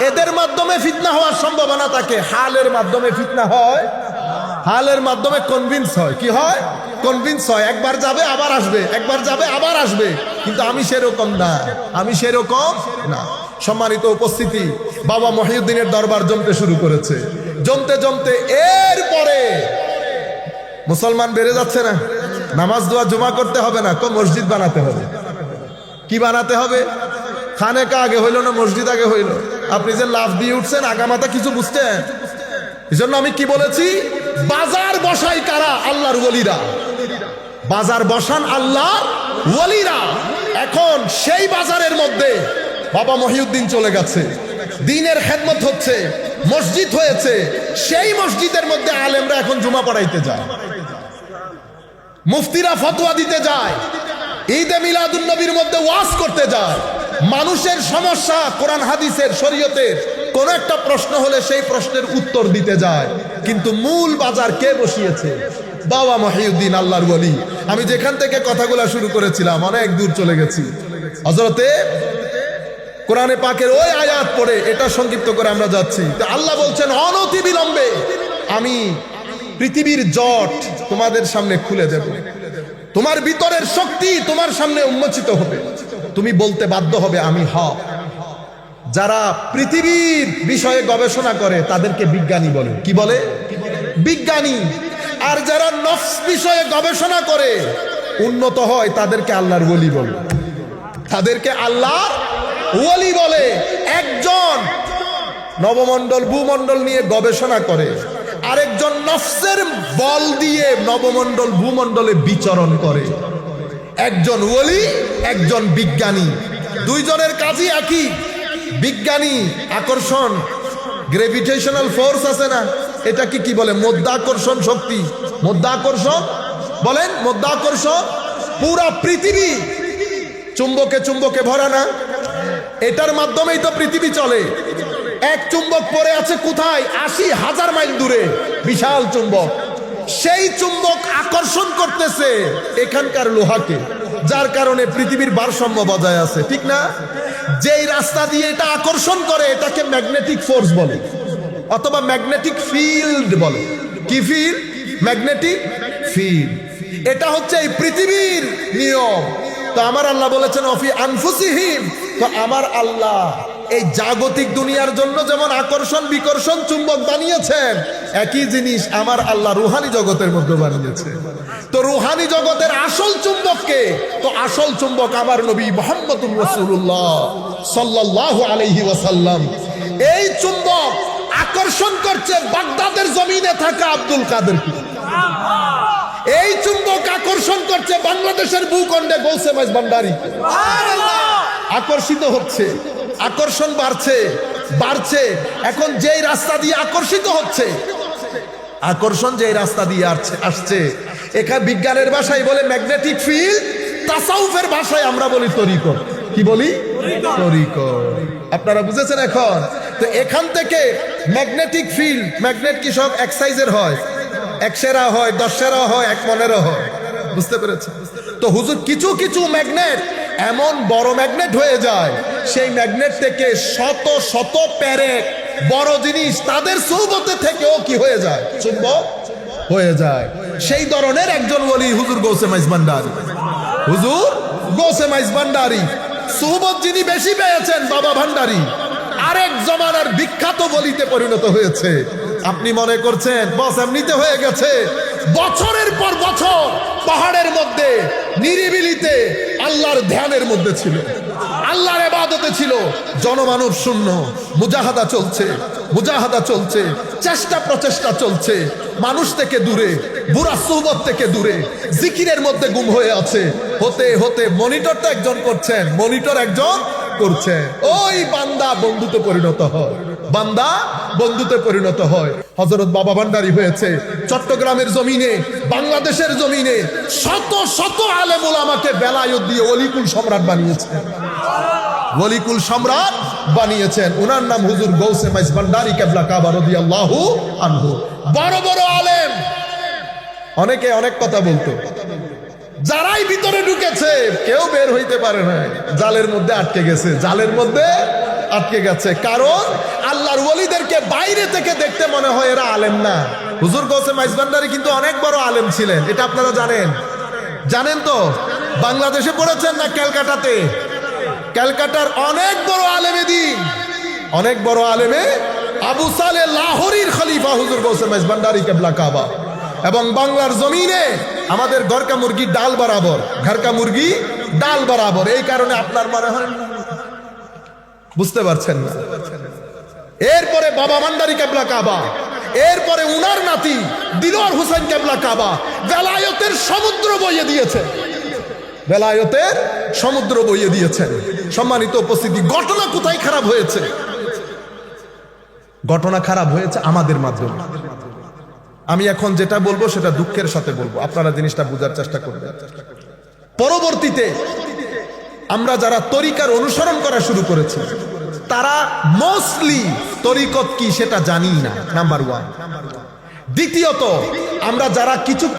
এদের মাধ্যমে ফিতনা হওয়ার সম্ভাবনা থাকে, হালের মাধ্যমে ফিতনা হয়, হালের মাধ্যমে কনভিন্স হয়। কি হয়? কনভিন্স হয়। একবার যাবে আবার আসবে, একবার যাবে আবার আসবে। কিন্তু আমি সেরকম না, আমি সেরকম না। সম্মানিত উপস্থিতি, বাবা মহিউদ্দিনের দরবার জমতে শুরু করেছে। জমতে জমতে এরপরে মুসলমান বেড়ে যাচ্ছে না? নামাজ দোয়া জুমা করতে হবে না, মসজিদ বানাতে হবে। কি বানাতে হবে? খানেকা আগে হইল না মসজিদ আগে হইল? আপনি যে লাফ দিয়ে উঠছেন আগামাতা কিছু বুঝছেন? এই জন্য আমি কি বলেছি, বাজার বসাই কারা? আল্লাহর ওলিরা। বাজার বসান আল্লাহর ওলিরা। এখন সেই বাজারের মধ্যে বাবা মহিউদ্দিন চলে গেছে, দ্বীনের খেদমত হচ্ছে, মসজিদ হয়েছে, সেই মসজিদের মধ্যে আলেমরা এখন জুমা পড়াইতে যায়, মুফতিরা ফতোয়া দিতে যায়, ঈদে মিলাদুন নবীর মধ্যে ওয়াজ করতে যায়। মানুষের সমস্যা কোরআন হাদিসের শরীয়তের কোন একটা প্রশ্ন হলে সেই প্রশ্নের উত্তর দিতে যায়। কিন্তু মূল বাজার কে বসিয়েছে? বাবা মহিউদ্দিন আল্লাহর ওলি। আমি যেখান থেকে কথাগুলো শুরু করেছিলাম অনেক দূর চলে গেছি। হযরতে কোরআনে পাকের ওই আয়াত পড়ে এটা সংক্ষিপ্ত করে আমরা যাচ্ছি। তো আল্লাহ বলছেন অনতি বিলম্বে আমি পৃথিবীর জট তোমাদের সামনে খুলে দেব, তোমার ভিতরের শক্তি তোমার সামনে উন্মোচিত হবে, তুমি বলতে বাধ্য হবে আমি হক। যারা পৃথিবীর বিষয়ে গবেষণা করে তাদেরকে বিজ্ঞানী বলে। কি বলে? বিজ্ঞানী। আর যারা নফস বিষয়ে গবেষণা করে উন্নত হয় তাদেরকে আল্লাহর ওলি বলে, তাদেরকে আল্লাহর ওলি বলে। একজন নবমণ্ডল ভূমণ্ডল নিয়ে গবেষণা করে, আরেকজন নফসের বল দিয়ে নবমণ্ডল ভূমণ্ডলে বিচরণ করে। একজন ওলি, একজন বিজ্ঞানী, দুইজনের কাজই একই। বিজ্ঞানী আকর্ষণ, গ্রেভিটেশনাল ফোর্স আছে না, এটা কি বলে? মধ্যাকর্ষণ শক্তি। মধ্যাকর্ষণ বলেন, মধ্যাকর্ষণ। পুরা পৃথিবী চুম্বকে চুম্বকে ভরা না, এটার মাধ্যমেই তো পৃথিবী চলে। এক চুম্বক পড়ে আছে কোথায়? ৮০,০০০ মাইল দূরে, বিশাল চুম্বক। সেই চুম্বক আকর্ষণ করতেছে এখানকার লোহাকে, যার কারণে পৃথিবীর ভারসাম্য বজায় আছে, ঠিক না? যেই রাস্তা দিয়ে এটা আকর্ষণ করে এটাকে ম্যাগনেটিক ফোর্স বলে, অথবা ম্যাগনেটিক ফিল্ড বলে। কি ফিল্ড? Magnetic field. এটা হচ্ছে এই পৃথিবীর নিয়ম। তো আমার আল্লাহ বলেছেন অফি আনফুসিহিম, তো আমার আল্লাহ এই জাগতিক দুনিয়ার জন্য যেমন আকর্ষণ বিকর্ষণ চুম্বক বানিয়েছেন, একই জিনিস আমার আল্লাহ রুহানি জগতের মধ্যে বানিয়েছে। তো রুহানি জগতের আসল চুম্বককে, তো আসল চুম্বক আমার নবী মুহাম্মদুর রাসূলুল্লাহ সাল্লাল্লাহু আলাইহি ওয়াসাল্লাম। এই চুম্বক আকর্ষণ করছে বাগদাদের জমিনে থাকা আব্দুল কাদেরকে। এই চুম্বক আকর্ষণ করছে বাংলাদেশের ভূখণ্ডে গৌসে মাইজ ভান্ডারী। আকর্ষিত হচ্ছে, আকর্ষণ বাড়ছে বাড়ছে। এখন যেই রাস্তা দিয়ে আকর্ষিত হচ্ছে, আকর্ষণ যেই রাস্তা দিয়ে আসছে, এখানে বিজ্ঞানের ভাষায় বলে ম্যাগনেটিক ফিল্ড, তাসাউফের ভাষায় আমরা বলি তরিকত। কি বলি? তরিকত। আপনারা বুঝেছেন এখন? তো এখান থেকে ম্যাগনেটিক ফিল্ড, ম্যাগনেট কি সব এক সাইজের হয়? ১০০ হয়, ১০ হয়, ১ হয়। বুঝতে পেরেছেন? তো হুজুর কিছু কিছু ম্যাগনেট এমন বড় ম্যাগনেট হয়ে যায়, সেই ম্যাগনেট থেকে শত শত প্যারেক বড় জিনিস তাদের সোহবতে থেকেও কি হয়ে যায়? চুম্বক হয়ে যায়। সেই ধরনের একজন ওলি হুজুর গৌসে মাইজ ভান্ডারী। হুজুর গৌসে মাইজ ভান্ডারী সোহবত যিনি বেশি পেয়েছেন, বাবা ভান্ডারী আরেক জমানার বিখ্যাত ওলিতে পরিণত হয়েছে। আপনি মনে করছেন বস এমনিতে হয়ে গেছে? বছরের পর বছর পাহাড়ের মধ্যে নিরিবিলিতে আল্লাহর ধ্যানের মধ্যে ছিল, আল্লাহর ইবাদতে ছিল, জনমানব শূন্য, মুজাহাদা চলছে, মুজাহাদা চলছে, চেষ্টা প্রচেষ্টা চলছে, মানুষ থেকে দূরে, বুরা সুহবত থেকে দূরে, জিকিরের মধ্যে গুম হয়ে আছে। হতে হতে মনিটরটা একজন করছেন, মনিটর একজন করছে, ওই বান্দা বন্ধুতে পরিণত হয়, বান্দা বন্ধুতে পরিণত হয়। হযরত বাবা ভান্ডারী হয়েছে চট্টগ্রামের জমিনে, বাংলাদেশের জমিনে শত শত আলেম ওলামাকে বেলায়েত দিয়ে ওলিকুল সম্রাট বানিয়েছেন, ওলিকুল সম্রাট বানিয়েছেন। ওনার নাম হুজুর গৌসে মাইজ ভান্ডারী কেবলা কাবা রাদিয়াল্লাহু আনহু। বড় বড় আলেম, অনেকে অনেক কথা বলতো, যারাই ভিতরে ঢুকেছে কেউ বের হইতে পারে না, জালের মধ্যে আটকে গেছে, জালের মধ্যে আটকে গেছে। কারণ আল্লাহর ওলিদেরকে বাইরে থেকে দেখতে মনে হয় এরা আলেম না। হুজুর গৌসে মাইজ ভান্ডারী কিন্তু অনেক বড় আলেম ছিলেন, এটা আপনারা জানেন? জানেন তো? বাংলাদেশে পড়েছেন না ক্যালকাটাতে? ক্যালকাটার অনেক বড় আলেমে দ্বীন, অনেক বড় আলেমে আবু সালে লাহোরীর খলিফা হুজুর গৌসে মাইজ ভান্ডারী কেবলা কাবা। এবং বাংলার জমিনে আমাদের ঘরকা মুরগি ডাল বরাবর, ঘরকা মুরগি ডাল বরাবর। এই কারণে আপনার মনে হয় বুঝতে পারছেন না। এরপরে বাবা মান্দারি কেবলা কাবা, এরপরে উনার নাতি দিলওয়ার হোসেন কেবলা কাবা। বেলায়েতের সমুদ্র বইয়ে দিয়েছে, বেলায়েতের সমুদ্র বইয়ে দিয়েছেন। সম্মানিত উপস্থিতি, ঘটনা কোথায় খারাপ হয়েছে? ঘটনা খারাপ হয়েছে আমাদের মাধ্যমে। আমি এখন যেটা বলবো সেটা দুঃখের সাথে বলবো, আপনারা জিনিসটা বোঝার চেষ্টা করবেন। পরবর্তীতে আমরা যারা তরিকার অনুসরণ করা শুরু করেছি, তারা মোস্টলি তরিকত কি সেটা জানি না, নাম্বার ওয়ান। দ্বিতীয়ত, আমরা যারা কিছু